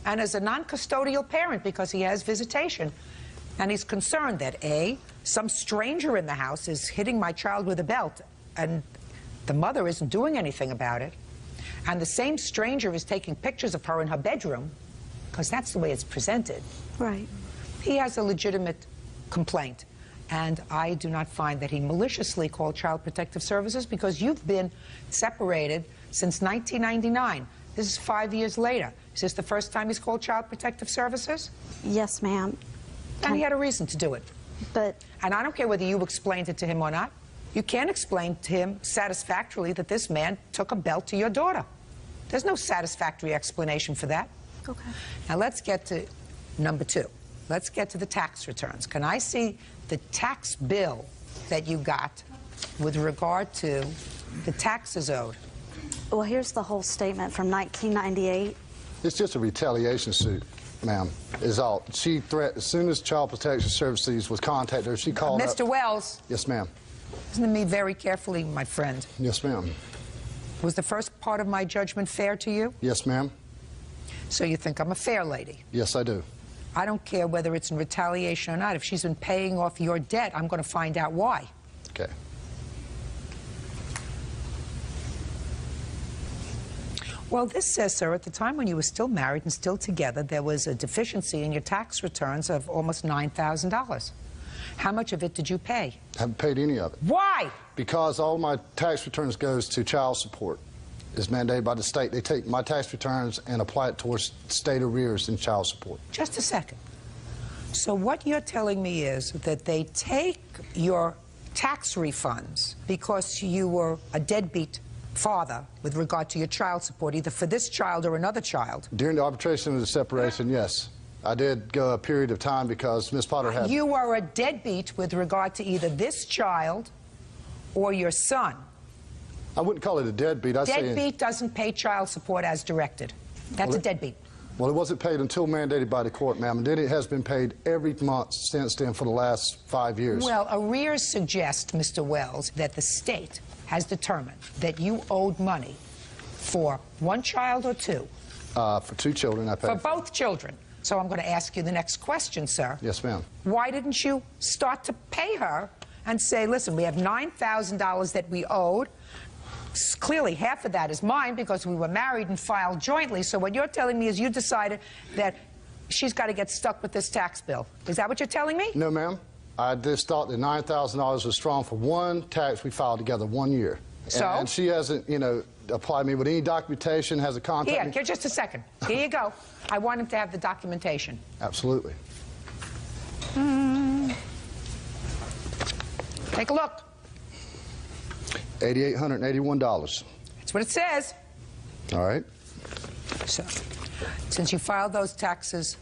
Speaker 2: And as a non-custodial parent, because he has visitation, and he's concerned that, A, some stranger in the house is hitting my child with a belt, and the mother isn't doing anything about it, and the same stranger is taking pictures of her in her bedroom, because that's the way it's presented.
Speaker 18: Right.
Speaker 2: He has a legitimate complaint. And I do not find that he maliciously called Child Protective Services, because you've been separated since 1999. This is 5 years later. Is this the first time he's called Child Protective Services?
Speaker 18: Yes, ma'am.
Speaker 2: And he had a reason to do it.
Speaker 18: But...
Speaker 2: And I don't care whether you explained it to him or not. You can't explain to him satisfactorily that this man took a belt to your daughter. There's no satisfactory explanation for that.
Speaker 18: Okay.
Speaker 2: Now let's get to number 2. Let's get to the tax returns. Can I see the tax bill that you got with regard to the taxes owed?
Speaker 18: Well, here's the whole statement from 1998.
Speaker 5: It's just a retaliation suit, ma'am, is all. She threatened, as soon as Child Protection Services was contacted her, she called
Speaker 2: Mr. Wells.
Speaker 5: Yes, ma'am.
Speaker 2: Listen to me very carefully, my friend.
Speaker 5: Yes, ma'am.
Speaker 2: Was the first part of my judgment fair to you?
Speaker 5: Yes, ma'am.
Speaker 2: So you think I'm a fair lady?
Speaker 5: Yes, I do.
Speaker 2: I don't care whether it's in retaliation or not. If she's been paying off your debt, I'm going to find out why.
Speaker 5: Okay.
Speaker 2: Well, this says, sir, at the time when you were still married and still together, there was a deficiency in your tax returns of almost $9,000. How much of it did you pay?
Speaker 5: I haven't paid any of it.
Speaker 2: Why?
Speaker 5: Because all my tax returns goes to child support. It's mandated by the state. They take my tax returns and apply it towards state arrears in child support.
Speaker 2: Just a second. So what you're telling me is that they take your tax refunds because you were a deadbeat father with regard to your child support, either for this child or another child.
Speaker 5: During the arbitration of the separation, yes. I did go a period of time because Ms. Potter had...
Speaker 2: You are a deadbeat with regard to either this child or your son.
Speaker 5: I wouldn't call it a deadbeat.
Speaker 2: Deadbeat doesn't pay child support as directed. That's a deadbeat.
Speaker 5: Well, it wasn't paid until mandated by the court, ma'am, and then it has been paid every month since then for the last 5 years.
Speaker 2: Well, arrears suggest, Mr. Wells, that the state has determined that you owed money for one child or two?
Speaker 5: For 2 children, I paid.
Speaker 2: For both children. So I'm going to ask you the next question, sir.
Speaker 5: Yes, ma'am.
Speaker 2: Why didn't you start to pay her and say, listen, we have $9,000 that we owed. Clearly, half of that is mine because we were married and filed jointly. So what you're telling me is you decided that she's got to get stuck with this tax bill. Is that what you're telling me?
Speaker 5: No, ma'am. I just thought that $9,000 was strong for one tax we filed together 1 year.
Speaker 2: So?
Speaker 5: And she hasn't, you know, applied me with any documentation, has a contact.
Speaker 2: Here, just a second. Here you go. I want him to have the documentation.
Speaker 5: Absolutely.
Speaker 2: Take a look.
Speaker 5: $8,881.
Speaker 2: That's what it says.
Speaker 5: All right.
Speaker 2: So, since you filed those taxes,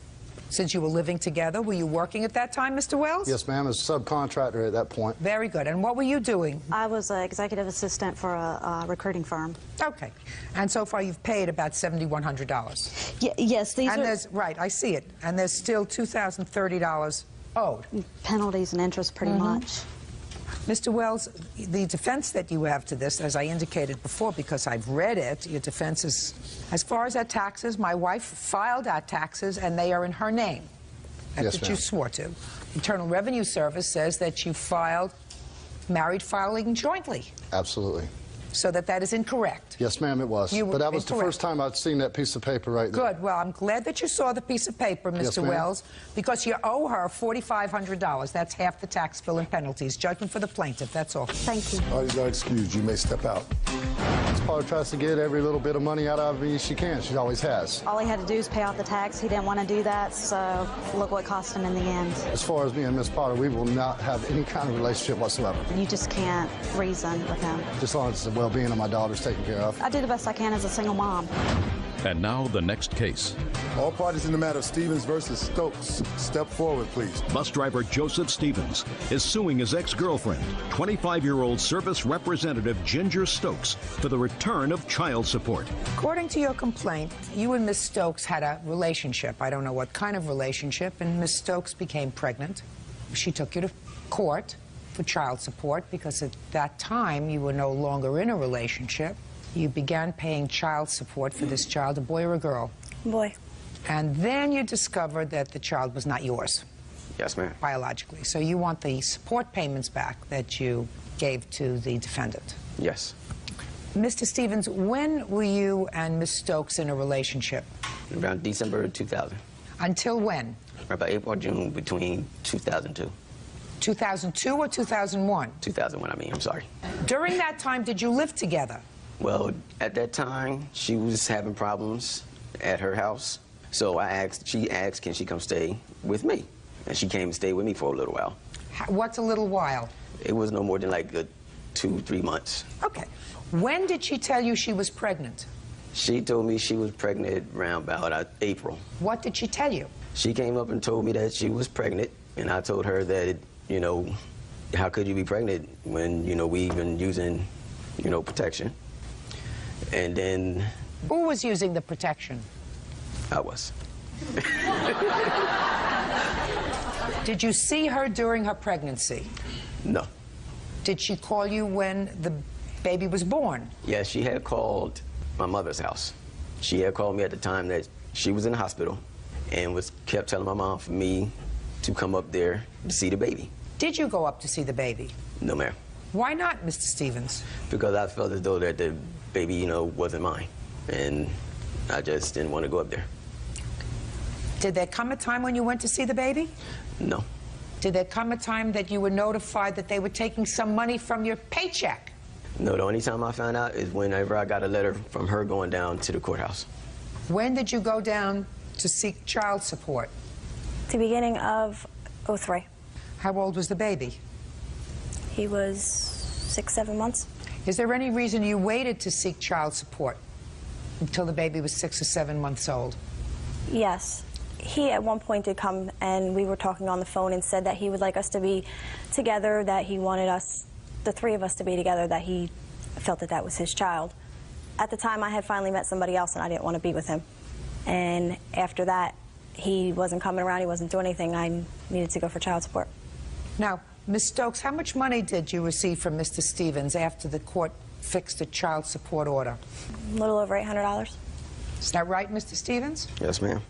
Speaker 2: since you were living together, were you working at that time, Mr. Wells?
Speaker 5: Yes, ma'am. As a subcontractor at that point.
Speaker 2: Very good. And what were you doing?
Speaker 18: I was an executive assistant for a recruiting firm.
Speaker 2: Okay. And so far you've paid about $7,100.
Speaker 18: Yes, these
Speaker 2: and
Speaker 18: are...
Speaker 2: there's, right, I see it. And there's still $2,030 owed.
Speaker 18: Penalties and interest, pretty much.
Speaker 2: Mr. Wells, the defense that you have to this, as I indicated before, because I've read it, your defense is, as far as our taxes, my wife filed our taxes, and they are in her name. That's
Speaker 5: Yes,
Speaker 2: what you
Speaker 5: ma'am.
Speaker 2: swore to. Internal Revenue Service says that you filed married filing jointly.
Speaker 5: Absolutely.
Speaker 2: So that is incorrect.
Speaker 5: Yes, ma'am, it was. But that was the first time I'd seen that piece of paper right there.
Speaker 2: Good. Well, I'm glad that you saw the piece of paper, Mr.
Speaker 5: Yes, ma'am.
Speaker 2: Wells, because you owe her $4,500. That's half the tax bill and penalties. Judgment for the plaintiff, that's all.
Speaker 18: Thank you.
Speaker 17: Parties are excused. You may step out.
Speaker 5: Paula tries to get every little bit of money out of me she can. She always has.
Speaker 18: All he had to do was pay off the tax. He didn't want to do that, so look what it cost him in the end.
Speaker 5: As far as me and Miss Potter, we will not have any kind of relationship whatsoever.
Speaker 18: You just can't reason with him.
Speaker 5: Just as long as the well-being of my daughter's taken care of.
Speaker 18: I do the best I can as a single mom.
Speaker 1: And now the next case.
Speaker 17: All parties in the matter of Stevens versus Stokes, step forward, please.
Speaker 1: Bus driver Joseph Stevens is suing his ex-girlfriend, 25-year-old service representative Ginger Stokes, for the return of child support.
Speaker 2: According to your complaint, you and Miss Stokes had a relationship. I don't know what kind of relationship, and Miss Stokes became pregnant. She took you to court for child support because at that time you were no longer in a relationship. You began paying child support for this child, a boy or a girl?
Speaker 13: Boy.
Speaker 2: And then you discovered that the child was not yours.
Speaker 15: Yes, ma'am.
Speaker 2: Biologically. So you want the support payments back that you gave to the defendant?
Speaker 15: Yes.
Speaker 2: Mr. Stevens, when were you and Miss Stokes in a relationship?
Speaker 15: Around December 2000.
Speaker 2: Until when?
Speaker 15: About April or June between 2002.
Speaker 2: 2002 or 2001?
Speaker 15: 2001, I'm sorry.
Speaker 2: During that time, did you live together?
Speaker 15: Well, at that time, she was having problems at her house. So she asked, can she come stay with me? And she came and stayed with me for a little while.
Speaker 2: What's a little while?
Speaker 15: It was no more than like 2-3 months.
Speaker 2: Okay. When did she tell you she was pregnant?
Speaker 15: She told me she was pregnant around about April.
Speaker 2: What did she tell you?
Speaker 15: She came up and told me that she was pregnant, and I told her that, you know, how could you be pregnant when, you know, we've been using, you know, protection. And then...
Speaker 2: Who was using the protection?
Speaker 15: I was.
Speaker 2: Did you see her during her pregnancy?
Speaker 15: No.
Speaker 2: Did she call you when the baby was born?
Speaker 15: Yes, she had called my mother's house. She had called me at the time that she was in the hospital and kept telling my mom for me to come up there to see the baby.
Speaker 2: Did you go up to see the baby?
Speaker 15: No, ma'am.
Speaker 2: Why not, Mr. Stevens?
Speaker 15: Because I felt as though that the baby, you know, wasn't mine, and I just didn't want to go up there.
Speaker 2: Did there come a time when you went to see the baby?
Speaker 15: No.
Speaker 2: Did there come a time that you were notified that they were taking some money from your paycheck?
Speaker 15: No, the only time I found out is whenever I got a letter from her going down to the courthouse.
Speaker 2: When did you go down to seek child support?
Speaker 13: The beginning of '03.
Speaker 2: How old was the baby?
Speaker 13: He was 6-7 months.
Speaker 2: Is there any reason you waited to seek child support until the baby was 6 or 7 months old?
Speaker 13: Yes. He at one point did come and we were talking on the phone and said that he would like us to be together, that he wanted us, the three of us, to be together, that he felt that that was his child. At the time I had finally met somebody else and I didn't want to be with him. And after that, he wasn't coming around, he wasn't doing anything. I needed to go for child support.
Speaker 2: Now, Ms. Stokes, how much money did you receive from Mr. Stevens after the court fixed a child support order?
Speaker 13: A little over $800.
Speaker 2: Is that right, Mr. Stevens?
Speaker 15: Yes, ma'am.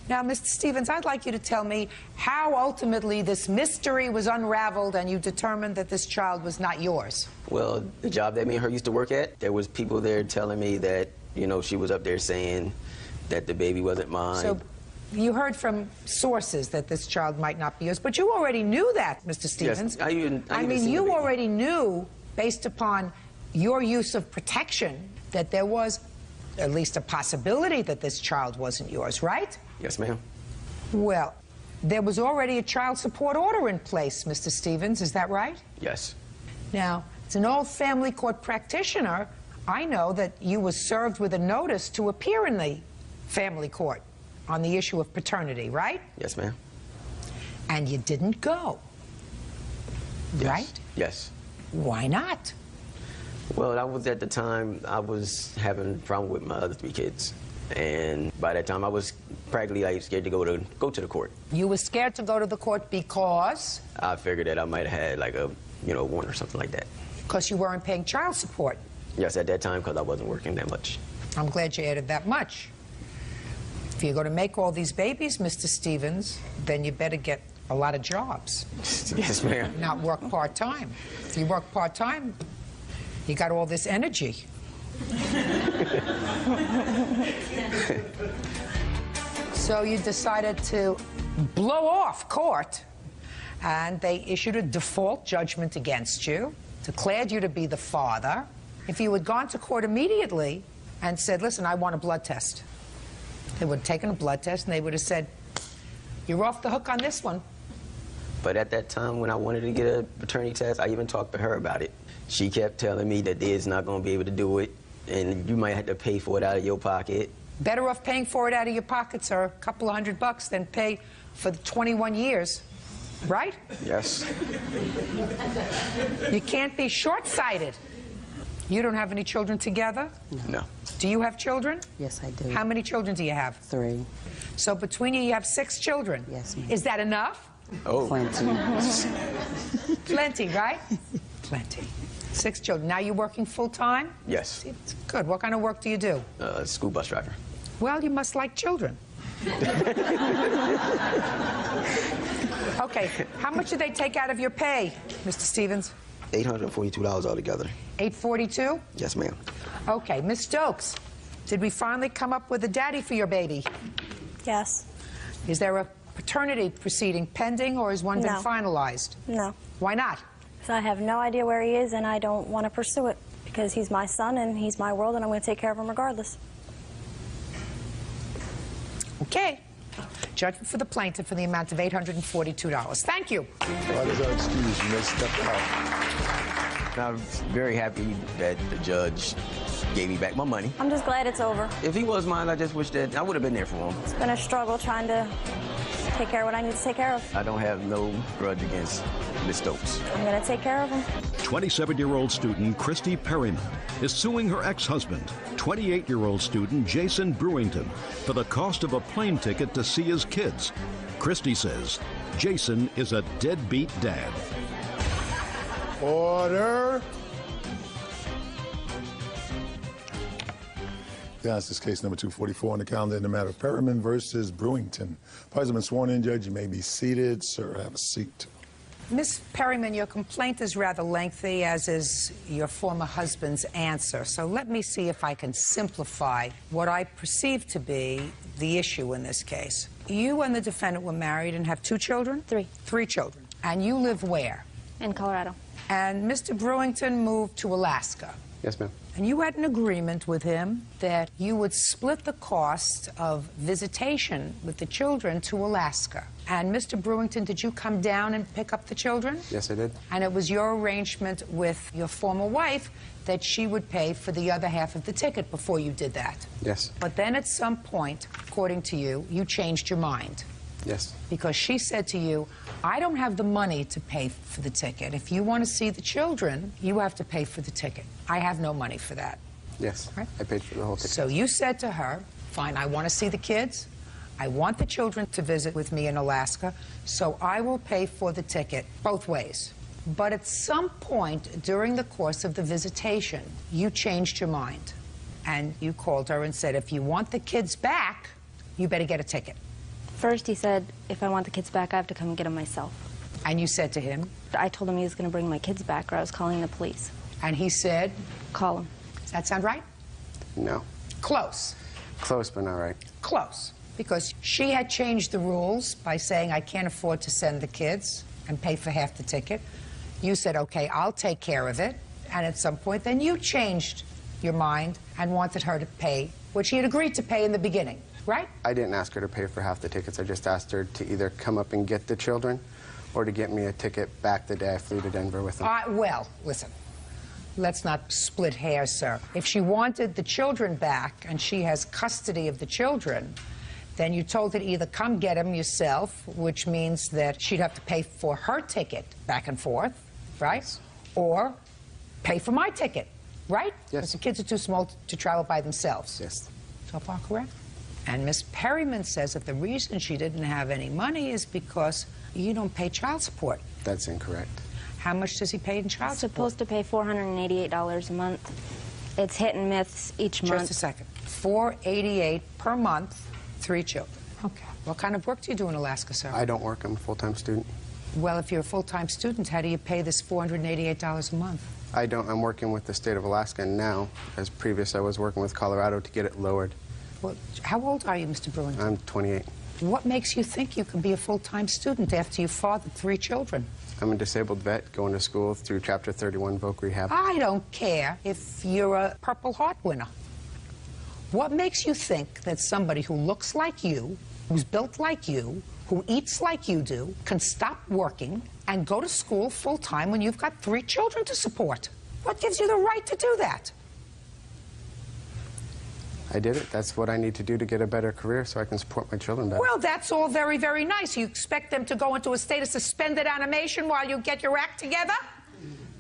Speaker 2: Now, Mr. Stevens, I'd like you to tell me how ultimately this mystery was unraveled and you determined that this child was not yours.
Speaker 15: Well, the job that me and her used to work at, there was people there telling me that, you know, she was up there saying that the baby wasn't mine.
Speaker 2: So you heard from sources that this child might not be yours, but you already knew that, Mr. Stevens.
Speaker 15: Yes, I
Speaker 2: mean, you already knew, based upon your use of protection, that there was at least a possibility that this child wasn't yours, right?
Speaker 15: Yes, ma'am.
Speaker 2: Well, there was already a child support order in place, Mr. Stevens, is that right?
Speaker 15: Yes.
Speaker 2: Now, as an old family court practitioner, I know that you were served with a notice to appear in the family court on the issue of paternity, right?
Speaker 15: Yes, ma'am.
Speaker 2: And you didn't go,
Speaker 15: yes.
Speaker 2: Right?
Speaker 15: Yes.
Speaker 2: Why not?
Speaker 15: Well, I was at the time, I was having a problem with my other 3 kids. And by that time, I was practically like scared to go to the court.
Speaker 2: You were scared to go to the court because?
Speaker 15: I figured that I might have had like a, you know, warrant or something like that.
Speaker 2: Because you weren't paying child support?
Speaker 15: Yes, at that time, because I wasn't working that much.
Speaker 2: I'm glad you added that much. If you're going to make all these babies, Mr. Stevens, then you better get a lot of jobs.
Speaker 15: Yes, ma'am.
Speaker 2: Not work part-time. If you work part-time, you got all this energy. So you decided to blow off court, and they issued a default judgment against you, declared you to be the father. If you had gone to court immediately and said, listen, I want a blood test, they would have taken a blood test and they would have said, you're off the hook on this one.
Speaker 15: But at that time, when I wanted to get a paternity test, I even talked to her about it. She kept telling me that Dad's not going to be able to do it, and you might have to pay for it out of your pocket.
Speaker 2: Better off paying for it out of your pocket, sir, a couple of $100 than pay for the 21 years, right?
Speaker 15: Yes.
Speaker 2: You can't be short-sighted. You don't have any children together?
Speaker 15: No.
Speaker 2: Do you have children?
Speaker 10: Yes, I do.
Speaker 2: How many children do you have?
Speaker 10: 3.
Speaker 2: So between you have 6 children?
Speaker 10: Yes, ma'am.
Speaker 2: Is that enough?
Speaker 15: Oh.
Speaker 10: Plenty.
Speaker 2: Plenty, right? Plenty. 6 children. Now you're working full-time?
Speaker 15: Yes.
Speaker 2: Good. What kind of work do you do?
Speaker 15: School bus driver.
Speaker 2: Well, you must like children. Okay. How much do they take out of your pay, Mr. Stevens?
Speaker 15: $842 altogether.
Speaker 2: $842?
Speaker 15: Yes, ma'am.
Speaker 2: Okay. Miss Stokes, did we finally come up with a daddy for your baby?
Speaker 13: Yes.
Speaker 2: Is there a paternity proceeding pending, or has one been
Speaker 13: No.
Speaker 2: finalized?
Speaker 13: No.
Speaker 2: Why not?
Speaker 13: So I have no idea where he is, and I don't want to pursue it because he's my son and he's my world, and I'm going to take care of him regardless.
Speaker 2: Okay. Judgment for the plaintiff for the amount of $842. Thank you.
Speaker 17: Why does our excuse you? Let's step out.
Speaker 15: I'm very happy that the judge gave me back my money.
Speaker 13: I'm just glad it's over.
Speaker 15: If he was mine, I just wish that I would have been there for him.
Speaker 13: It's been a struggle trying to take care of what I need to take care of.
Speaker 15: I don't have no grudge against Miss Stokes.
Speaker 13: I'm going to take care of him.
Speaker 1: 27-year-old student Christy Perryman is suing her ex-husband, 28-year-old student Jason Brewington, for the cost of a plane ticket to see his kids. Christy says Jason is a deadbeat dad.
Speaker 17: Order. Yes, this is case number 244 on the calendar in the matter of Perryman versus Brewington. Parties have been sworn in, Judge. You may be seated. Sir, have a seat.
Speaker 2: Miss Perryman, your complaint is rather lengthy, as is your former husband's answer. So let me see if I can simplify what I perceive to be the issue in this case. You and the defendant were married and have 2 children?
Speaker 14: 3.
Speaker 2: 3 children. And you live where?
Speaker 14: In Colorado.
Speaker 2: And Mr. Brewington moved to Alaska.
Speaker 4: Yes, ma'am.
Speaker 2: And you had an agreement with him that you would split the cost of visitation with the children to Alaska. And Mr. Brewington, did you come down and pick up the children?
Speaker 4: Yes, I did.
Speaker 2: And it was your arrangement with your former wife that she would pay for the other half of the ticket before you did that?
Speaker 4: Yes.
Speaker 2: But then at some point, according to you, you changed your mind.
Speaker 4: Yes.
Speaker 2: Because she said to you, I don't have the money to pay for the ticket. If you want to see the children, you have to pay for the ticket. I have no money for that.
Speaker 4: Yes.
Speaker 2: Right?
Speaker 4: I paid for the whole ticket.
Speaker 2: So you said to her, fine, I want to see the kids. I want the children to visit with me in Alaska, so I will pay for the ticket both ways. But at some point during the course of the visitation, you changed your mind. And you called her and said, if you want the kids back, you better get a ticket.
Speaker 14: First, he said, if I want the kids back, I have to come and get them myself.
Speaker 2: And you said to him?
Speaker 14: I told him he was going to bring my kids back, or I was calling the police.
Speaker 2: And he said?
Speaker 14: Call them.
Speaker 2: Does that sound right?
Speaker 4: No.
Speaker 2: Close.
Speaker 4: Close, but not right.
Speaker 2: Close. Because she had changed the rules by saying, I can't afford to send the kids and pay for half the ticket. You said, okay, I'll take care of it. And at some point, then you changed your mind and wanted her to pay what she had agreed to pay in the beginning. Right?
Speaker 4: I didn't ask her to pay for half the tickets. I just asked her to either come up and get the children or to get me a ticket back the day I flew to Denver with them.
Speaker 2: Well, listen, let's not split hairs, sir. If she wanted the children back and she has custody of the children, then you told her to either come get them yourself, which means that she'd have to pay for her ticket back and forth, right? Yes. Or pay for my ticket, right?
Speaker 4: Yes.
Speaker 2: Because the kids are too small to travel by themselves.
Speaker 4: Yes.
Speaker 2: So far correct? And Miss Perryman says that the reason she didn't have any money is because you don't pay child support.
Speaker 4: That's incorrect.
Speaker 2: How much does he pay in child support?
Speaker 14: Supposed to pay $488 a month. It's hit and miss each month.
Speaker 2: Just a second. $488 per month, 3 children. Okay. What kind of work do you do in Alaska, sir?
Speaker 4: I don't work. I'm a full-time student.
Speaker 2: Well, if you're a full-time student, how do you pay this $488 a month?
Speaker 4: I don't. I'm working with the state of Alaska now. As previous, I was working with Colorado to get it lowered.
Speaker 2: Well, how old are you, Mr. Brewington?
Speaker 4: I'm 28.
Speaker 2: What makes you think you could be a full-time student after you fathered 3 children?
Speaker 4: I'm a disabled vet going to school through Chapter 31 Voc Rehab.
Speaker 2: I don't care if you're a Purple Heart winner. What makes you think that somebody who looks like you, who's built like you, who eats like you do, can stop working and go to school full-time when you've got 3 children to support? What gives you the right to do that?
Speaker 4: I did it. That's what I need to do to get a better career so I can support my children better.
Speaker 2: Well, that's all very, very nice. You expect them to go into a state of suspended animation while you get your act together?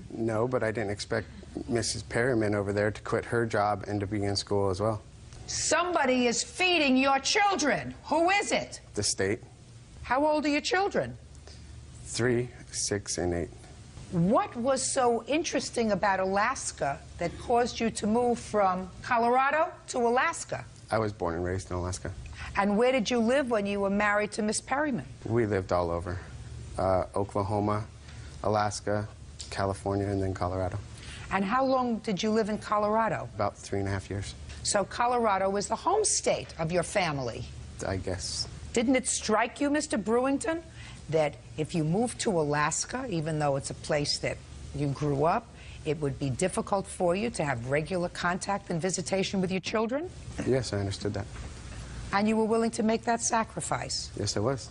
Speaker 4: No, but I didn't expect Mrs. Perryman over there to quit her job and to be in school as well.
Speaker 2: Somebody is feeding your children. Who is it?
Speaker 4: The state.
Speaker 2: How old are your children?
Speaker 4: 3, 6, and 8.
Speaker 2: What was so interesting about Alaska that caused you to move from Colorado to Alaska?
Speaker 4: I was born and raised in Alaska.
Speaker 2: And where did you live when you were married to Miss Perryman?
Speaker 4: We lived all over. Oklahoma, Alaska, California, and then Colorado.
Speaker 2: And how long did you live in Colorado?
Speaker 4: About 3.5 years.
Speaker 2: So Colorado was the home state of your family?
Speaker 4: I guess.
Speaker 2: Didn't it strike you, Mr. Brewington, that if you moved to Alaska, even though it's a place that you grew up, it would be difficult for you to have regular contact and visitation with your children?
Speaker 4: Yes, I understood that.
Speaker 2: And you were willing to make that sacrifice?
Speaker 4: Yes, I was.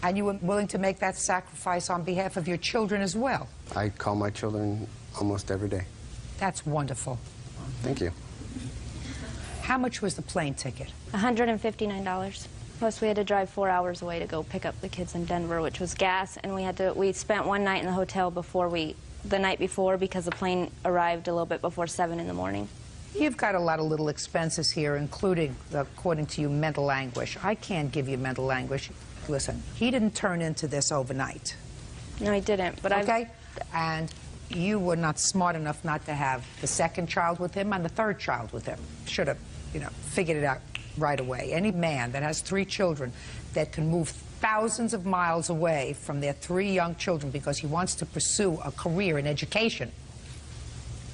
Speaker 2: And you were willing to make that sacrifice on behalf of your children as well?
Speaker 4: I call my children almost every day.
Speaker 2: That's wonderful.
Speaker 4: Thank you.
Speaker 2: How much was the plane ticket?
Speaker 14: $159. Plus, we had to drive 4 hours away to go pick up the kids in Denver, which was gas, and we spent one night in the hotel the night before because the plane arrived a little bit before 7 in the morning.
Speaker 2: You've got a lot of little expenses here, including, according to you, mental anguish. I can't give you mental anguish. Listen, he didn't turn into this overnight.
Speaker 14: No, he didn't, but
Speaker 2: okay? And you were not smart enough not to have the 2nd child with him and the 3rd child with him. Should have, figured it out right away. Any man that has 3 children that can move thousands of miles away from their 3 young children because he wants to pursue a career in education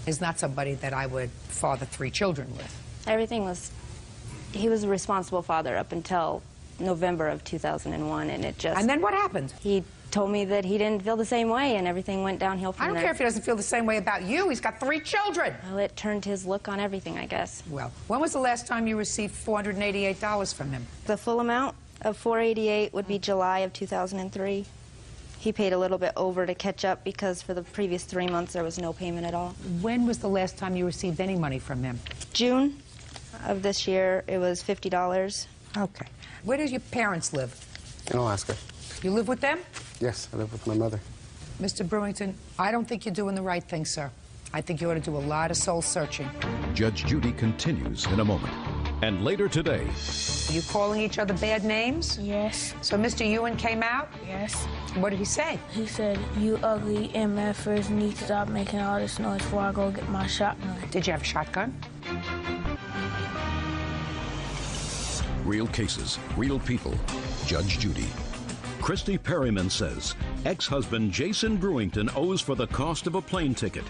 Speaker 2: is not somebody that I would father 3 children with.
Speaker 14: He was a responsible father up until November of 2001, and it just...
Speaker 2: And then what happened?
Speaker 14: He told me that he didn't feel the same way, and everything went downhill from there.
Speaker 2: I don't care if he doesn't feel the same way about you. He's got 3 children.
Speaker 14: Well, it turned his look on everything, I guess.
Speaker 2: Well, when was the last time you received $488 from him?
Speaker 14: The full amount of $488 would be July of 2003. He paid a little bit over to catch up because for the previous 3 months there was no payment at all.
Speaker 2: When was the last time you received any money from him?
Speaker 14: June of this year. It was $50.
Speaker 2: Okay. Where do your parents live?
Speaker 4: In Alaska.
Speaker 2: You live with them?
Speaker 4: Yes, I live with my mother.
Speaker 2: Mr. Brewington, I don't think you're doing the right thing, sir. I think you ought to do a lot of soul searching.
Speaker 1: Judge Judy continues in a moment. And later today...
Speaker 2: Are you calling each other bad names?
Speaker 10: Yes.
Speaker 2: So Mr. Ewan came out?
Speaker 10: Yes.
Speaker 2: What did he say?
Speaker 10: He said, "You ugly MFers need to stop making all this noise before I go get my shotgun."
Speaker 2: Did you have a shotgun?
Speaker 1: Real cases, real people. Judge Judy. Christy Perryman says ex-husband Jason Brewington owes for the cost of a plane ticket.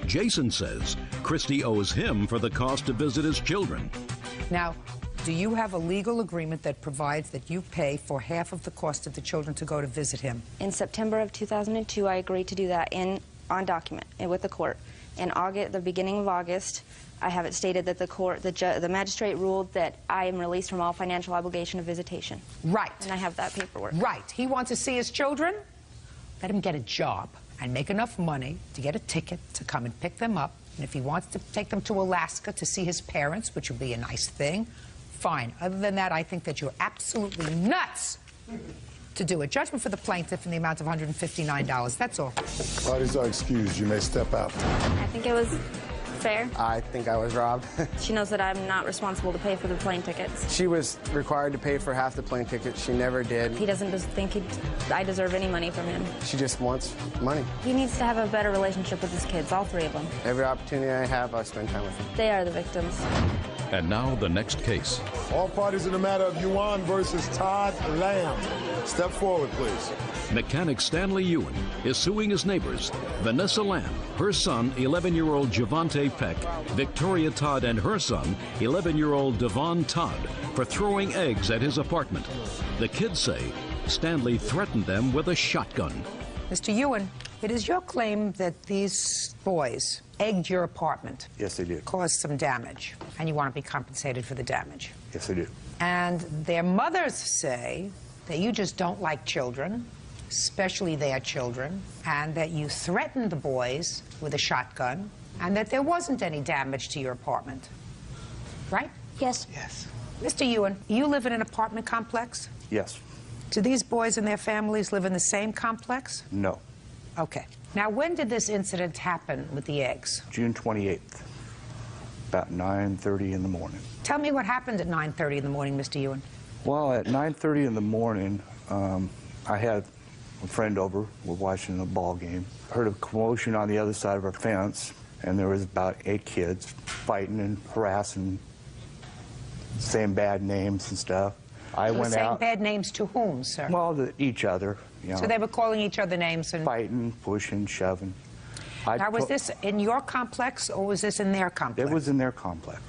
Speaker 1: Jason says Christy owes him for the cost to visit his children.
Speaker 2: Now, do you have a legal agreement that provides that you pay for half of the cost of the children to go to visit him?
Speaker 14: In September of 2002, I agreed to do that on document with the court. In August, the beginning of August, I have it stated that the magistrate ruled that I am released from all financial obligation of visitation.
Speaker 2: Right.
Speaker 14: And I have that paperwork.
Speaker 2: Right. He wants to see his children? Let him get a job and make enough money to get a ticket to come and pick them up. And if he wants to take them to Alaska to see his parents, which would be a nice thing, fine. Other than that, I think that you're absolutely nuts to do a judgment for the plaintiff in the amount of $159. That's all.
Speaker 17: Parties are excused. You may step out.
Speaker 14: I think it was fair.
Speaker 4: I think I was robbed.
Speaker 14: She knows that I'm not responsible to pay for the plane tickets.
Speaker 4: She was required to pay for half the plane ticket. She never did.
Speaker 14: He doesn't just think I deserve any money from him.
Speaker 4: She just wants money.
Speaker 14: He needs to have a better relationship with his kids, all 3 of them.
Speaker 4: Every opportunity I have, I spend time with them.
Speaker 14: They are the victims.
Speaker 1: And now the next case.
Speaker 17: All parties in the matter of Yuan versus Todd Lamb. Step forward, please.
Speaker 1: Mechanic Stanley Ewan is suing his neighbors, Vanessa Lamb, her son, 11-year-old Javante Peck, Victoria Todd and her son, 11-year-old Devon Todd, for throwing eggs at his apartment. The kids say Stanley threatened them with a shotgun.
Speaker 2: Mr. Ewan, it is your claim that these boys egged your apartment.
Speaker 7: Yes, they did.
Speaker 2: Caused some damage, and you want to be compensated for the damage.
Speaker 7: Yes, they do.
Speaker 2: And their mothers say that you just don't like children, especially their children, and that you threatened the boys with a shotgun, and that there wasn't any damage to your apartment. Right?
Speaker 3: Yes.
Speaker 7: Yes.
Speaker 2: Mr. Ewan, you live in an apartment complex?
Speaker 7: Yes.
Speaker 2: Do these boys and their families live in the same complex?
Speaker 7: No.
Speaker 2: Okay. Now, when did this incident happen with the eggs?
Speaker 7: June 28th, about 9:30 in the morning.
Speaker 2: Tell me what happened at 9:30 in the morning, Mr. Ewan.
Speaker 7: Well, at 9:30 in the morning, I had a friend over. We're watching a ball game. Heard a commotion on the other side of our fence, and there was about 8 kids fighting and harassing, saying bad names and stuff. I went
Speaker 2: saying
Speaker 7: out.
Speaker 2: Bad names to whom, sir?
Speaker 7: Well, each other. You know,
Speaker 2: so they were calling each other names and
Speaker 7: fighting, pushing, shoving.
Speaker 2: Now, was this in your complex or was this in their complex?
Speaker 7: It was in their complex.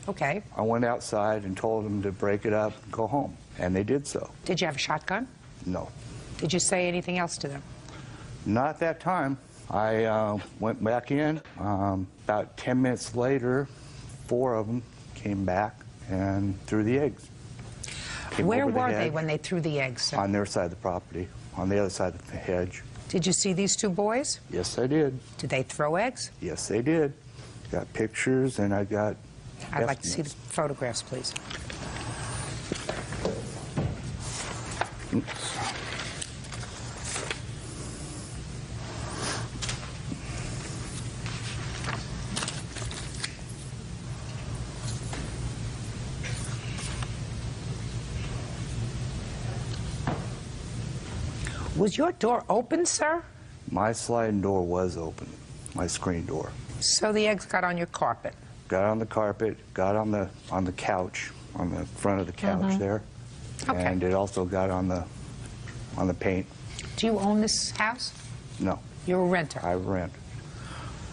Speaker 2: Okay.
Speaker 7: I went outside and told them to break it up and go home, and they did so.
Speaker 2: Did you have a shotgun?
Speaker 7: No.
Speaker 2: Did you say anything else to them?
Speaker 7: Not at that time. I went back in. About 10 minutes later, 4 of them came back and threw the eggs.
Speaker 2: Where were they when they threw the eggs, sir?
Speaker 7: On their side of the property, on the other side of the hedge.
Speaker 2: Did you see these 2 boys?
Speaker 7: Yes, I did.
Speaker 2: Did they throw eggs?
Speaker 7: Yes, they did. Got pictures, and I got
Speaker 2: I'd like to see the photographs, please.
Speaker 7: Oops.
Speaker 2: Was your door open, sir?
Speaker 7: My sliding door was open, my screen door.
Speaker 2: So the eggs got on your carpet?
Speaker 7: Got on the carpet, got on the couch, on the front of the couch there.
Speaker 2: Okay.
Speaker 7: And it also got on the paint.
Speaker 2: Do you own this house?
Speaker 7: No.
Speaker 2: You're a renter?
Speaker 7: I rent.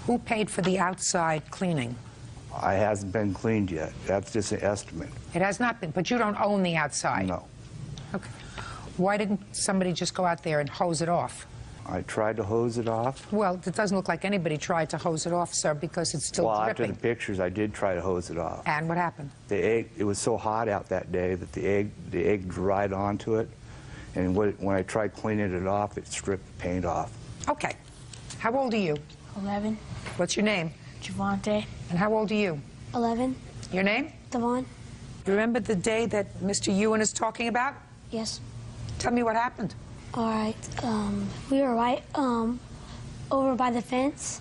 Speaker 2: Who paid for the outside cleaning?
Speaker 7: It hasn't been cleaned yet. That's just an estimate.
Speaker 2: It has not been, but you don't own the outside?
Speaker 7: No.
Speaker 2: Okay. Why didn't somebody just go out there and hose it off?
Speaker 7: I tried to hose it off.
Speaker 2: Well, it doesn't look like anybody tried to hose it off, sir, because it's still
Speaker 7: Well,
Speaker 2: dripping.
Speaker 7: after the pictures, I did try to hose it off.
Speaker 2: And what happened?
Speaker 7: The egg, it was so hot out that day that the egg dried onto it, and when I tried cleaning it off, it stripped the paint off.
Speaker 2: Okay. How old are you?
Speaker 10: 11.
Speaker 2: What's your name?
Speaker 10: Javante.
Speaker 2: And how old are you?
Speaker 3: 11.
Speaker 2: Your name?
Speaker 3: Devon.
Speaker 2: Remember the day that Mr. Ewan is talking about?
Speaker 3: Yes.
Speaker 2: Tell me what happened.
Speaker 3: All right. We were right over by the fence,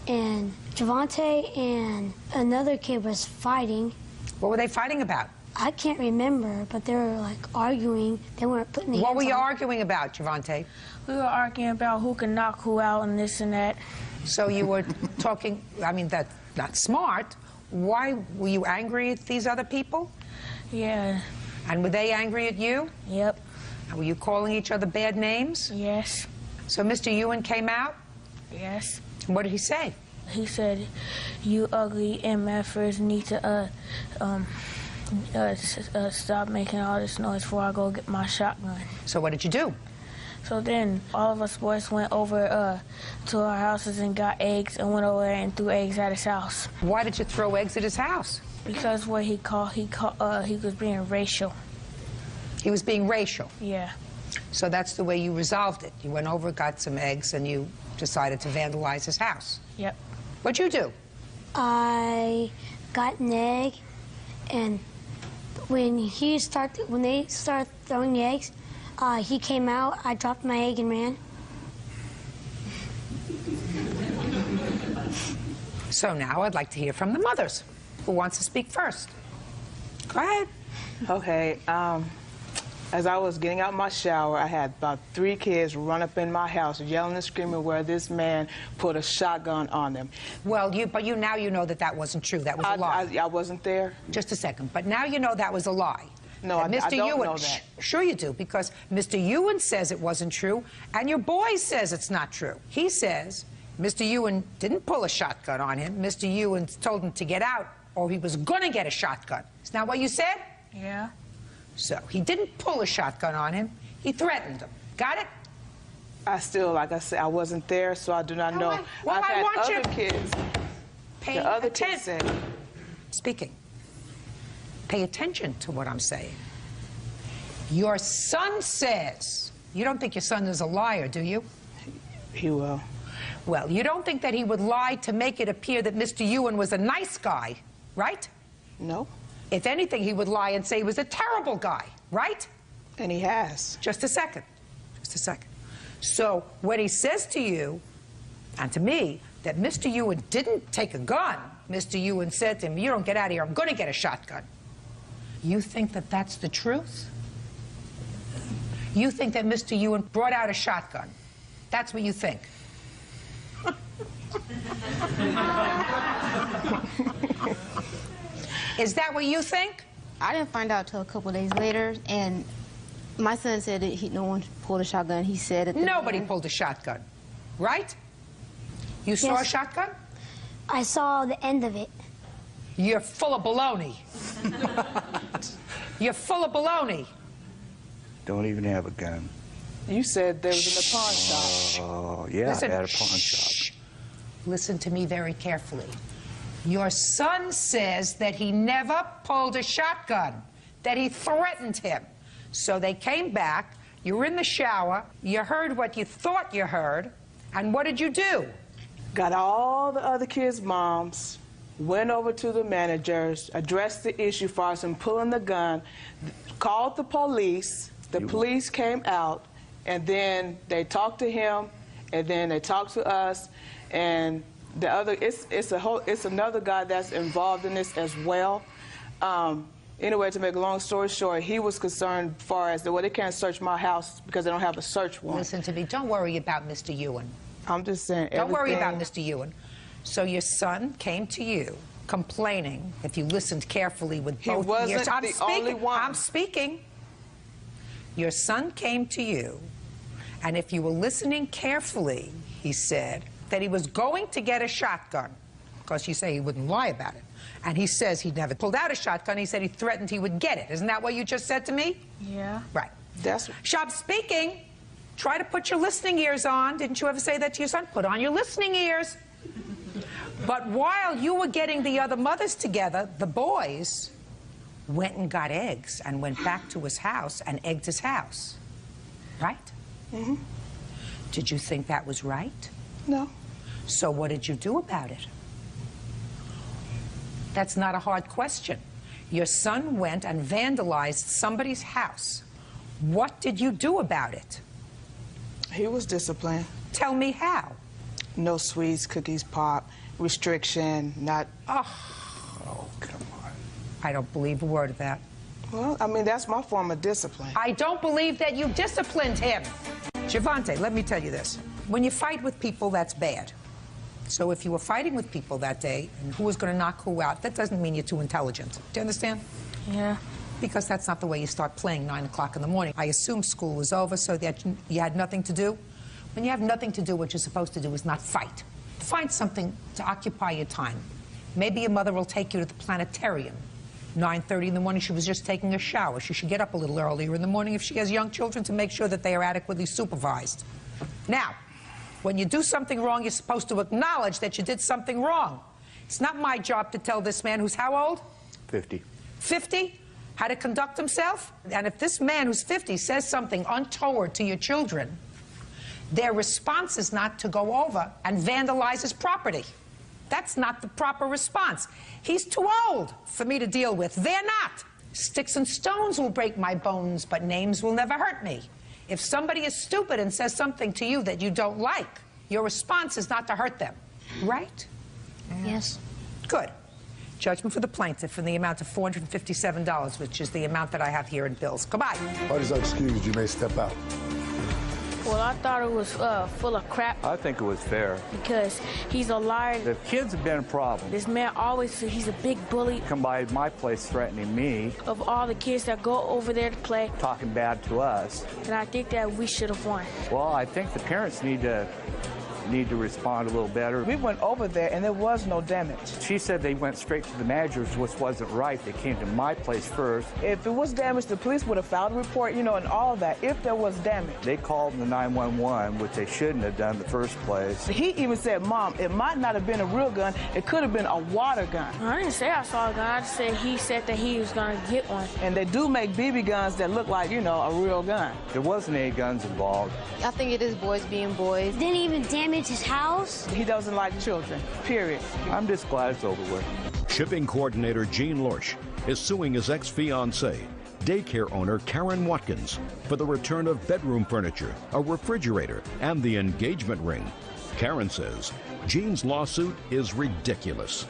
Speaker 3: and Javante and another kid was fighting.
Speaker 2: What were they fighting about?
Speaker 3: I can't remember, but they were like arguing. They weren't putting the
Speaker 2: What were you
Speaker 3: on.
Speaker 2: arguing about, Javante?
Speaker 10: We were arguing about who can knock who out and this and that.
Speaker 2: So you were talking, I mean, that's not smart. Why were you angry at these other people?
Speaker 10: Yeah.
Speaker 2: And were they angry at you?
Speaker 10: Yep.
Speaker 2: And were you calling each other bad names?
Speaker 10: Yes.
Speaker 2: So Mr. Ewan came out?
Speaker 10: Yes.
Speaker 2: And what did he say?
Speaker 10: He said, "You ugly MFers need to stop making all this noise before I go get my shotgun."
Speaker 2: So what did you do?
Speaker 10: So then all of us boys went over to our houses and got eggs and went over there and threw eggs at his house.
Speaker 2: Why did you throw eggs at his house?
Speaker 10: Because what he was being racial.
Speaker 2: He was being racial?
Speaker 10: Yeah.
Speaker 2: So that's the way you resolved it. You went over, got some eggs, and you decided to vandalize his house.
Speaker 10: Yep.
Speaker 2: What'd you do?
Speaker 3: I got an egg, and when they started throwing the eggs, he came out. I dropped my egg and ran.
Speaker 2: So now I'd like to hear from the mothers. Who wants to speak first? Go ahead.
Speaker 19: Okay. As I was getting out my shower, I had about 3 kids run up in my house yelling and screaming where this man put a shotgun on them.
Speaker 2: Well, but now you know that wasn't true. That was a lie.
Speaker 19: I wasn't there.
Speaker 2: Just a second. But now you know that was a lie.
Speaker 19: No, I don't know that.
Speaker 2: Sure you do, because Mr. Ewan says it wasn't true, and your boy says it's not true. He says Mr. Ewan didn't pull a shotgun on him. Mr. Ewan told him to get out, or he was going to get a shotgun. Isn't that what you said?
Speaker 10: Yeah.
Speaker 2: So he didn't pull a shotgun on him. He threatened him. Got it?
Speaker 19: I still, like I said, I wasn't there, so I do not know.
Speaker 2: Well,
Speaker 19: I've
Speaker 2: I
Speaker 19: had
Speaker 2: want
Speaker 19: other
Speaker 2: you
Speaker 19: kids.
Speaker 2: pay
Speaker 19: The other
Speaker 2: attention.
Speaker 19: kids said.
Speaker 2: Speaking. Pay attention to what I'm saying. Your son says, you don't think your son is a liar, do you?
Speaker 19: He will.
Speaker 2: Well, you don't think that he would lie to make it appear that Mr. Ewan was a nice guy, right?
Speaker 19: No.
Speaker 2: If anything, he would lie and say he was a terrible guy, right?
Speaker 19: And he has.
Speaker 2: Just a second. Just a second. So when he says to you, and to me, that Mr. Ewan didn't take a gun, Mr. Ewan said to him, you don't get out of here, I'm going to get a shotgun. You think that that's the truth? You think that Mr. Ewan brought out a shotgun? That's what you think? Is that what you think?
Speaker 9: I didn't find out till a couple days later, and my son said that no one pulled a shotgun. He said that
Speaker 2: nobody pulled a shotgun, right? You saw a shotgun?
Speaker 22: I saw the end of it.
Speaker 2: You're full of baloney. You're full of baloney.
Speaker 7: Don't even have a gun.
Speaker 19: You said there was in the pawn shop.
Speaker 7: Oh, yeah,
Speaker 2: Listen,
Speaker 7: I had a pawn shop.
Speaker 2: Listen to me very carefully. Your son says that he never pulled a shotgun, that he threatened him. So they came back, you were in the shower, you heard what you thought you heard, and what did you do?
Speaker 19: Got all the other kids' moms, went over to the managers, addressed the issue for us and pulling the gun, called the police. The police came out, and then they talked to him, and then they talked to us, and the other, it's another guy that's involved in this as well. Anyway, to make a long story short, he was concerned as far as, well, they can't search my house because they don't have a search warrant.
Speaker 2: Listen to me, don't worry about Mr. Ewan.
Speaker 19: I'm just saying
Speaker 2: Don't worry about Mr. Ewan. So your son came to you complaining, if you listened carefully with both ears.
Speaker 19: He wasn't the only one.
Speaker 2: I'm speaking. Your son came to you, and if you were listening carefully, he said that he was going to get a shotgun, because you say he wouldn't lie about it. And he says he never pulled out a shotgun. He said he threatened he would get it. Isn't that what you just said to me?
Speaker 10: Yeah.
Speaker 2: Right.
Speaker 19: That's
Speaker 2: Shop speaking. Try to put your listening ears on. Didn't you ever say that to your son? Put on your listening ears. But while you were getting the other mothers together, the boys went and got eggs and went back to his house and egged his house. Right?
Speaker 19: Mm-hmm.
Speaker 2: Did you think that was right?
Speaker 19: No.
Speaker 2: So what did you do about it? That's not a hard question. Your son went and vandalized somebody's house. What did you do about it?
Speaker 19: He was disciplined.
Speaker 2: Tell me how.
Speaker 19: No sweets, cookies, pop, restriction, not...
Speaker 2: Oh, come on. I don't believe a word of that.
Speaker 19: Well, I mean, that's my form of discipline.
Speaker 2: I don't believe that you disciplined him. Javante, let me tell you this. When you fight with people, that's bad. So if you were fighting with people that day, and who was going to knock who out, that doesn't mean you're too intelligent. Do you understand?
Speaker 10: Yeah.
Speaker 2: Because that's not the way you start playing 9 o'clock in the morning. I assume school was over, so that you had nothing to do. When you have nothing to do, what you're supposed to do is not fight. Find something to occupy your time. Maybe your mother will take you to the planetarium. 9:30 in the morning, she was just taking a shower. She should get up a little earlier in the morning if she has young children to make sure that they are adequately supervised. Now, when you do something wrong, you're supposed to acknowledge that you did something wrong. It's not my job to tell this man who's how old?
Speaker 7: 50.
Speaker 2: 50? How to conduct himself? And if this man who's 50 says something untoward to your children, their response is not to go over and vandalize his property. That's not the proper response. He's too old for me to deal with. They're not. Sticks and stones will break my bones, but names will never hurt me. If somebody is stupid and says something to you that you don't like, your response is not to hurt them. Right?
Speaker 22: Yes.
Speaker 2: Good. Judgment for the plaintiff in the amount of $457, which is the amount that I have here in bills. Goodbye.
Speaker 17: Parties are excused. You may step out.
Speaker 10: Well, I thought it was full of crap.
Speaker 7: I think it was fair.
Speaker 10: Because he's a liar.
Speaker 7: The kids have been a problem.
Speaker 10: This man always says he's a big bully.
Speaker 7: Come by my place threatening me.
Speaker 10: Of all the kids that go over there to play.
Speaker 7: Talking bad to us.
Speaker 10: And I think that we should have won.
Speaker 7: Well, I think the parents need to respond a little better.
Speaker 19: We went over there and there was no damage.
Speaker 7: She said they went straight to the managers, which wasn't right. They came to my place first.
Speaker 19: If it was damage, the police would have filed a report, you know, and all that, if there was damage.
Speaker 7: They called the 911, which they shouldn't have done in the first place.
Speaker 19: He even said, Mom, it might not have been a real gun. It could have been a water gun.
Speaker 10: I didn't say I saw a gun. I just said he said that he was going to get one.
Speaker 19: And they do make BB guns that look like, you know, a real gun.
Speaker 7: There wasn't any guns involved.
Speaker 9: I think it is boys being boys.
Speaker 22: Didn't even damage his house.
Speaker 19: He doesn't like children, period.
Speaker 7: I'm just glad it's over with.
Speaker 1: Shipping coordinator Gene Lorsch is suing his ex-fiancée, daycare owner Karen Watkins, for the return of bedroom furniture, a refrigerator, and the engagement ring. Karen says Gene's lawsuit is ridiculous.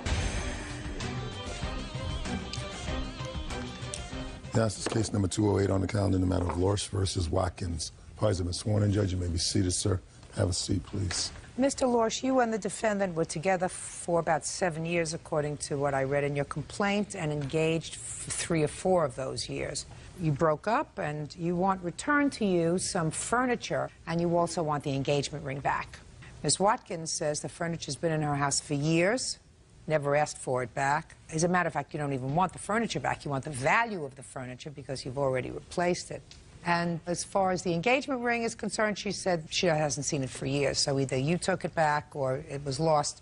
Speaker 17: Yes, this is case number 208 on the calendar in the matter of Lorsch versus Watkins. Parties have been sworn in. Judge, you may be seated, sir. Have a seat, please.
Speaker 2: Mr. Lorsch, you and the defendant were together for about 7 years, according to what I read in your complaint, and engaged for 3 or 4 of those years. You broke up, and you want returned to you some furniture, and you also want the engagement ring back. Ms. Watkins says the furniture's been in her house for years, never asked for it back. As a matter of fact, you don't even want the furniture back. You want the value of the furniture because you've already replaced it. And as far as the engagement ring is concerned, she said she hasn't seen it for years. So either you took it back or it was lost.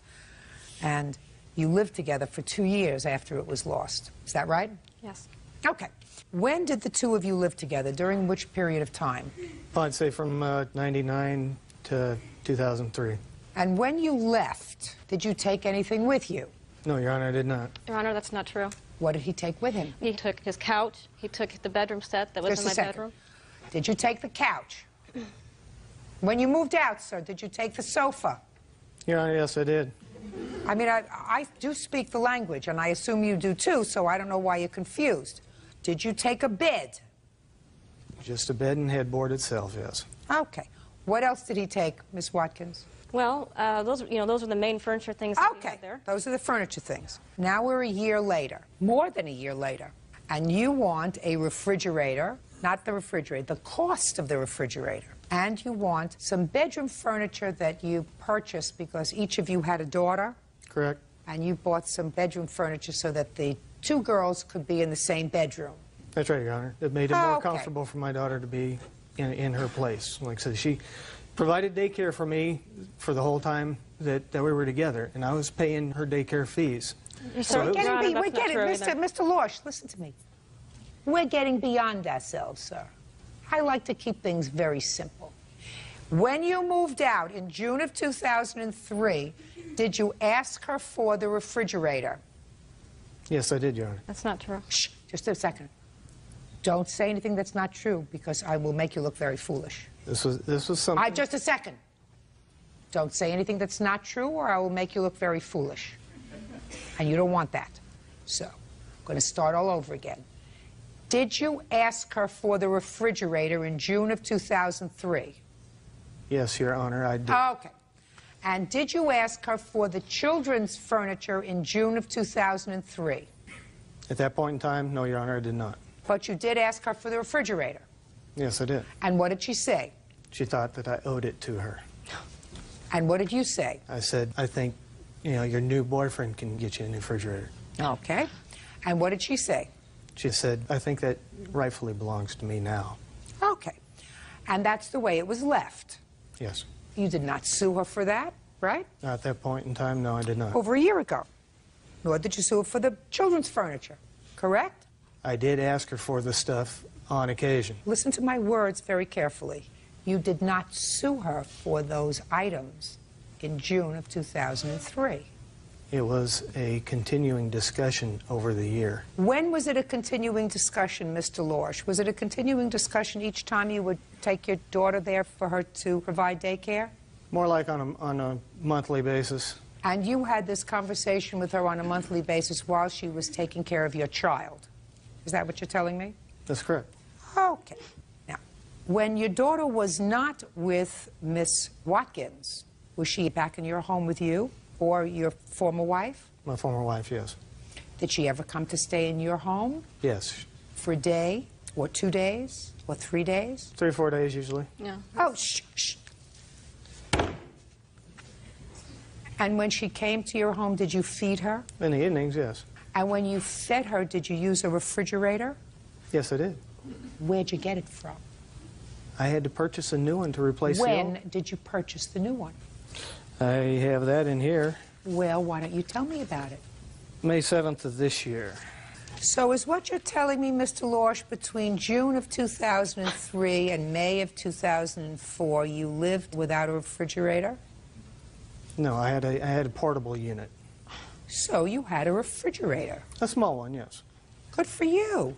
Speaker 2: And you lived together for 2 years after it was lost. Is that right?
Speaker 6: Yes.
Speaker 2: Okay. When did the two of you live together? During which period of time?
Speaker 6: Well, I'd say from 99 to 2003.
Speaker 2: And when you left, did you take anything with you?
Speaker 6: No, Your Honor, I did not.
Speaker 22: Your Honor, that's not true.
Speaker 2: What did he take with him?
Speaker 22: He took his couch. He took the bedroom set that was in my bedroom.
Speaker 2: Did you take the couch? When you moved out, sir, did you take the sofa?
Speaker 6: Your Honor, yes, I did.
Speaker 2: I mean, I do speak the language, and I assume you do too, so I don't know why you're confused. Did you take a bed?
Speaker 6: Just a bed and headboard itself, yes.
Speaker 2: Okay. What else did he take, Miss Watkins?
Speaker 22: Well, those are the main furniture things that we had there.
Speaker 2: Those are the furniture things. Now we're a year later, more than a year later, and you want a refrigerator, not the refrigerator, the cost of the refrigerator. And you want some bedroom furniture that you purchased because each of you had a daughter.
Speaker 6: Correct.
Speaker 2: And you bought some bedroom furniture so that the 2 girls could be in the same bedroom.
Speaker 6: That's right, Your Honor. It made it more comfortable for my daughter to be in her place. Like I said, she provided daycare for me for the whole time that we were together, and I was paying her daycare fees.
Speaker 2: We're getting, Mr. Lorsch, listen to me. We're getting beyond ourselves, sir. I like to keep things very simple. When you moved out in June of 2003, did you ask her for the refrigerator?
Speaker 6: Yes, I did, Your Honor.
Speaker 22: That's not true.
Speaker 2: Shh, just a second. Don't say anything that's not true, because I will make you look very foolish.
Speaker 6: This was something...
Speaker 2: Just a second. Don't say anything that's not true, or I will make you look very foolish. And you don't want that. So, I'm going to start all over again. Did you ask her for the refrigerator in June of 2003?
Speaker 6: Yes, Your Honor, I did.
Speaker 2: Okay. And did you ask her for the children's furniture in June of 2003?
Speaker 6: At that point in time, no, Your Honor, I did not.
Speaker 2: But you did ask her for the refrigerator?
Speaker 6: Yes, I did.
Speaker 2: And what did she say?
Speaker 6: She thought that I owed it to her.
Speaker 2: And what did you say?
Speaker 6: I said, I think, your new boyfriend can get you a new refrigerator.
Speaker 2: Okay. And what did she say?
Speaker 6: She said, I think that rightfully belongs to me now.
Speaker 2: Okay. And that's the way it was left?
Speaker 6: Yes.
Speaker 2: You did not sue her for that, right?
Speaker 6: Not at that point in time, no, I did not.
Speaker 2: Over a year ago. Nor did you sue her for the children's furniture, correct?
Speaker 6: I did ask her for the stuff on occasion.
Speaker 2: Listen to my words very carefully. You did not sue her for those items in June of 2003.
Speaker 6: It was a continuing discussion over the year.
Speaker 2: When was it a continuing discussion, Mr. Lorsch? Was it a continuing discussion each time you would take your daughter there for her to provide daycare?
Speaker 6: More like on a monthly basis.
Speaker 2: And you had this conversation with her on a monthly basis while she was taking care of your child. Is that what you're telling me?
Speaker 6: That's correct.
Speaker 2: Okay. Now, When your daughter was not with Miss Watkins, was she back in your home with you or your former wife?
Speaker 6: My former wife, yes.
Speaker 2: Did she ever come to stay in your home?
Speaker 6: Yes.
Speaker 2: For a day, or 2 days, or 3 days?
Speaker 6: 3 or 4 days usually.
Speaker 22: Yeah.
Speaker 2: Oh, shh, shh. And when she came to your home, did you feed her?
Speaker 6: In the evenings, yes.
Speaker 2: And when you fed her, did you use a refrigerator?
Speaker 6: Yes, I did.
Speaker 2: Where'd you get it from?
Speaker 6: I had to purchase a new one to replace the old.
Speaker 2: When did you purchase the new one?
Speaker 6: I have that in here.
Speaker 2: Well, why don't you tell me about it?
Speaker 6: May 7th of this year.
Speaker 2: So is what you're telling me, Mr. Lorsch, between June of 2003 and May of 2004, you lived without a refrigerator?
Speaker 6: No, I had a portable unit.
Speaker 2: So you had a refrigerator?
Speaker 6: A small one, yes.
Speaker 2: Good for you.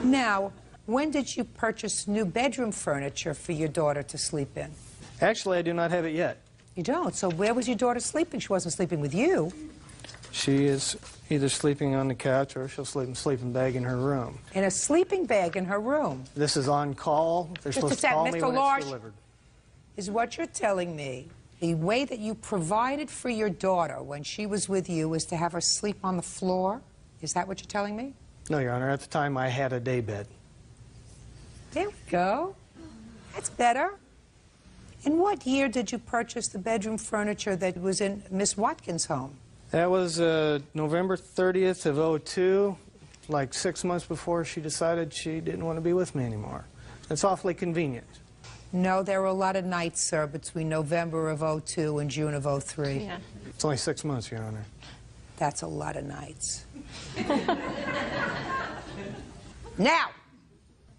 Speaker 2: Now, when did you purchase new bedroom furniture for your daughter to sleep in?
Speaker 6: Actually, I do not have it yet.
Speaker 2: You don't? So where was your daughter sleeping? She wasn't sleeping with you.
Speaker 6: She is either sleeping on the couch or she'll sleep in a sleeping bag in her room.
Speaker 2: In a sleeping bag in her room?
Speaker 6: This is on call. They're supposed to call me when it's delivered.
Speaker 2: Is what you're telling me the way that you provided for your daughter when she was with you was to have her sleep on the floor? Is that what you're telling me?
Speaker 6: No, Your Honor. At the time, I had a day bed.
Speaker 2: There we go. That's better. In what year did you purchase the bedroom furniture that was in Miss Watkins' home?
Speaker 6: That was November 30th of '02, like 6 months before she decided she didn't want to be with me anymore. It's awfully convenient.
Speaker 2: No, there were a lot of nights, sir, between November of '02 and June of '03.
Speaker 22: Yeah.
Speaker 6: It's only 6 months, Your Honor.
Speaker 2: That's a lot of nights. Now,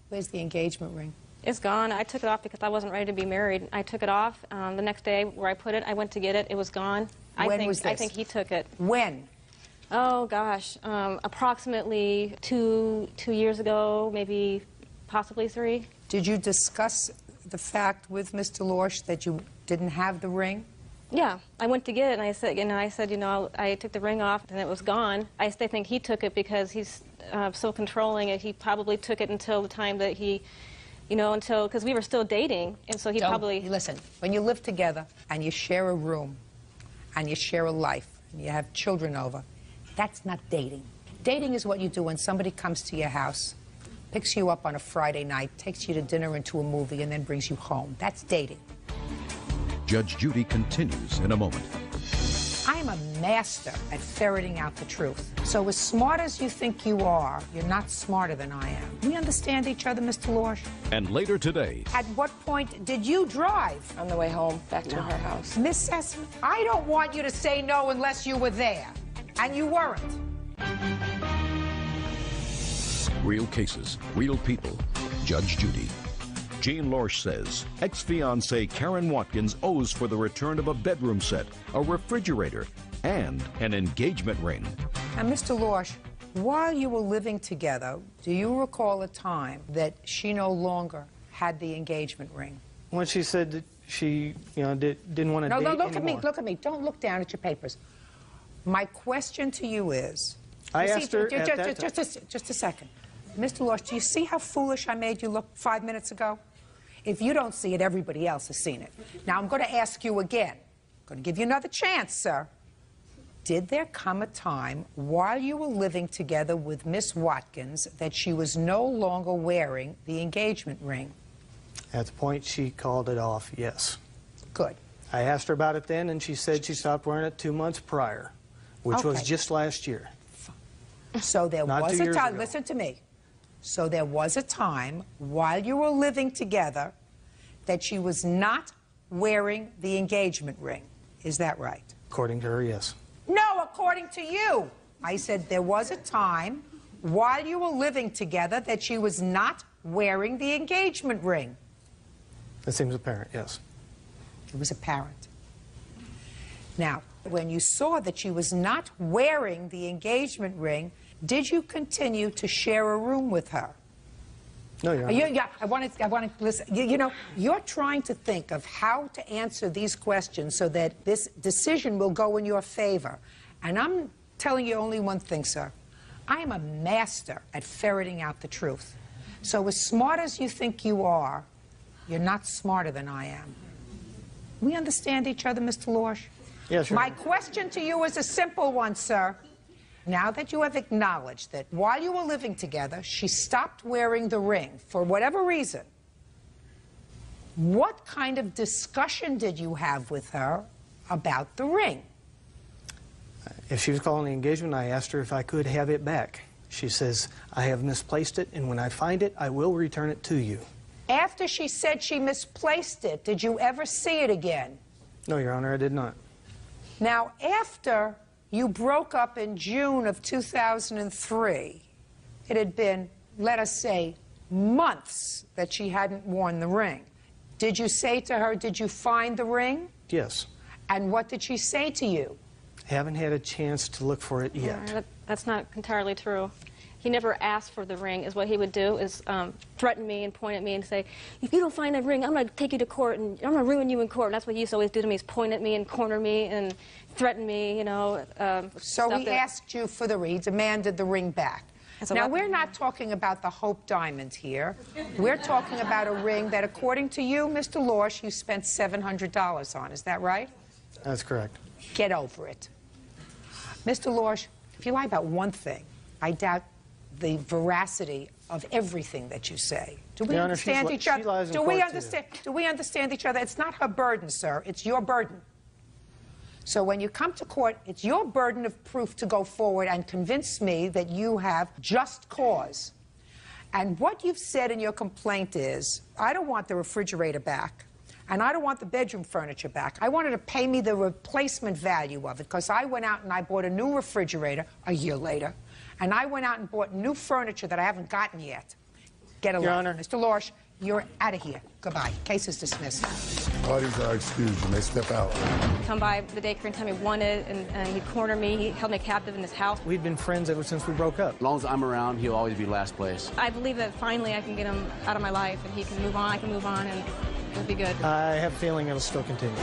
Speaker 2: where's the engagement ring?
Speaker 22: It's gone. I took it off because I wasn't ready to be married. I took it off. The next day where I put it, I went to get it. It was gone.
Speaker 2: When was this?
Speaker 22: I think he took it.
Speaker 2: When?
Speaker 22: Oh, gosh. Approximately two years ago, maybe possibly 3.
Speaker 2: Did you discuss the fact with Mr. Lorsch that you didn't have the ring?
Speaker 22: Yeah, I went to get it, and I said, you know, I took the ring off, and it was gone. I still think he took it because he's so controlling, and he probably took it until the time that he, you know, because we were still dating, and so he probably...
Speaker 2: Listen, when you live together, and you share a room, and you share a life, and you have children over, that's not dating. Dating is what you do when somebody comes to your house, picks you up on a Friday night, takes you to dinner and to a movie, and then brings you home. That's dating.
Speaker 1: Judge Judy continues in a moment.
Speaker 2: I am a master at ferreting out the truth. So as smart as you think you are, you're not smarter than I am. We understand each other, Mr. Lorsch?
Speaker 1: And later today...
Speaker 2: At what point did you drive?
Speaker 22: On the way home, back to her house.
Speaker 2: Miss Sessom, I don't want you to say no unless you were there. And you weren't.
Speaker 1: Real cases, real people. Judge Judy. Jean Lorsch says ex-fiancée Karen Watkins owes for the return of a bedroom set, a refrigerator, and an engagement ring.
Speaker 2: Now, Mr. Lorsch, while you were living together, do you recall a time that she no longer had the engagement ring?
Speaker 6: When she said that she, you know, didn't want to date
Speaker 2: No, look
Speaker 6: anymore.
Speaker 2: at me, look at me. Don't look down at your papers. My question to you is...
Speaker 6: I asked her at that time.
Speaker 2: Just a second. Mr. Lorsch, do you see how foolish I made you look 5 minutes ago? If you don't see it, everybody else has seen it. Now, I'm going to ask you again. I'm going to give you another chance, sir. Did there come a time while you were living together with Miss Watkins that she was no longer wearing the engagement ring?
Speaker 6: At the point she called it off, yes.
Speaker 2: Good.
Speaker 6: I asked her about it then, and she said she stopped wearing it 2 months prior, which was just last year.
Speaker 2: So there
Speaker 6: Not
Speaker 2: was
Speaker 6: 2
Speaker 2: a
Speaker 6: years
Speaker 2: time,
Speaker 6: ago.
Speaker 2: listen to me. So there was a time while you were living together that she was not wearing the engagement ring. Is that right?
Speaker 6: According to her, yes.
Speaker 2: No, according to you. I said there was a time while you were living together that she was not wearing the engagement ring.
Speaker 6: That seems apparent, yes.
Speaker 2: It was apparent. Now, when you saw that she was not wearing the engagement ring, did you continue to share a room with her?
Speaker 6: No, Your Honor.
Speaker 2: I want to listen. You know, you're trying to think of how to answer these questions so that this decision will go in your favor. And I'm telling you only one thing, sir. I am a master at ferreting out the truth. So as smart as you think you are, you're not smarter than I am. We understand each other, Mr. Lorsch?
Speaker 6: Yes, Your
Speaker 2: My
Speaker 6: Honor.
Speaker 2: question to you is a simple one, sir. Now that you have acknowledged that while you were living together, she stopped wearing the ring for whatever reason, what kind of discussion did you have with her about the ring?
Speaker 6: If she was calling the engagement, I asked her if I could have it back. She says, I have misplaced it, and when I find it, I will return it to you.
Speaker 2: After she said she misplaced it, did you ever see it again?
Speaker 6: No, Your Honor, I did not.
Speaker 2: Now, after you broke up in June of 2003, it had been, let us say, months that she hadn't worn the ring. Did you say to her, did you find the ring?
Speaker 6: Yes.
Speaker 2: And what did she say to you?
Speaker 6: Haven't had a chance to look for it yet.
Speaker 22: That's not entirely true. He never asked for the ring. Is what he would do is threaten me and point at me and say, if you don't find that ring, I'm going to take you to court and I'm going to ruin you in court. And that's what he used to always do to me, is point at me and corner me and threaten me, you know.
Speaker 2: So he asked you for the ring. He demanded the ring back. Now, we're not talking about the Hope Diamond here. We're talking about a ring that, according to you, Mr. Lorsch, you spent $700 on. Is that right?
Speaker 6: That's correct.
Speaker 2: Get over it. Mr. Lorsch, if you lie about one thing, I doubt the veracity of everything that you say. Do we understand each other? Do we understand each other? It's not her burden, sir. It's your burden. So when you come to court, it's your burden of proof to go forward and convince me that you have just cause. And what you've said in your complaint is, I don't want the refrigerator back, and I don't want the bedroom furniture back. I wanted to pay me the replacement value of it, because I went out and I bought a new refrigerator a year later, and I went out and bought new furniture that I haven't gotten yet. Get a
Speaker 6: Your
Speaker 2: life.
Speaker 6: Honor.
Speaker 2: Mr. Lorsch, you're out of here. Goodbye. Case is dismissed.
Speaker 17: Parties are excused. You may step out.
Speaker 22: Come by the daycare and tell me he wanted, and he'd corner me. He held me captive in his house.
Speaker 6: We've been friends ever since we broke up.
Speaker 8: As long as I'm around, he'll always be last place.
Speaker 22: I believe that finally I can get him out of my life, and he can move on, I can move on, and it'll be good.
Speaker 6: I have a feeling it'll still continue.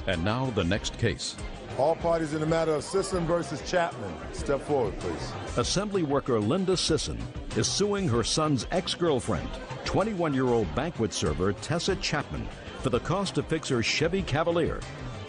Speaker 1: And now the next case.
Speaker 17: All parties in the matter of Sisson versus Chapman. Step forward, please.
Speaker 1: Assembly worker Linda Sisson is suing her son's ex-girlfriend, 21-year-old banquet server Tessa Chapman, for the cost to fix her Chevy Cavalier.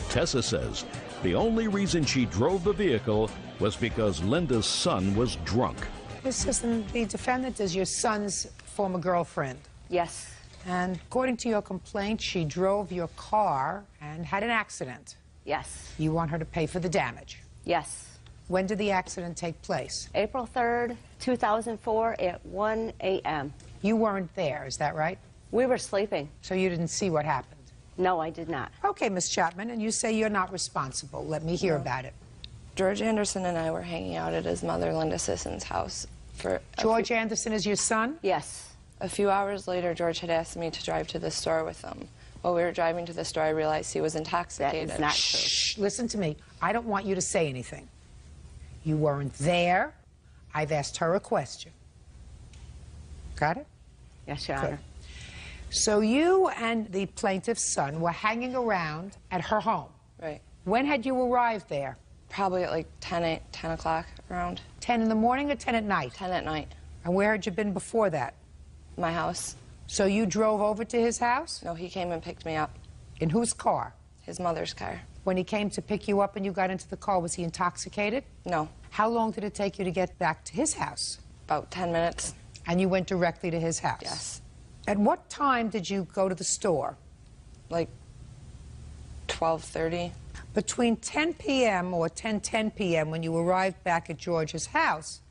Speaker 1: Tessa says the only reason she drove the vehicle was because Linda's son was drunk.
Speaker 2: Ms. Sisson, the defendant is your son's former girlfriend.
Speaker 22: Yes.
Speaker 2: And according to your complaint, she drove your car and had an accident.
Speaker 20: Yes.
Speaker 2: You want her to pay for the damage?
Speaker 20: Yes.
Speaker 2: When did the accident take place?
Speaker 20: April 3rd, 2004 at 1 a.m.
Speaker 2: You weren't there, is that right?
Speaker 20: We were sleeping.
Speaker 2: So you didn't see what happened?
Speaker 20: No, I did not.
Speaker 2: Okay, Miss Chapman, and you say you're not responsible. Let me hear about it.
Speaker 23: George Anderson and I were hanging out at his mother, Linda Sisson's house.
Speaker 2: George Anderson is your son?
Speaker 20: Yes.
Speaker 23: A few hours later, George had asked me to drive to the store with him. While we were driving to the store, I realized he was intoxicated.
Speaker 20: That is not true.
Speaker 2: Shh, listen to me. I don't want you to say anything. You weren't there. I've asked her a question. Got it?
Speaker 20: Yes, Your
Speaker 2: Good.
Speaker 20: Honor.
Speaker 2: So you and the plaintiff's son were hanging around at her home.
Speaker 23: Right.
Speaker 2: When had you arrived there?
Speaker 23: Probably at like 10 o'clock around.
Speaker 2: 10 in the morning or 10 at night?
Speaker 23: 10 at night.
Speaker 2: And where had you been before that?
Speaker 23: My house.
Speaker 2: So you drove over to his house?
Speaker 23: No, he came and picked me up.
Speaker 2: In whose car?
Speaker 23: His mother's car.
Speaker 2: When he came to pick you up and you got into the car, was he intoxicated?
Speaker 23: No.
Speaker 2: How long did it take you to get back to his house?
Speaker 23: About 10 minutes.
Speaker 2: And you went directly to his house?
Speaker 23: Yes.
Speaker 2: At what time did you go to the store?
Speaker 23: Like 12:30.
Speaker 2: Between 10 p.m. or 10:10 p.m. when you arrived back at George's house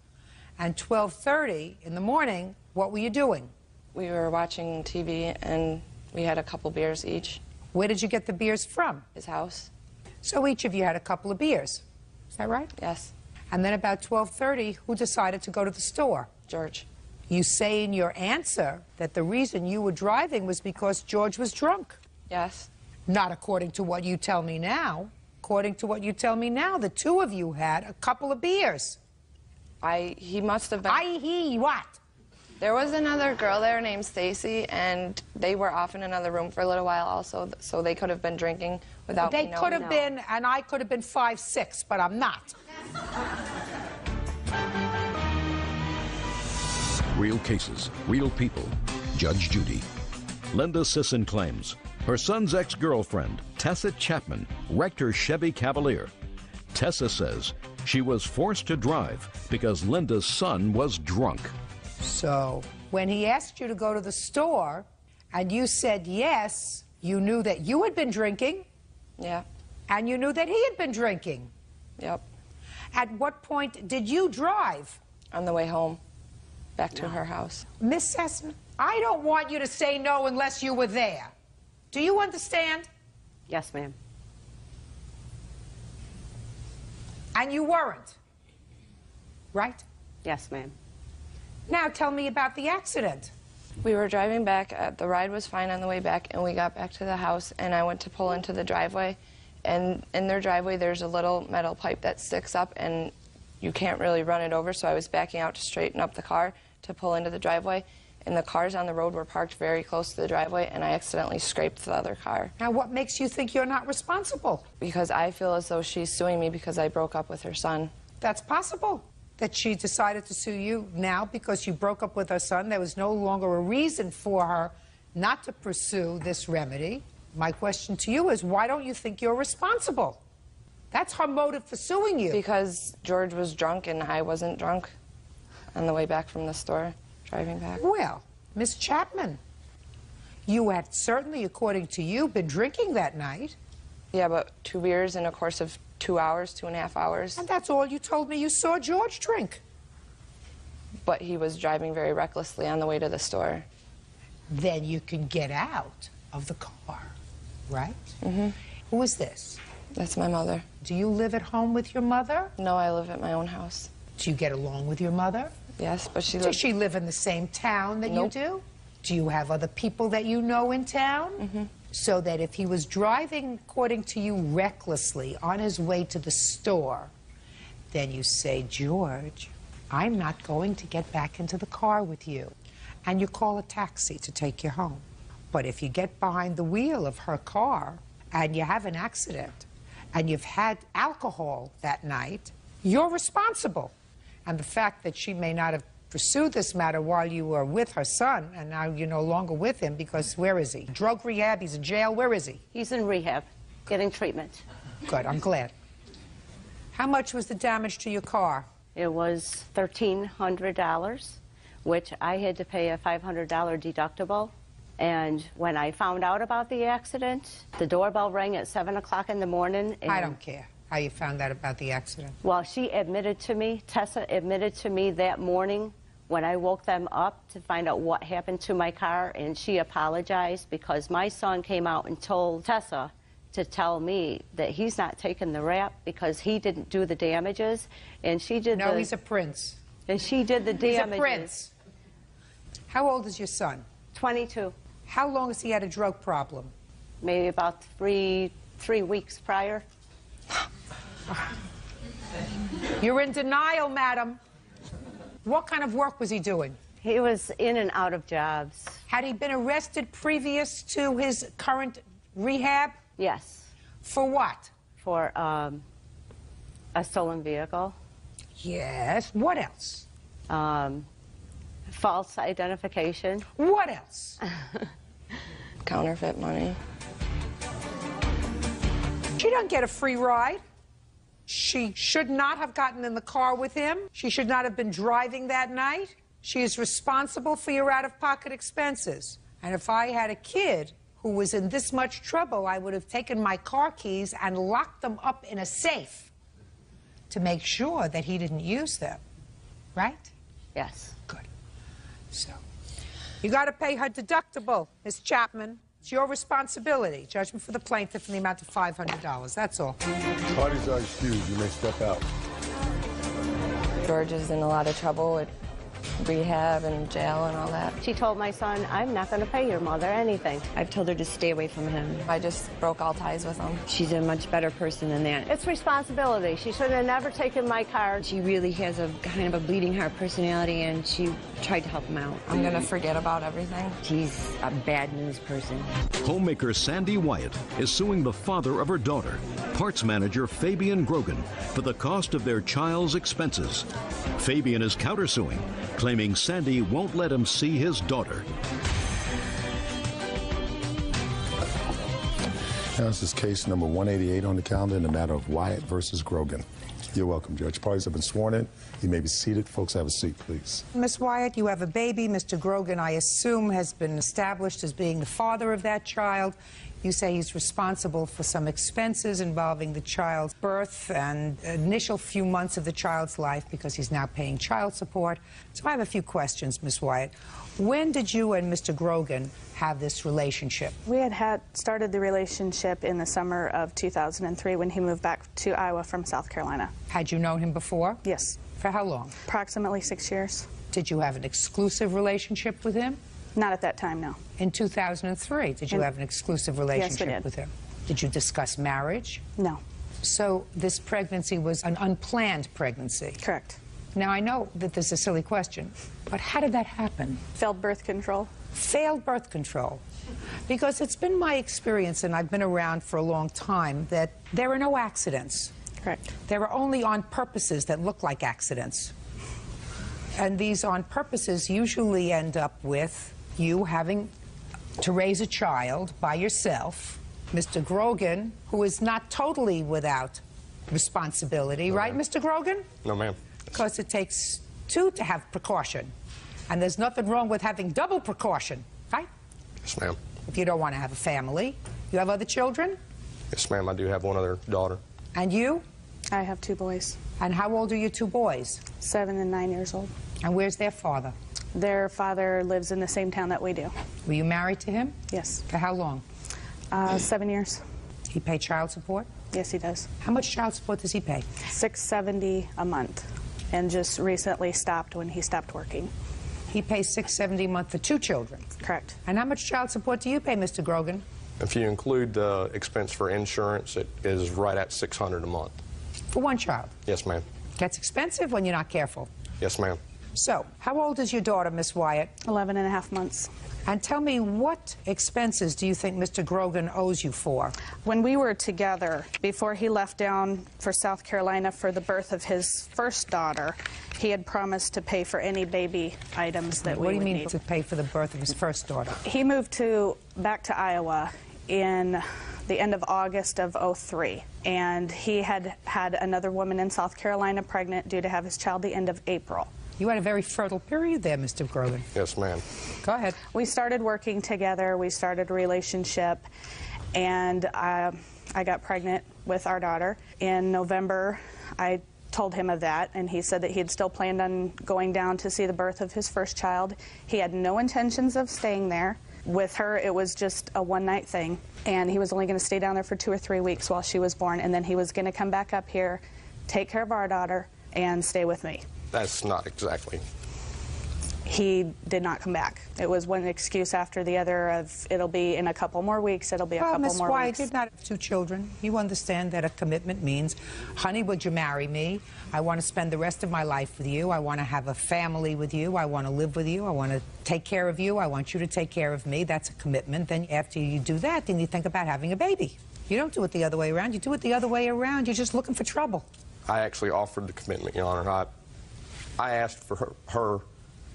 Speaker 2: and 12:30 in the morning, what were you doing?
Speaker 23: We were watching TV and we had a couple beers each.
Speaker 2: Where did you get the beers from?
Speaker 23: His house.
Speaker 2: So each of you had a couple of beers. Is that right?
Speaker 23: Yes.
Speaker 2: And then about 12:30, who decided to go to the store?
Speaker 23: George.
Speaker 2: You say in your answer that the reason you were driving was because George was drunk.
Speaker 23: Yes.
Speaker 2: Not according to what you tell me now. According to what you tell me now, the two of you had a couple of beers.
Speaker 23: He must have been...
Speaker 2: He what?
Speaker 23: There was another girl there named Stacy, and they were off in another room for a little while also, so they could have been drinking without me knowing.
Speaker 2: They could have been, and I could have been 5'6", but I'm not.
Speaker 1: Real cases, real people. Judge Judy. Linda Sisson claims her son's ex-girlfriend, Tessa Chapman, wrecked her Chevy Cavalier. Tessa says she was forced to drive because Linda's son was drunk.
Speaker 2: So, when he asked you to go to the store and you said yes, you knew that you had been drinking?
Speaker 23: Yeah.
Speaker 2: And you knew that he had been drinking?
Speaker 23: Yep.
Speaker 2: At what point did you drive?
Speaker 23: On the way home, back to her house.
Speaker 2: Miss Sisson, I don't want you to say no unless you were there. Do you understand?
Speaker 20: Yes, ma'am.
Speaker 2: And you weren't, right?
Speaker 20: Yes, ma'am.
Speaker 2: Now tell me about the accident.
Speaker 23: We were driving back. The ride was fine on the way back, and we got back to the house, and I went to pull into the driveway. And in their driveway, there's a little metal pipe that sticks up, and you can't really run it over, so I was backing out to straighten up the car to pull into the driveway. And the cars on the road were parked very close to the driveway, and I accidentally scraped the other car.
Speaker 2: Now, what makes you think you're not responsible?
Speaker 23: Because I feel as though she's suing me because I broke up with her son.
Speaker 2: That's possible. That she decided to sue you now because you broke up with her son. There was no longer a reason for her not to pursue this remedy. My question to you is, why don't you think you're responsible? That's her motive for suing you.
Speaker 23: Because George was drunk and I wasn't drunk on the way back from the store, driving back.
Speaker 2: Well, Miss Chapman, you had certainly, according to you, been drinking that night.
Speaker 23: Yeah, but 2 beers in a course of 2 hours, 2.5 hours.
Speaker 2: And that's all you told me you saw George drink.
Speaker 23: But he was driving very recklessly on the way to the store.
Speaker 2: Then you can get out of the car, right?
Speaker 23: Mm-hmm.
Speaker 2: Who is this?
Speaker 23: That's my mother.
Speaker 2: Do you live at home with your mother?
Speaker 23: No, I live at my own house.
Speaker 2: Do you get along with your mother?
Speaker 23: Yes, but she
Speaker 2: lives... Does she live in the same town that
Speaker 23: Nope.
Speaker 2: you do? Do you have other people that you know in town?
Speaker 23: Mm-hmm.
Speaker 2: So that if he was driving, according to you, recklessly on his way to the store, then you say, George, I'm not going to get back into the car with you. And you call a taxi to take you home. But if you get behind the wheel of her car and you have an accident and you've had alcohol that night, you're responsible. And the fact that she may not have pursued this matter while you were with her son, and now you're no longer with him because where is he? Drug rehab, he's in jail, where is he?
Speaker 20: He's in rehab, getting treatment.
Speaker 2: Good, I'm glad. How much was the damage to your car?
Speaker 20: It was $1,300, which I had to pay a $500 deductible. And when I found out about the accident, the doorbell rang at 7 o'clock in the morning. And
Speaker 2: I don't care how you found out about the accident.
Speaker 20: Well, she admitted to me, Tessa admitted to me that morning when I woke them up to find out what happened to my car, and she apologized because my son came out and told Tessa to tell me that he's not taking the rap because he didn't do the damages, and she did
Speaker 2: No, he's a prince.
Speaker 20: And she did the damages.
Speaker 2: He's a prince. How old is your son?
Speaker 20: 22.
Speaker 2: How long has he had a drug problem?
Speaker 20: Maybe about three weeks prior.
Speaker 2: You're in denial, madam. What kind of work was he doing?
Speaker 20: He was in and out of jobs.
Speaker 2: Had he been arrested previous to his current rehab?
Speaker 20: Yes.
Speaker 2: For what?
Speaker 20: For a stolen vehicle.
Speaker 2: Yes. What else?
Speaker 20: False identification.
Speaker 2: What else?
Speaker 23: Counterfeit money.
Speaker 2: She doesn't get a free ride. She should not have gotten in the car with him. She should not have been driving that night. She is responsible for your out-of-pocket expenses. And if I had a kid who was in this much trouble, I would have taken my car keys and locked them up in a safe to make sure that he didn't use them. Right?
Speaker 20: Yes.
Speaker 2: Good. So, you got to pay her deductible, Miss Chapman. It's your responsibility. Judgment for the plaintiff in the amount of $500. That's all.
Speaker 17: Parties are excused. You may step out.
Speaker 23: George is in a lot of trouble with rehab and jail and all that.
Speaker 20: She told my son, I'm not going to pay your mother anything.
Speaker 11: I've told her to stay away from him.
Speaker 23: I just broke all ties with him.
Speaker 11: She's a much better person than that.
Speaker 20: It's responsibility. She should have never taken my car.
Speaker 11: She really has a kind of a bleeding heart personality, and she tried to help him out.
Speaker 23: I'm going to forget about everything.
Speaker 11: She's a bad news person.
Speaker 1: Homemaker Sandy Wyatt is suing the father of her daughter, parts manager Fabian Grogan, for the cost of their child's expenses. Fabian is countersuing, claiming claiming Sandy won't let him see his daughter.
Speaker 17: Now, this is case number 188 on the calendar in the matter of Wyatt versus Grogan. You're welcome, Judge. Parties have been sworn in. You may be seated. Folks, have a seat, please.
Speaker 2: Miss Wyatt, you have a baby. Mr. Grogan, I assume, has been established as being the father of that child. You say he's responsible for some expenses involving the child's birth and initial few months of the child's life because he's now paying child support. So I have a few questions, Miss Wyatt. When did you and Mr. Grogan have this relationship?
Speaker 12: We had started the relationship in the summer of 2003 when he moved back to Iowa from South Carolina.
Speaker 2: Had you known him before?
Speaker 12: Yes.
Speaker 2: For how long?
Speaker 12: Approximately 6 years.
Speaker 2: Did you have an exclusive relationship with him?
Speaker 12: Not at that time, no.
Speaker 2: In 2003, did you have an exclusive relationship with him? Did you discuss marriage?
Speaker 12: No.
Speaker 2: So this pregnancy was an unplanned pregnancy?
Speaker 12: Correct.
Speaker 2: Now, I know that this is a silly question, but how did that happen?
Speaker 12: Failed birth control.
Speaker 2: Failed birth control. Because it's been my experience, and I've been around for a long time, that there are no accidents.
Speaker 12: Correct.
Speaker 2: There are only on purposes that look like accidents. And these on purposes usually end up with you having to raise a child by yourself. Mr. Grogan, who is not totally without responsibility, right, Mr. Grogan?
Speaker 16: No, ma'am.
Speaker 2: Because it takes two to have precaution. And there's nothing wrong with having double precaution, right?
Speaker 16: Yes, ma'am.
Speaker 2: If you don't want to have a family. You have other children?
Speaker 16: Yes, ma'am. I do have one other daughter.
Speaker 2: And you?
Speaker 12: I have 2 boys.
Speaker 2: And how old are your 2 boys?
Speaker 12: 7 and 9 years old.
Speaker 2: And where's their father?
Speaker 12: Their father lives in the same town that we do.
Speaker 2: Were you married to him?
Speaker 12: Yes.
Speaker 2: For how long?
Speaker 12: 7 years.
Speaker 2: He pay child support?
Speaker 12: Yes, he does.
Speaker 2: How much child support does he pay?
Speaker 12: $670 a month, and just recently stopped when he stopped working.
Speaker 2: He pays $670 a month for 2 children?
Speaker 12: Correct.
Speaker 2: And how much child support do you pay, Mr. Grogan?
Speaker 16: If you include the expense for insurance, it is right at $600 a month.
Speaker 2: For 1 child?
Speaker 16: Yes, ma'am.
Speaker 2: Gets expensive when you're not careful.
Speaker 16: Yes, ma'am.
Speaker 2: So, how old is your daughter, Miss Wyatt?
Speaker 12: 11 and a half months.
Speaker 2: And tell me, what expenses do you think Mr. Grogan owes you for?
Speaker 12: When we were together, before he left down for South Carolina for the birth of his first daughter, he had promised to pay for any baby items that we would need.
Speaker 2: What do you mean to pay for the birth of his first daughter?
Speaker 12: He moved back to Iowa in the end of August of '03, and he had another woman in South Carolina pregnant, due to have his child the end of April.
Speaker 2: You had a very fertile period there, Mr. Grogan.
Speaker 16: Yes, ma'am.
Speaker 2: Go ahead.
Speaker 12: We started working together. We started a relationship, and I got pregnant with our daughter. In November, I told him of that, and he said that he had still planned on going down to see the birth of his first child. He had no intentions of staying there. With her, it was just a one-night thing, and he was only going to stay down there for 2 or 3 weeks while she was born, and then he was going to come back up here, take care of our daughter, and stay with me.
Speaker 16: That's not exactly.
Speaker 12: He did not come back. It was one excuse after the other of, it'll be in a couple more weeks, it'll be a couple
Speaker 2: Miss
Speaker 12: more
Speaker 2: Wyatt,
Speaker 12: weeks.
Speaker 2: you've not have 2 children. You understand that a commitment means, honey, would you marry me? I want to spend the rest of my life with you. I want to have a family with you. I want to live with you. I want to take care of you. I want you to take care of me. That's a commitment. Then after you do that, then you think about having a baby. You don't do it the other way around. You do it the other way around. You're just looking for trouble.
Speaker 16: I actually offered the commitment, Your Honor. I asked for her.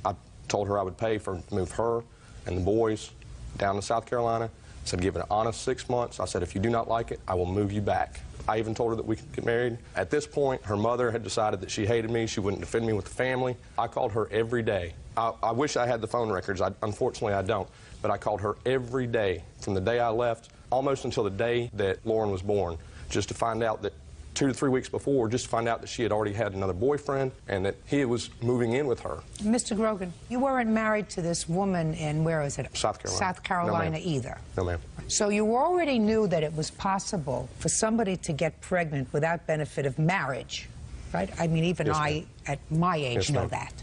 Speaker 16: I told her I would pay for move her and the boys down to South Carolina. I said, give it an honest 6 months. I said, if you do not like it, I will move you back. I even told her that we could get married. At this point, her mother had decided that she hated me. She wouldn't defend me with the family. I called her every day. I wish I had the phone records. Unfortunately, I don't. But I called her every day from the day I left almost until the day that Lauren was born, just to find out that 2 to 3 weeks before, just to find out that she had already had another boyfriend and that he was moving in with her.
Speaker 2: Mr. Grogan, you weren't married to this woman in, where is it?
Speaker 16: South Carolina.
Speaker 2: South Carolina
Speaker 16: No,
Speaker 2: either.
Speaker 16: No, ma'am.
Speaker 2: So you already knew that it was possible for somebody to get pregnant without benefit of marriage, right? I mean, even
Speaker 16: Yes,
Speaker 2: I, at my age,
Speaker 16: Yes,
Speaker 2: know
Speaker 16: ma'am.
Speaker 2: that.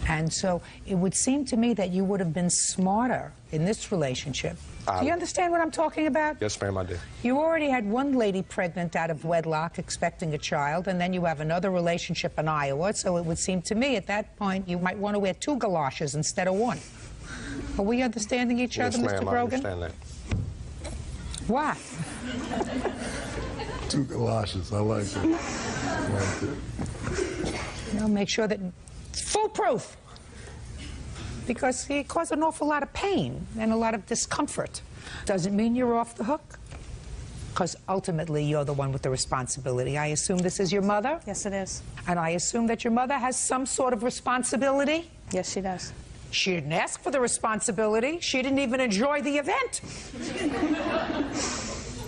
Speaker 2: And so it would seem to me that you would have been smarter in this relationship. Do you understand what I'm talking about?
Speaker 16: Yes, ma'am, I do.
Speaker 2: You already had one lady pregnant out of wedlock expecting a child, and then you have another relationship in Iowa, so it would seem to me at that point you might want to wear 2 galoshes instead of 1. Are we understanding each other,
Speaker 16: Yes,
Speaker 2: Mr.
Speaker 16: ma'am,
Speaker 2: Grogan?
Speaker 16: I understand that.
Speaker 2: What?
Speaker 17: 2 galoshes, I like it. I like it.
Speaker 2: You know, make sure that it's foolproof. because he caused an awful lot of pain and a lot of discomfort. Doesn't mean you're off the hook, because ultimately you're the one with the responsibility. I assume this is your mother?
Speaker 12: Yes, it is.
Speaker 2: And I assume that your mother has some sort of responsibility?
Speaker 12: Yes, she does.
Speaker 2: She didn't ask for the responsibility. She didn't even enjoy the event.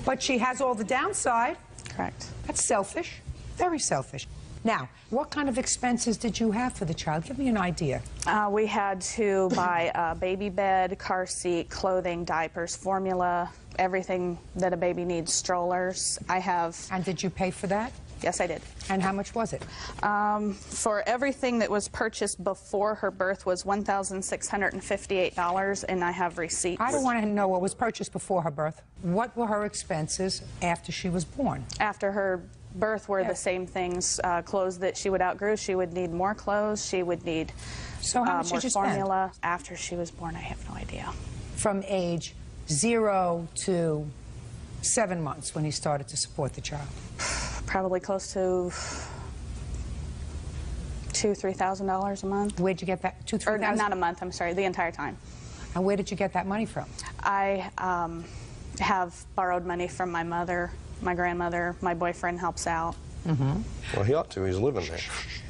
Speaker 2: But she has all the downside.
Speaker 12: Correct.
Speaker 2: That's selfish. Very selfish. Now, what kind of expenses did you have for the child? Give me an idea.
Speaker 12: We had to buy a baby bed, car seat, clothing, diapers, formula, everything that a baby needs, strollers.
Speaker 2: And did you pay for that?
Speaker 12: Yes, I did.
Speaker 2: And how much was it?
Speaker 12: For everything that was purchased before her birth was $1,658, and I have receipts.
Speaker 2: I don't want to know what was purchased before her birth. What were her expenses after she was born?
Speaker 12: After her birth were the same things. Clothes that she would outgrow. She would need more clothes. She would need
Speaker 2: how much
Speaker 12: more
Speaker 2: did you
Speaker 12: formula. After she was born, I have no idea.
Speaker 2: From age 0 to 7 months when he started to support the child?
Speaker 12: Probably close to $2,000–3,000 a month.
Speaker 2: Where'd you get that? $2,000–3,000?
Speaker 12: Not a month, I'm sorry, the entire time.
Speaker 2: And where did you get that money from?
Speaker 12: I have borrowed money from my mother, my grandmother. My boyfriend helps out.
Speaker 16: Well, he ought to. He's living there.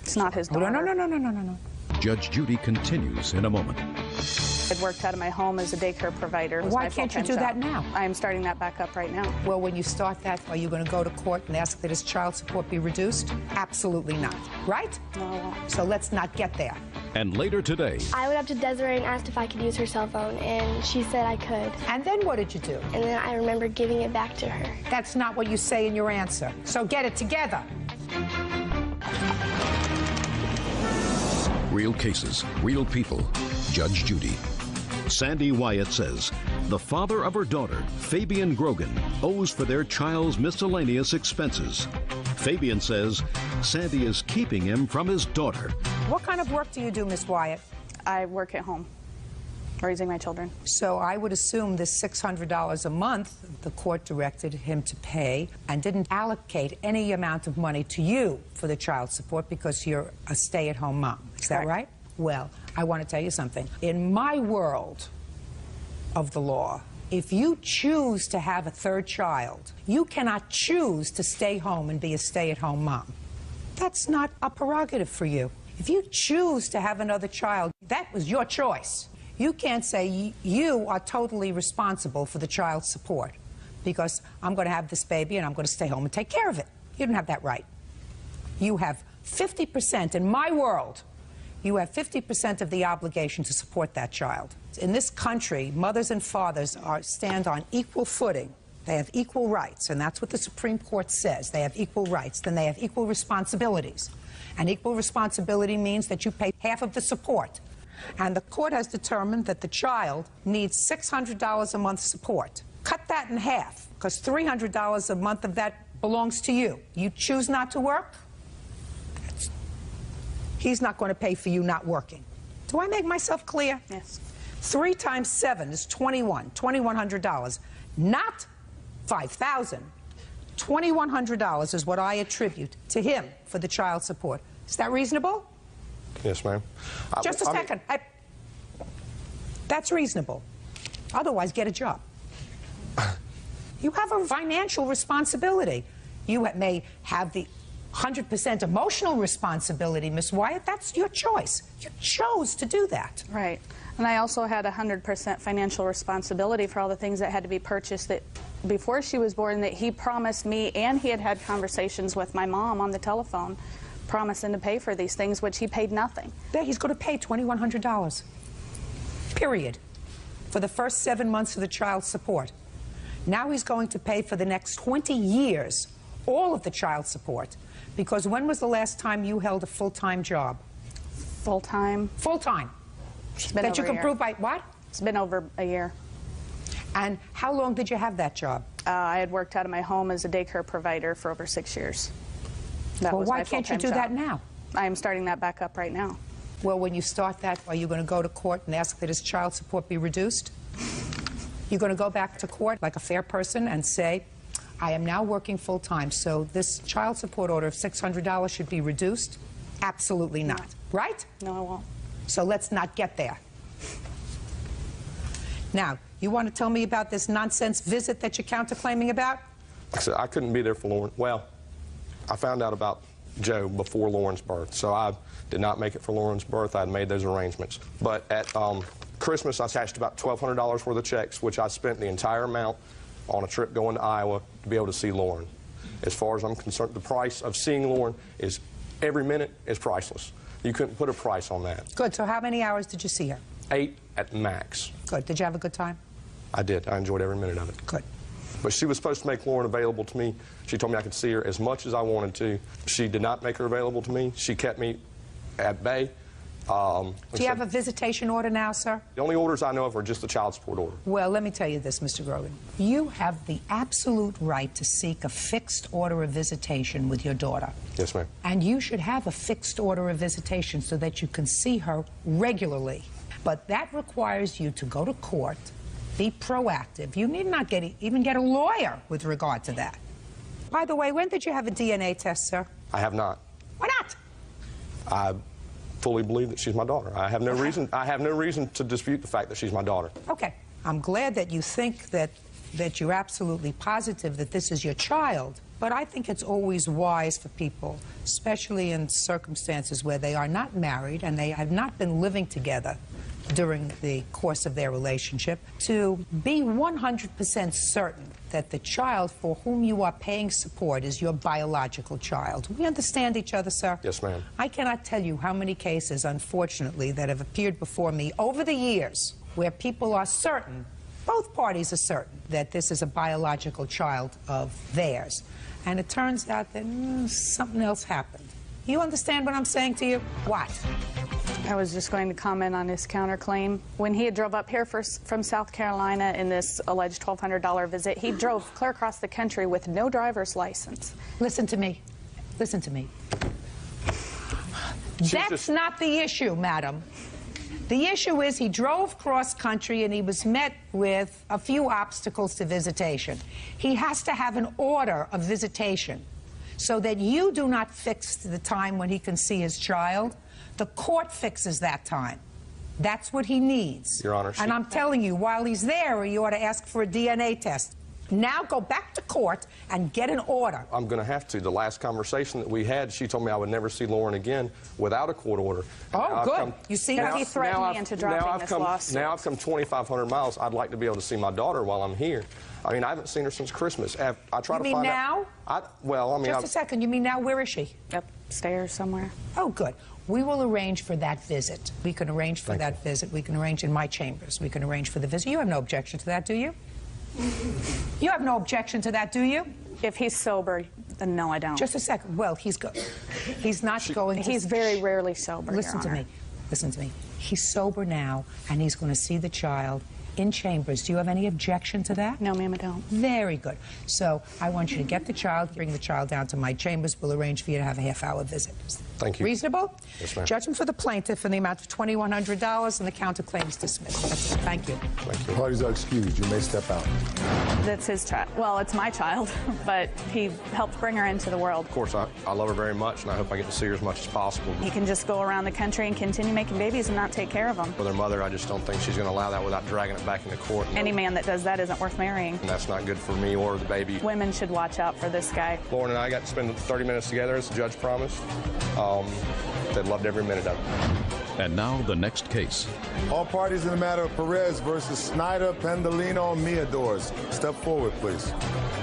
Speaker 12: It's not his daughter.
Speaker 2: No.
Speaker 1: Judge Judy continues in a moment.
Speaker 12: I'd worked out of my home as a daycare provider.
Speaker 2: Why can't you do that now?
Speaker 12: I'm starting that back up right now.
Speaker 2: Well, when you start that, are you going to go to court and ask that his child support be reduced? Absolutely not. Right?
Speaker 12: No, I won't.
Speaker 2: So let's not get there.
Speaker 1: And later today,
Speaker 5: I went up to Desiree and asked if I could use her cell phone, and she said I could.
Speaker 2: And then what did you do?
Speaker 5: And then I remember giving it back to her.
Speaker 2: That's not what you say in your answer. So get it together.
Speaker 1: real cases, real people. Judge Judy. Sandy Wyatt says the father of her daughter, Fabian Grogan, owes for their child's miscellaneous expenses. Fabian says Sandy is keeping him from his daughter.
Speaker 2: What kind of work do you do, Miss Wyatt?
Speaker 12: I work at home, raising my children.
Speaker 2: So I would assume this $600 a month the court directed him to pay and didn't allocate any amount of money to you for the child support because you're a stay-at-home mom. Is that right? Well, I want to tell you something. In my world of the law, if you choose to have a third child, you cannot choose to stay home and be a stay-at-home mom. That's not a prerogative for you. If you choose to have another child, that was your choice. You can't say you are totally responsible for the child's support because I'm going to have this baby and I'm going to stay home and take care of it. You don't have that right. You have 50% in my world. You have 50% of the obligation to support that child. In this country, mothers and fathers stand on equal footing. They have equal rights, and that's what the Supreme Court says. They have equal rights, then they have equal responsibilities. And equal responsibility means that you pay half of the support. And the court has determined that the child needs $600 a month support. Cut that in half, because $300 a month of that belongs to you. You choose not to work? He's not going to pay for you not working. Do I make myself clear?
Speaker 12: Yes.
Speaker 2: 3 times 7 is $2,100, not $5,000. $2,100 is what I attribute to him for the child support. Is that reasonable?
Speaker 16: Yes, ma'am.
Speaker 2: Just a second. That's reasonable. Otherwise, get a job. You have a financial responsibility. You may have the 100% emotional responsibility, Miss Wyatt. That's your choice. You chose to do that.
Speaker 12: Right. And I also had 100% financial responsibility for all the things that had to be purchased that before she was born that he promised me, and he had had conversations with my mom on the telephone, promising to pay for these things, which he paid nothing.
Speaker 2: Yeah, he's going to pay $2,100, period, for the first 7 months of the child's support. Now he's going to pay for the next 20 years all of the child support, because when was the last time you held a full-time job?
Speaker 12: Full-time?
Speaker 2: Full-time.
Speaker 12: It's been
Speaker 2: that
Speaker 12: over
Speaker 2: you can
Speaker 12: a year.
Speaker 2: prove by what?
Speaker 12: It's been over a year.
Speaker 2: And how long did you have that job?
Speaker 12: I had worked out of my home as a daycare provider for over 6 years.
Speaker 2: Well, why can't you do that now?
Speaker 12: I am starting that back up right now.
Speaker 2: Well, when you start that, are you going to go to court and ask that his child support be reduced? You're going to go back to court like a fair person and say, I am now working full-time, so this child support order of $600 should be reduced? Absolutely not. Right?
Speaker 12: No, I won't.
Speaker 2: So let's not get there. Now, you want to tell me about this nonsense visit that you're counterclaiming about?
Speaker 16: Like I said, I couldn't be there for Lauren. Well, I found out about Joe before Lauren's birth, so I did not make it for Lauren's birth. I had made those arrangements. But at Christmas, I cashed about $1,200 worth of checks, which I spent the entire amount on a trip going to Iowa to be able to see Lauren. As far as I'm concerned, the price of seeing Lauren is every minute is priceless. You couldn't put a price on that.
Speaker 2: Good. So how many hours did you see her?
Speaker 16: 8 at max.
Speaker 2: Good. Did you have a good time?
Speaker 16: I did. I enjoyed every minute of it.
Speaker 2: Good.
Speaker 16: But she was supposed to make Lauren available to me. She told me I could see her as much as I wanted to. She did not make her available to me. She kept me at bay.
Speaker 2: Do you have a visitation order now, sir?
Speaker 16: The only orders I know of are just the child support order.
Speaker 2: Well, let me tell you this, Mr. Grogan. You have the absolute right to seek a fixed order of visitation with your daughter.
Speaker 16: Yes, ma'am.
Speaker 2: And you should have a fixed order of visitation so that you can see her regularly. But that requires you to go to court, be proactive. You need not even get a lawyer with regard to that. By the way, when did you have a DNA test, sir?
Speaker 16: I have not.
Speaker 2: Why not?
Speaker 16: I fully believe that she's my daughter. I have no reason to dispute the fact that she's my daughter.
Speaker 2: Okay. I'm glad that you think that you're absolutely positive that this is your child. But I think it's always wise for people, especially in circumstances where they are not married and they have not been living together during the course of their relationship, to be 100% certain that the child for whom you are paying support is your biological child. We understand each other, sir?
Speaker 16: Yes, ma'am.
Speaker 2: I cannot tell you how many cases, unfortunately, that have appeared before me over the years where people are certain, both parties are certain, that this is a biological child of theirs. And it turns out that something else happened. You understand what I'm saying to you? What?
Speaker 12: I was just going to comment on his counterclaim. When he had drove up here from South Carolina in this alleged $1,200 visit, he drove clear across the country with no driver's license.
Speaker 2: Listen to me. Listen to me. That's not the issue, madam. The issue is he drove cross-country and he was met with a few obstacles to visitation. He has to have an order of visitation so that you do not fix the time when he can see his child. The court fixes that time. That's what he needs.
Speaker 16: Your Honor.
Speaker 2: And I'm telling you, while he's there, he ought to ask for a DNA test. Now go back to court and get an order.
Speaker 16: I'm going to have to. The last conversation that we had, she told me I would never see Lauren again without a court order.
Speaker 2: Oh, good. You see how
Speaker 12: he threatened me into dropping this lawsuit.
Speaker 16: Now I've come 2,500 miles. I'd like to be able to see my daughter while I'm here. I mean, I haven't seen her since Christmas. I try to find
Speaker 2: now? Just a second. You mean now? Where is she?
Speaker 12: Upstairs somewhere.
Speaker 2: Oh, good. We will arrange for that visit. We can arrange for that visit. We can arrange in my chambers. We can arrange for the visit. You have no objection to that, do you? You have no objection to that, do you?
Speaker 12: If he's sober, then no, I don't.
Speaker 2: Just a second. Well, he's not going to...
Speaker 12: He's very rarely sober,
Speaker 2: Listen to me. Listen to me. He's sober now, and he's going to see the child in chambers. Do you have any objection to that?
Speaker 12: No, ma'am, I don't.
Speaker 2: Very good. So I want you to get the child, bring the child down to my chambers. We'll arrange for you to have a half-hour visit.
Speaker 16: Thank you.
Speaker 2: Reasonable?
Speaker 16: Yes, ma'am.
Speaker 2: Judgment for the plaintiff in the amount of $2,100, and the counterclaim is dismissed. That's it. Thank you.
Speaker 16: Thank you.
Speaker 17: Parties are excused. You may step out.
Speaker 12: That's his child. Well, it's my child, but he helped bring her into the world.
Speaker 16: Of course, I love her very much, and I hope I get to see her as much as possible.
Speaker 12: He can just go around the country and continue making babies and not take care of them.
Speaker 16: With her mother, I just don't think she's going to allow that without dragging it back into court.
Speaker 12: Any man that does that isn't worth marrying.
Speaker 16: And that's not good for me or the baby.
Speaker 12: Women should watch out for this guy.
Speaker 16: Lauren and I got to spend 30 minutes together, as the judge promised. They loved every minute of it.
Speaker 1: And now the next case.
Speaker 17: All parties in the matter of Perez versus Snyder, Pendolino, and Miadors. Step forward, please.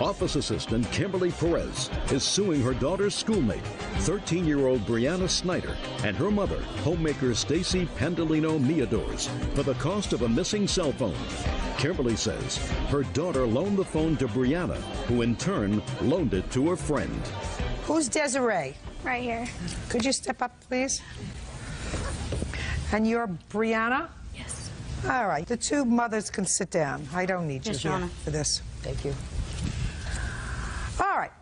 Speaker 1: Office Assistant Kimberly Perez is suing her daughter's schoolmate, 13-year-old Brianna Snyder, and her mother, homemaker Stacy Pendolino Miadors, for the cost of a missing cell phone. Kimberly says her daughter loaned the phone to Brianna, who in turn loaned it to her friend.
Speaker 2: Who's Desiree?
Speaker 3: Right here.
Speaker 2: Could you step up, please? And you're Brianna?
Speaker 3: Yes.
Speaker 2: All right. The two mothers can sit down. I don't need you here for this. Thank you. All right.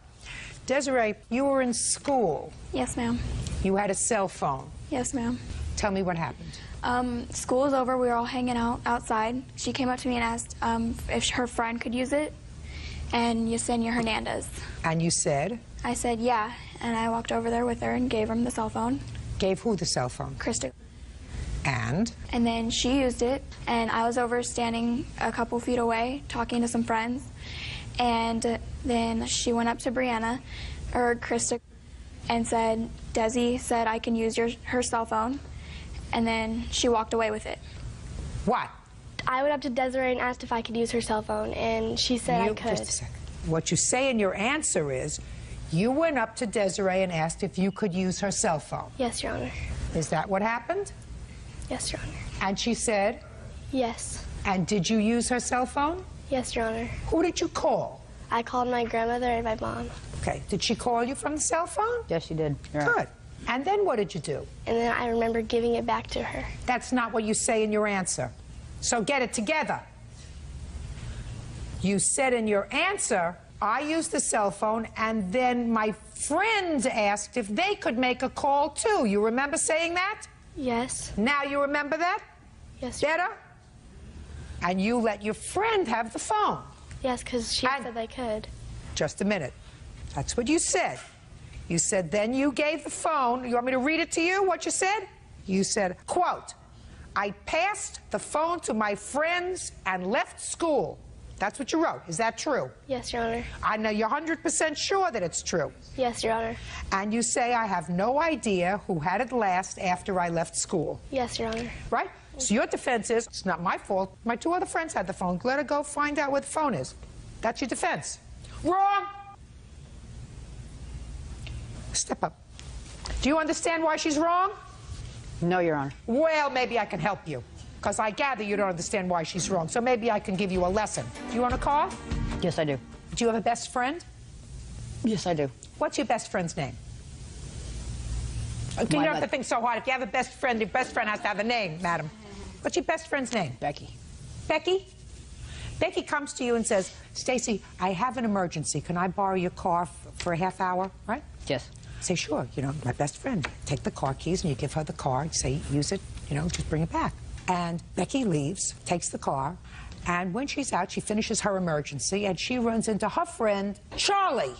Speaker 2: Desiree, you were in school.
Speaker 3: Yes, ma'am.
Speaker 2: You had a cell phone.
Speaker 3: Yes, ma'am.
Speaker 2: Tell me what happened.
Speaker 3: School was over. We were all hanging out outside. She came up to me and asked if her friend could use it, and Yesenia Hernandez.
Speaker 2: And you said?
Speaker 3: I said, yeah, and I walked over there with her and gave him the cell phone.
Speaker 2: Gave who the cell phone?
Speaker 3: Krista.
Speaker 2: And?
Speaker 15: And then she used it, and I was over standing a couple feet away talking to some friends. And then she went up to Brianna, or Krista, and said, Desi said I can use her cell phone. And then she walked away with it.
Speaker 2: What?
Speaker 5: I went up to Desiree and asked if I could use her cell phone, and she said I could.
Speaker 2: Just a second. What you say in your answer is, you went up to Desiree and asked if you could use her cell phone.
Speaker 5: Yes, Your Honor.
Speaker 2: Is that what happened?
Speaker 5: Yes, Your Honor.
Speaker 2: And she said?
Speaker 5: Yes.
Speaker 2: And did you use her cell phone?
Speaker 5: Yes, Your Honor.
Speaker 2: Who did you call?
Speaker 5: I called my grandmother and my mom.
Speaker 2: Okay. Did she call you from the cell phone?
Speaker 11: Yes, she did.
Speaker 2: Good. And then what did you do?
Speaker 5: And then I remember giving it back to her.
Speaker 2: That's not what you say in your answer. So get it together. You said in your answer, I used the cell phone, and then my friends asked if they could make a call too. You remember saying that?
Speaker 5: Yes.
Speaker 2: Now you remember that?
Speaker 5: Yes.
Speaker 2: Better? And you let your friend have the phone.
Speaker 5: Yes, because she said they could.
Speaker 2: Just a minute. That's what you said. You said then you gave the phone. You want me to read it to you, what you said? You said, quote, I passed the phone to my friends and left school. That's what you wrote. Is that true?
Speaker 5: Yes, Your Honor.
Speaker 2: I know you're 100% sure that it's true.
Speaker 5: Yes, Your Honor.
Speaker 2: And you say, I have no idea who had it last after I left school.
Speaker 5: Yes, Your Honor.
Speaker 2: Right? So your defense is, it's not my fault. My two other friends had the phone. Let her go find out where the phone is. That's your defense. Wrong! Step up. Do you understand why she's wrong?
Speaker 11: No, Your Honor.
Speaker 2: Well, maybe I can help you, because I gather you don't understand why she's wrong. So maybe I can give you a lesson. Do you want a car?
Speaker 11: Yes, I do.
Speaker 2: Do you have a best friend?
Speaker 11: Yes, I do.
Speaker 2: What's your best friend's name? You don't have to think so hard. If you have a best friend, your best friend has to have a name, madam. What's your best friend's name?
Speaker 11: Becky.
Speaker 2: Becky? Becky comes to you and says, Stacy, I have an emergency. Can I borrow your car for a half hour, right?
Speaker 11: Yes.
Speaker 2: Say, sure, you know, my best friend. Take the car keys and you give her the car. You say, use it, you know, just bring it back. And Becky leaves, takes the car, and when she's out, she finishes her emergency, and she runs into her friend, Charlie.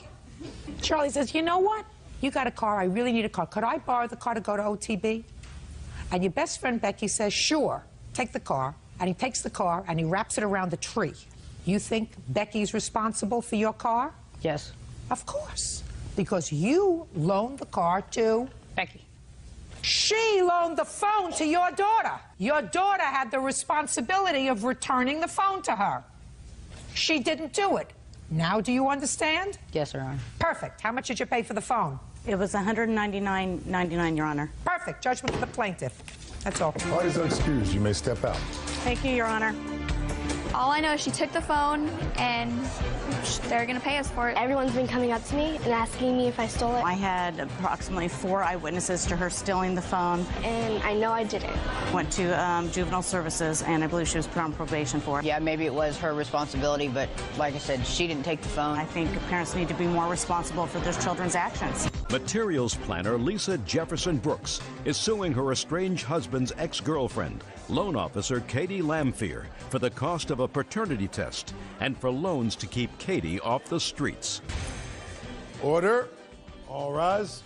Speaker 2: Charlie says, you know what? You got a car, I really need a car. Could I borrow the car to go to OTB? And your best friend, Becky, says, sure, take the car. And he takes the car, and he wraps it around the tree. You think Becky's responsible for your car?
Speaker 11: Yes.
Speaker 2: Of course. Because you loaned the car to
Speaker 11: Becky.
Speaker 2: She loaned the phone to your daughter. Your daughter had the responsibility of returning the phone to her. She didn't do it. Now do you understand?
Speaker 11: Yes, Your Honor.
Speaker 2: Perfect. How much did you pay for the phone?
Speaker 18: It was $199.99, Your Honor.
Speaker 2: Perfect. Judgment for the plaintiff. That's all.
Speaker 17: Parties are excused. You may step out.
Speaker 18: Thank you, Your Honor.
Speaker 15: All I know is she took the phone, and they're going to pay us for it.
Speaker 5: Everyone's been coming up to me and asking me if I stole it.
Speaker 18: I had approximately 4 eyewitnesses to her stealing the phone.
Speaker 5: And I know I didn't.
Speaker 18: Went to juvenile services, and I believe she was put on probation for it.
Speaker 11: Yeah, maybe it was her responsibility, but like I said, she didn't take the phone.
Speaker 18: I think parents need to be more responsible for their children's actions.
Speaker 1: Materials planner Lisa Jefferson Brooks is suing her estranged husband's ex-girlfriend, loan officer Katie Lamphere, for the cost of a paternity test and for loans to keep Katie off the streets.
Speaker 17: Order. All rise.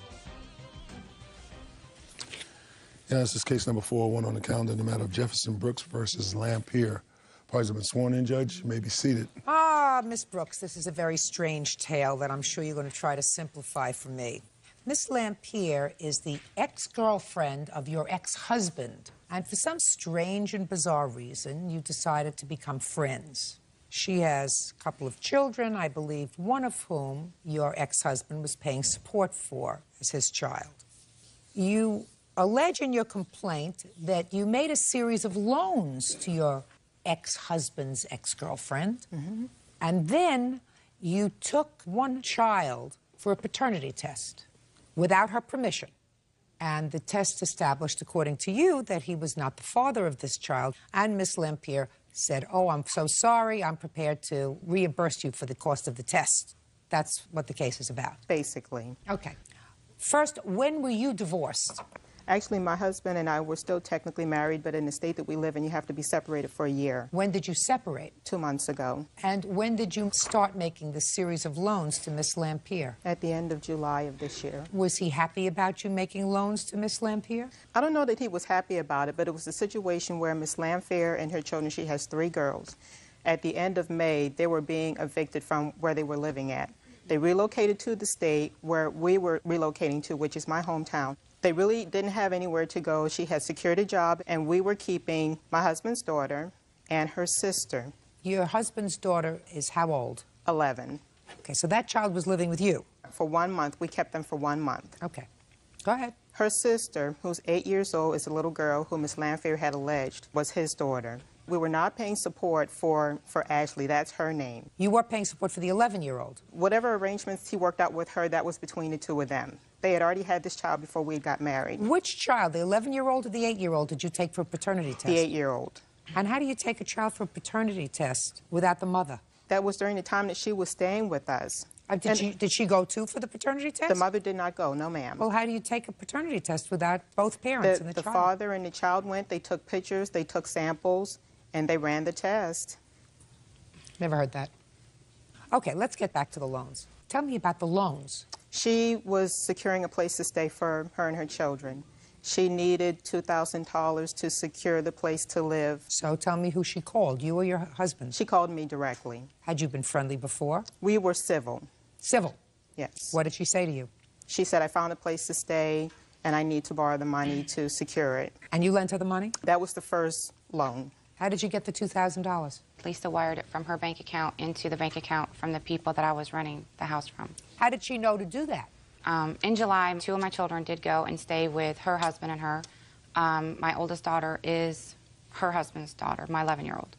Speaker 17: Yeah, this is case number 401 on the calendar in the matter of Jefferson Brooks versus Lamphere. Parties have been sworn in, Judge. You may be seated.
Speaker 2: Ah, Miss Brooks, this is a very strange tale that I'm sure you're going to try to simplify for me. Miss Lamphere is the ex-girlfriend of your ex-husband, and for some strange and bizarre reason, you decided to become friends. She has a couple of children, I believe one of whom your ex-husband was paying support for as his child. You allege in your complaint that you made a series of loans to your ex-husband's ex-girlfriend, and then you took one child for a paternity test without her permission. And the test established, according to you, that he was not the father of this child. And Miss Lamphere said, oh, I'm so sorry, I'm prepared to reimburse you for the cost of the test. That's what the case is about.
Speaker 21: Basically.
Speaker 2: Okay. First, when were you divorced?
Speaker 4: Actually, my husband and I were still technically married, but in the state that we live in, you have to be separated for a year.
Speaker 2: When did you separate?
Speaker 4: 2 months ago.
Speaker 2: And when did you start making this series of loans to Miss Lampier?
Speaker 4: At the end of July of this year.
Speaker 2: Was he happy about you making loans to Miss Lampier?
Speaker 4: I don't know that he was happy about it, but it was a situation where Miss Lampier and her children, she has 3 girls. At the end of May, they were being evicted from where they were living at. They relocated to the state where we were relocating to, which is my hometown. They really didn't have anywhere to go. She had secured a job, and we were keeping my husband's daughter and her sister.
Speaker 2: Your husband's daughter is how old?
Speaker 4: 11.
Speaker 2: Okay, so that child was living with you?
Speaker 4: For 1 month. We kept them for 1 month.
Speaker 2: Okay. Go ahead.
Speaker 4: Her sister, who's 8 years old, is a little girl who Miss Lampier had alleged was his daughter. We were not paying support for Ashley. That's her name.
Speaker 2: You were paying support for the 11-year-old?
Speaker 4: Whatever arrangements he worked out with her, that was between the 2 of them. They had already had this child before we got married.
Speaker 2: Which child, the 11-year-old or the 8-year-old, did you take for a paternity test?
Speaker 4: The 8-year-old.
Speaker 2: And how do you take a child for a paternity test without the mother?
Speaker 4: That was during the time that she was staying with us.
Speaker 2: Did she go too for the paternity test?
Speaker 4: The mother did not go, no ma'am.
Speaker 2: Well, how do you take a paternity test without both parents and the child?
Speaker 4: The father and the child went, they took pictures, they took samples, and they ran the test.
Speaker 2: Never heard that. Okay, let's get back to the loans. Tell me about the loans.
Speaker 4: She was securing a place to stay for her and her children. She needed $2,000 to secure the place to live.
Speaker 2: So tell me who she called, you or your husband?
Speaker 4: She called me directly.
Speaker 2: Had you been friendly before?
Speaker 4: We were civil.
Speaker 2: Civil?
Speaker 4: Yes.
Speaker 2: What did she say to you?
Speaker 4: She said, I found a place to stay, and I need to borrow the money to secure it.
Speaker 2: And you lent her the money?
Speaker 4: That was the first loan.
Speaker 2: How did you get the $2,000?
Speaker 13: Lisa wired it from her bank account into the bank account from the people that I was renting the house from.
Speaker 2: How did she know to do that?
Speaker 13: In July, 2 of my children did go and stay with her husband and her. My oldest daughter is her husband's daughter, my 11-year-old.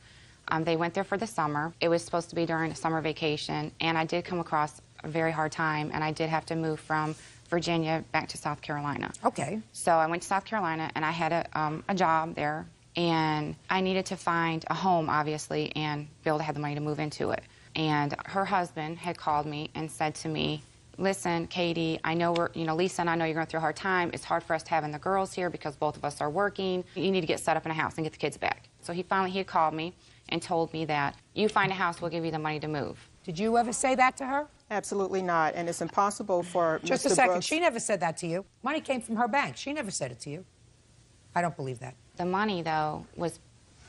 Speaker 13: They went there for the summer. It was supposed to be during a summer vacation, and I did come across a very hard time, and I did have to move from Virginia back to South Carolina.
Speaker 2: Okay.
Speaker 13: So I went to South Carolina, and I had a job there, and I needed to find a home, obviously, and be able to have the money to move into it. And her husband had called me and said to me, listen, Katie, I know Lisa and I know you're going through a hard time. It's hard for us to having the girls here because both of us are working. You need to get set up in a house and get the kids back. So he had called me and told me that you find a house, we'll give you the money to move.
Speaker 2: Did you ever say that to her?
Speaker 4: Absolutely not, and it's impossible for
Speaker 2: Just
Speaker 4: Mr.
Speaker 2: a second,
Speaker 4: Brooks.
Speaker 2: She never said that to you. Money came from her bank. She never said it to you. I don't believe that.
Speaker 13: The money, though, was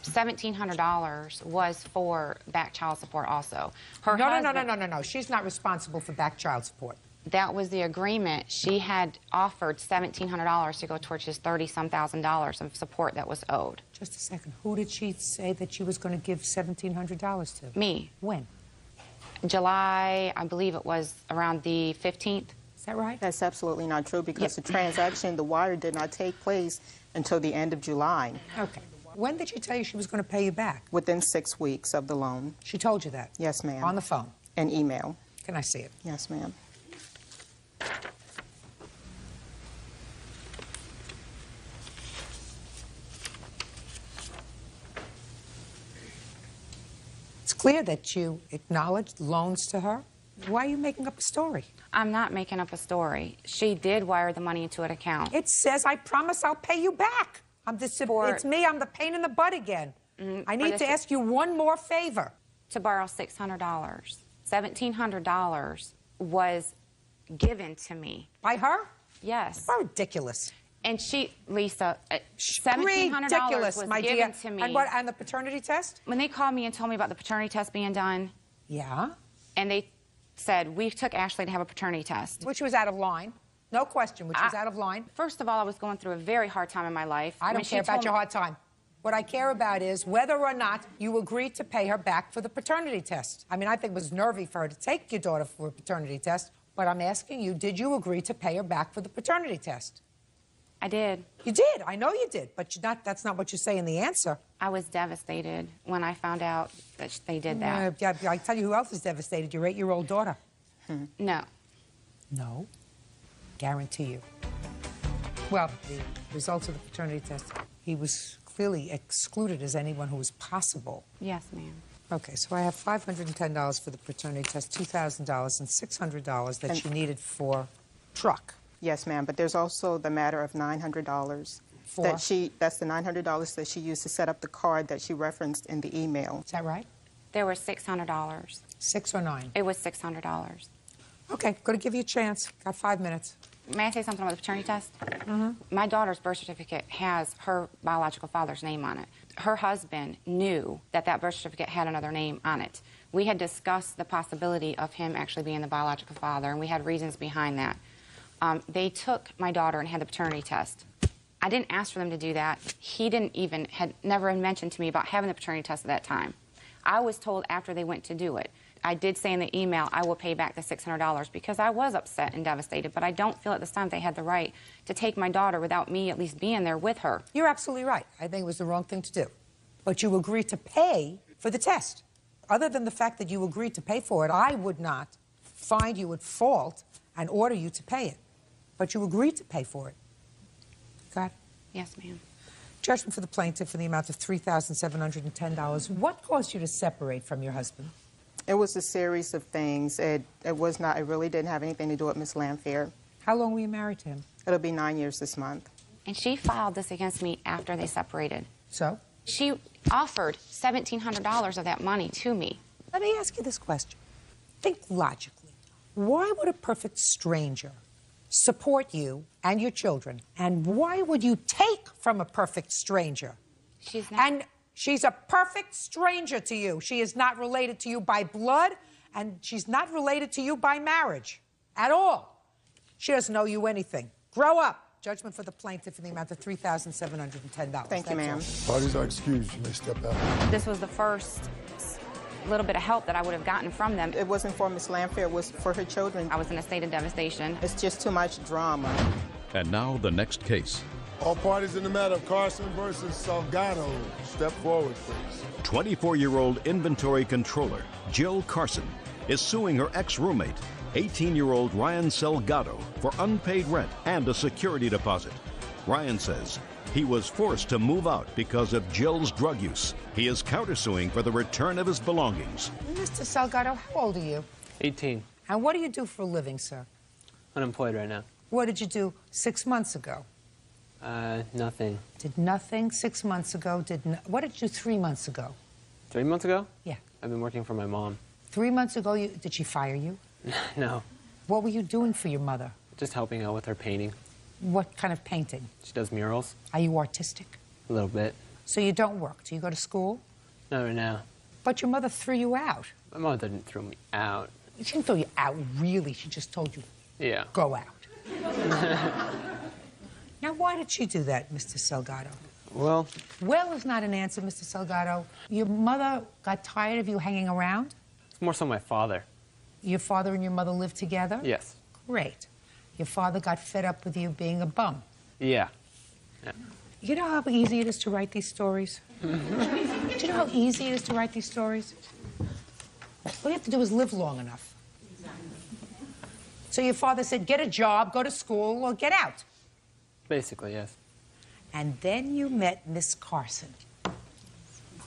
Speaker 13: $1,700 was for back child support also.
Speaker 2: No. She's not responsible for back child support.
Speaker 13: That was the agreement. She had offered $1,700 to go towards his $30-some thousand of support that was owed.
Speaker 2: Just a second. Who did she say that she was going to give $1,700 to?
Speaker 13: Me.
Speaker 2: When?
Speaker 13: July, I believe it was around the 15th.
Speaker 2: Is that right?
Speaker 4: That's absolutely not true because the transaction, the wire did not take place until the end of July.
Speaker 2: Okay. When did she tell you she was going to pay you back?
Speaker 4: Within 6 weeks of the loan.
Speaker 2: She told you that?
Speaker 4: Yes, ma'am.
Speaker 2: On the phone?
Speaker 4: An email.
Speaker 2: Can I see it?
Speaker 4: Yes, ma'am.
Speaker 2: It's clear that you acknowledged loans to her. Why are you making up a story?
Speaker 13: I'm not making up a story. She did wire the money into an account.
Speaker 2: It says, I promise I'll pay you back. It's me, I'm the pain in the butt again. I need to ask you one more favor.
Speaker 13: To borrow $600. $1,700 was given to me.
Speaker 2: By her?
Speaker 13: Yes.
Speaker 2: How ridiculous.
Speaker 13: And Lisa, $1,700 was given to me.
Speaker 2: And the paternity test?
Speaker 13: When they called me and told me about the paternity test being done.
Speaker 2: Yeah.
Speaker 13: And they said, we took Ashley to have a paternity test.
Speaker 2: Which was out of line. No question, which was out of line.
Speaker 13: First of all, I was going through a very hard time in my life.
Speaker 2: I don't care about your hard time. What I care about is whether or not you agreed to pay her back for the paternity test. I mean, I think it was nervy for her to take your daughter for a paternity test, but I'm asking you, did you agree to pay her back for the paternity test?
Speaker 13: I did.
Speaker 2: You did. I know you did, but that's not what you say in the answer.
Speaker 13: I was devastated when I found out that they did that.
Speaker 2: I tell you who else is devastated, your 8-year-old daughter.
Speaker 13: No.
Speaker 2: No? Guarantee you. Well, the results of the paternity test, he was clearly excluded as anyone who was possible.
Speaker 13: Yes, ma'am.
Speaker 2: Okay, so I have $510 for the paternity test, $2,000, and $600 that she needed for truck.
Speaker 4: Yes, ma'am, but there's also the matter of $900 that's the $900 that she used to set up the card that she referenced in the email.
Speaker 2: Is that right?
Speaker 13: There was $600.
Speaker 2: 6 or 9?
Speaker 13: It was $600.
Speaker 2: Okay, going to give you a chance. Got 5 minutes.
Speaker 13: May I say something about the paternity test?
Speaker 2: Mm-hmm.
Speaker 13: My daughter's birth certificate has her biological father's name on it. Her husband knew that that birth certificate had another name on it. We had discussed the possibility of him actually being the biological father, and we had reasons behind that. They took my daughter and had the paternity test. I didn't ask for them to do that. He had never mentioned to me about having the paternity test at that time. I was told after they went to do it. I did say in the email, I will pay back the $600 because I was upset and devastated, but I don't feel at this time they had the right to take my daughter without me at least being there with her.
Speaker 2: You're absolutely right. I think it was the wrong thing to do. But you agreed to pay for the test. Other than the fact that you agreed to pay for it, I would not find you at fault and order you to pay it. But you agreed to pay for it. Got it?
Speaker 13: Yes, ma'am.
Speaker 2: Judgment for the plaintiff in the amount of $3,710. What caused you to separate from your husband?
Speaker 4: It was a series of things. It really didn't have anything to do with Ms. Lanfair.
Speaker 2: How long were you married to him?
Speaker 4: It'll be 9 years this month.
Speaker 13: And she filed this against me after they separated.
Speaker 2: So?
Speaker 13: She offered $1,700 of that money to me.
Speaker 2: Let me ask you this question. Think logically. Why would a perfect stranger support you and your children? And why would you take from a perfect stranger?
Speaker 13: She's not.
Speaker 2: And she's a perfect stranger to you. She is not related to you by blood, and she's not related to you by marriage at all. She doesn't owe you anything. Grow up. Judgment for the plaintiff in the amount of $3,710.
Speaker 4: Thank you, ma'am.
Speaker 17: Parties are excused. You may step out.
Speaker 13: This was the first little bit of help that I would have gotten from them.
Speaker 4: It wasn't for Ms. Lanfair, it was for her children.
Speaker 13: I was in a state of devastation.
Speaker 4: It's just too much drama.
Speaker 1: And now the next case.
Speaker 17: All parties in the matter of Carson versus Salgado, step forward, please.
Speaker 1: 24-year-old inventory controller Jill Carson is suing her ex-roommate, 18-year-old Ryan Salgado, for unpaid rent and a security deposit. Ryan says he was forced to move out because of Jill's drug use. He is countersuing for the return of his belongings.
Speaker 2: Mr. Salgado, how old are you?
Speaker 10: 18.
Speaker 2: And what do you do for a living, sir?
Speaker 10: Unemployed right now.
Speaker 2: What did you do 6 months ago?
Speaker 10: Nothing.
Speaker 2: Did nothing 6 months ago? What did you do 3 months ago?
Speaker 10: 3 months ago?
Speaker 2: Yeah.
Speaker 10: I've been working for my mom.
Speaker 2: 3 months ago, did she fire you?
Speaker 10: No.
Speaker 2: What were you doing for your mother?
Speaker 10: Just helping out with her painting.
Speaker 2: What kind of painting?
Speaker 10: She does murals.
Speaker 2: Are you artistic?
Speaker 10: A little bit.
Speaker 2: So you don't work. Do you go to school?
Speaker 10: Not right now.
Speaker 2: But your mother threw you out.
Speaker 10: My mom didn't throw me out.
Speaker 2: She didn't throw you out, really. She just told you,
Speaker 10: Yeah.
Speaker 2: go out. Now, why did she do that, Mr. Salgado?
Speaker 10: Well
Speaker 2: is not an answer, Mr. Salgado. Your mother got tired of you hanging around?
Speaker 10: it's more so my father.
Speaker 2: Your father and your mother lived together?
Speaker 10: Yes.
Speaker 2: Great. Your father got fed up with you being a bum.
Speaker 10: Yeah.
Speaker 2: You know how easy it is to write these stories? Do you know how easy it is to write these stories? All you have to do is live long enough. So your father said, get a job, go to school, or get out.
Speaker 10: Basically, yes.
Speaker 2: And then you met Miss Carson.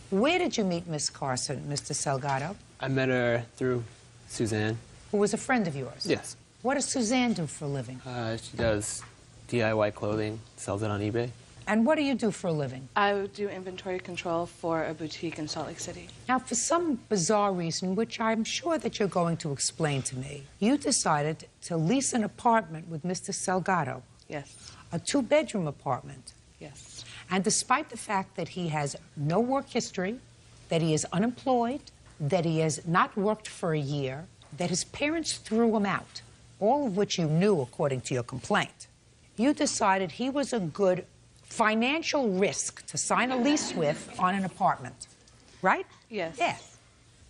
Speaker 2: Where did you meet Miss Carson, Mr. Salgado?
Speaker 10: I met her through Suzanne.
Speaker 2: Who was a friend of yours?
Speaker 10: Yes.
Speaker 2: What does Suzanne do for a living?
Speaker 10: She does DIY clothing, sells it on eBay.
Speaker 2: And what do you do for a living?
Speaker 14: I would do inventory control for a boutique in Salt Lake City.
Speaker 2: Now, for some bizarre reason, which I'm sure that you're going to explain to me, you decided to lease an apartment with Mr. Salgado.
Speaker 14: Yes.
Speaker 2: A 2-bedroom apartment.
Speaker 14: Yes.
Speaker 2: And despite the fact that he has no work history, that he is unemployed, that he has not worked for a year, that his parents threw him out, all of which you knew according to your complaint, you decided he was a good financial risk to sign a lease with on an apartment, right?
Speaker 14: Yes.
Speaker 2: Yes.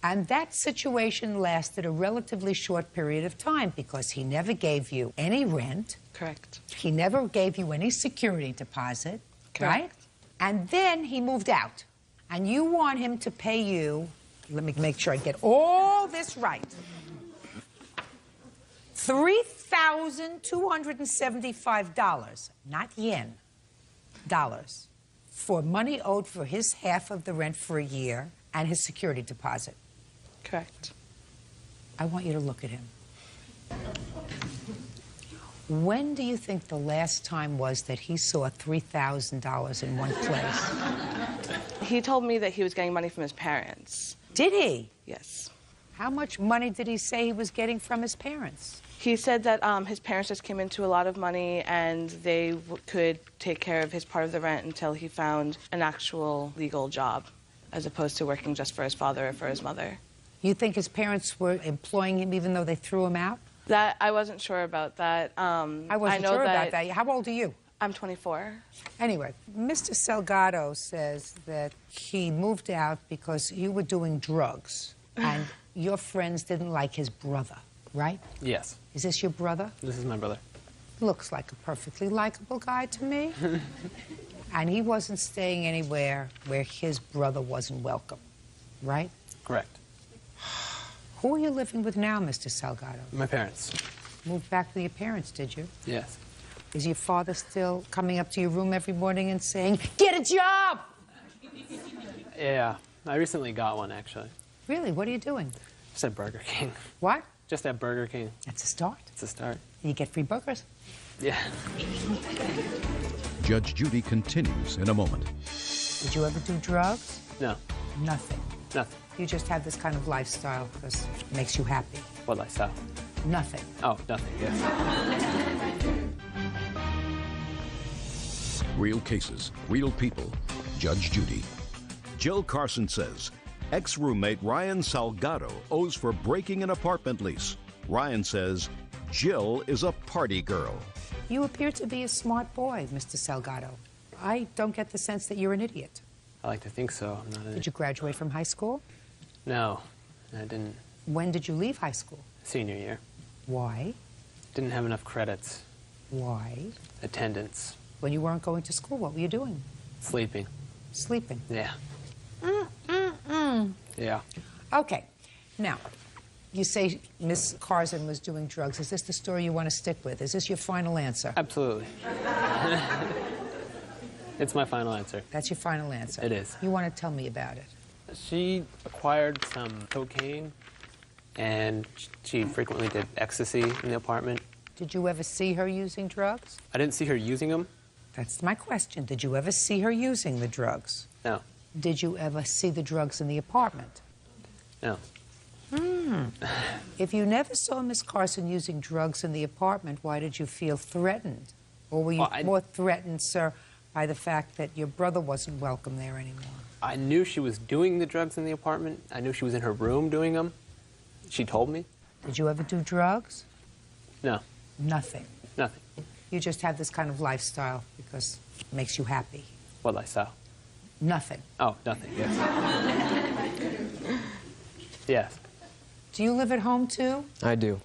Speaker 2: And that situation lasted a relatively short period of time because he never gave you any rent.
Speaker 14: Correct.
Speaker 2: He never gave you any security deposit,
Speaker 14: Correct.
Speaker 2: right? And then he moved out. And you want him to pay you, let me make sure I get all this right, $3,275, not yen, dollars, for money owed for his half of the rent for a year and his security deposit.
Speaker 14: Correct.
Speaker 2: I want you to look at him. When do you think the last time was that he saw $3,000 in one place?
Speaker 14: He told me that he was getting money from his parents.
Speaker 2: Did he?
Speaker 14: Yes.
Speaker 2: How much money did he say he was getting from his parents?
Speaker 14: He said that his parents just came into a lot of money and they could take care of his part of the rent until he found an actual legal job, as opposed to working just for his father or for his mother.
Speaker 2: You think his parents were employing him even though they threw him out?
Speaker 14: That I wasn't sure about that.
Speaker 2: I wasn't sure about that. How old are you?
Speaker 14: I'm 24.
Speaker 2: Anyway, Mr. Salgado says that he moved out because you were doing drugs and your friends didn't like his brother, right?
Speaker 10: Yes.
Speaker 2: Is this your brother?
Speaker 10: This is my brother.
Speaker 2: Looks like a perfectly likable guy to me. And he wasn't staying anywhere where his brother wasn't welcome, right?
Speaker 10: Correct.
Speaker 2: Who are you living with now, Mr. Salgado?
Speaker 10: My parents.
Speaker 2: Moved back with your parents, did you?
Speaker 10: Yes.
Speaker 2: Is your father still coming up to your room every morning and saying, "Get a job"?
Speaker 10: Yeah, I recently got one, actually.
Speaker 2: Really? What are you doing?
Speaker 10: Just at Burger King.
Speaker 2: What?
Speaker 10: Just at Burger King.
Speaker 2: That's a start.
Speaker 10: It's a start.
Speaker 2: You get free burgers.
Speaker 10: Yeah.
Speaker 1: Judge Judy continues in a moment.
Speaker 2: Did you ever do drugs?
Speaker 10: No.
Speaker 2: Nothing.
Speaker 10: Nothing.
Speaker 2: You just have this kind of lifestyle because it makes you happy.
Speaker 10: What lifestyle?
Speaker 2: Nothing.
Speaker 10: Oh, nothing, yes.
Speaker 1: Real cases, real people. Judge Judy. Jill Carson says ex-roommate Ryan Salgado owes for breaking an apartment lease. Ryan says Jill is a party girl.
Speaker 2: You appear to be a smart boy, Mr. Salgado. I don't get the sense that you're an idiot.
Speaker 10: I like to think so. I'm not an
Speaker 2: Did you graduate from high school?
Speaker 10: No, I didn't.
Speaker 2: When did you leave high school?
Speaker 10: Senior year.
Speaker 2: Why?
Speaker 10: Didn't have enough credits.
Speaker 2: Why?
Speaker 10: Attendance.
Speaker 2: When you weren't going to school, what were you doing?
Speaker 10: Sleeping.
Speaker 2: Sleeping?
Speaker 10: Yeah. Yeah.
Speaker 2: Okay. Now, you say Miss Carson was doing drugs. Is this the story you want to stick with? Is this your final answer?
Speaker 10: Absolutely. It's my final answer.
Speaker 2: That's your final answer?
Speaker 10: It is.
Speaker 2: You want to tell me about it?
Speaker 10: She acquired some cocaine, and she frequently did ecstasy in the apartment.
Speaker 2: Did you ever see her using drugs?
Speaker 10: I didn't see her using them.
Speaker 2: That's my question. Did you ever see her using the drugs?
Speaker 10: No.
Speaker 2: Did you ever see the drugs in the apartment?
Speaker 10: No.
Speaker 2: If you never saw Miss Carson using drugs in the apartment, why did you feel threatened? Or were you more threatened, sir, by the fact that your brother wasn't welcome there anymore?
Speaker 10: I knew she was doing the drugs in the apartment. I knew she was in her room doing them. She told me.
Speaker 2: Did you ever do drugs?
Speaker 10: No.
Speaker 2: Nothing.
Speaker 10: Nothing.
Speaker 2: You just have this kind of lifestyle because it makes you happy.
Speaker 10: What lifestyle?
Speaker 2: Nothing.
Speaker 10: Oh, nothing, yes. Yes.
Speaker 2: Do you live at home, too?
Speaker 9: I do.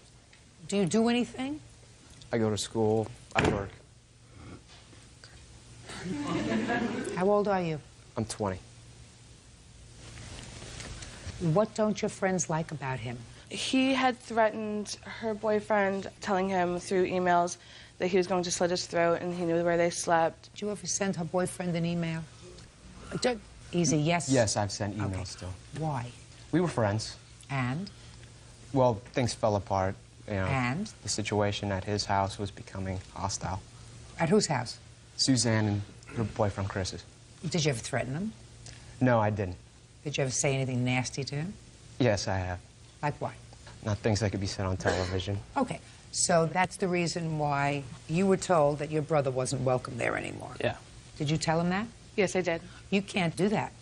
Speaker 2: Do you do anything?
Speaker 9: I go to school. I work.
Speaker 2: How old are you?
Speaker 9: I'm 20.
Speaker 2: What don't your friends like about him?
Speaker 14: He had threatened her boyfriend, telling him through emails that he was going to slit his throat and he knew where they slept.
Speaker 2: Did you ever send her boyfriend an email? Easy, yes?
Speaker 9: Yes, I've sent emails still.
Speaker 2: Why?
Speaker 9: We were friends.
Speaker 2: And?
Speaker 9: Well, things fell apart. You know,
Speaker 2: and?
Speaker 9: The situation at his house was becoming hostile.
Speaker 2: At whose house?
Speaker 9: Suzanne and her boyfriend Chris's.
Speaker 2: Did you ever threaten him?
Speaker 9: No, I didn't.
Speaker 2: Did you ever say anything nasty to him?
Speaker 9: Yes, I have.
Speaker 2: Like what?
Speaker 9: Not things that could be said on television.
Speaker 2: Okay, so that's the reason why you were told that your brother wasn't welcome there anymore.
Speaker 10: Yeah.
Speaker 2: Did you tell him that?
Speaker 14: Yes, I did.
Speaker 2: You can't do that.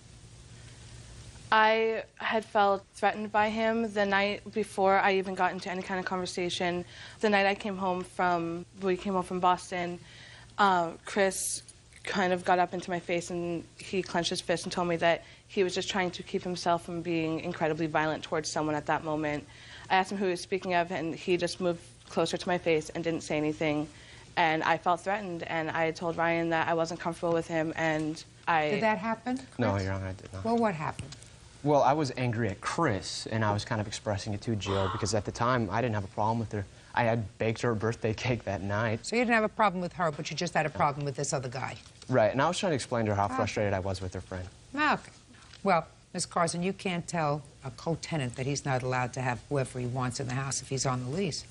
Speaker 14: I had felt threatened by him the night before I even got into any kind of conversation. The night we came home from Boston, Chris kind of got up into my face and he clenched his fist and told me that he was just trying to keep himself from being incredibly violent towards someone at that moment. I asked him who he was speaking of, and he just moved closer to my face and didn't say anything. And I felt threatened, and I told Ryan that I wasn't comfortable with him, and I...
Speaker 2: Did that happen?
Speaker 9: No, Your Honor, I did not.
Speaker 2: Well, what happened?
Speaker 9: Well, I was angry at Chris, and I was kind of expressing it to Jill, because at the time, I didn't have a problem with her. I had baked her a birthday cake that night.
Speaker 2: So you didn't have a problem with her, but you just had a problem with this other guy?
Speaker 9: Right, and I was trying to explain to her how frustrated I was with her friend.
Speaker 2: Okay. Well, Ms. Carson, you can't tell a co-tenant that he's not allowed to have whoever he wants in the house if he's on the lease.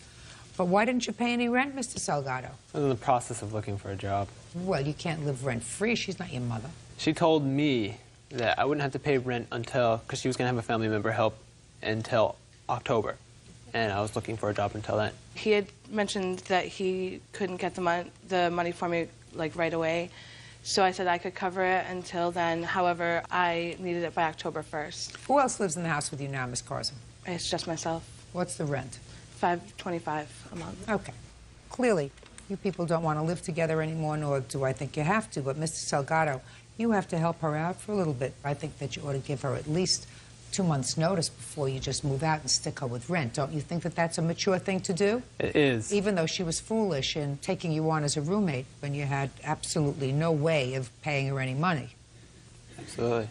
Speaker 2: But why didn't you pay any rent, Mr. Salgado?
Speaker 10: I was in the process of looking for a job.
Speaker 2: Well, you can't live rent-free. She's not your mother.
Speaker 10: She told me that I wouldn't have to pay rent until, because she was going to have a family member help until October. And I was looking for a job until then.
Speaker 14: He had mentioned that he couldn't get the money for me like right away. So I said I could cover it until then. However, I needed it by October 1st.
Speaker 2: Who else lives in the house with you now, Miss Carson?
Speaker 14: It's just myself.
Speaker 2: What's the rent?
Speaker 14: $525 a month.
Speaker 2: Okay. Clearly, you people don't want to live together anymore, nor do I think you have to. But Mr. Salgado, you have to help her out for a little bit. I think that you ought to give her at least 2 months' notice before you just move out and stick her with rent. Don't you think that that's a mature thing to do?
Speaker 10: It is.
Speaker 2: Even though she was foolish in taking you on as a roommate when you had absolutely no way of paying her any money.
Speaker 10: Absolutely.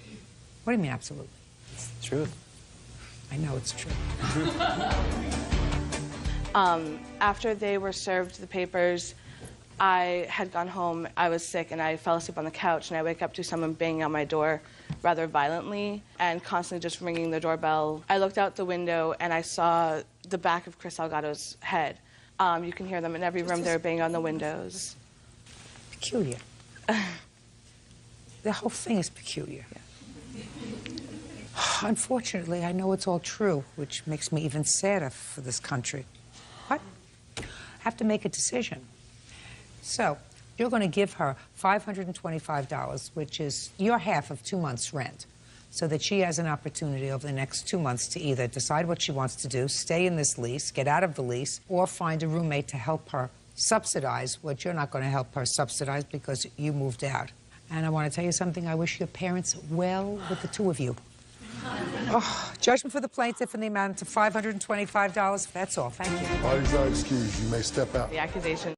Speaker 2: What do you mean, absolutely?
Speaker 10: It's the truth.
Speaker 2: I know it's true.
Speaker 14: After they were served the papers, I had gone home. I was sick, and I fell asleep on the couch, and I wake up to someone banging on my door rather violently and constantly just ringing the doorbell. I looked out the window, and I saw the back of Chris Salgado's head. You can hear them in every room. They're banging on the windows.
Speaker 2: Peculiar. The whole thing is peculiar. Yeah. Unfortunately, I know it's all true, which makes me even sadder for this country. But I have to make a decision. So, you're going to give her $525, which is your half of 2 months' rent, so that she has an opportunity over the next 2 months to either decide what she wants to do, stay in this lease, get out of the lease, or find a roommate to help her subsidize what you're not going to help her subsidize because you moved out. And I want to tell you something. I wish your parents well with the two of you. Oh, judgment for the plaintiff in the amount of $525. That's all. Thank you.
Speaker 17: Parties are excused. You may step out.
Speaker 14: The accusation.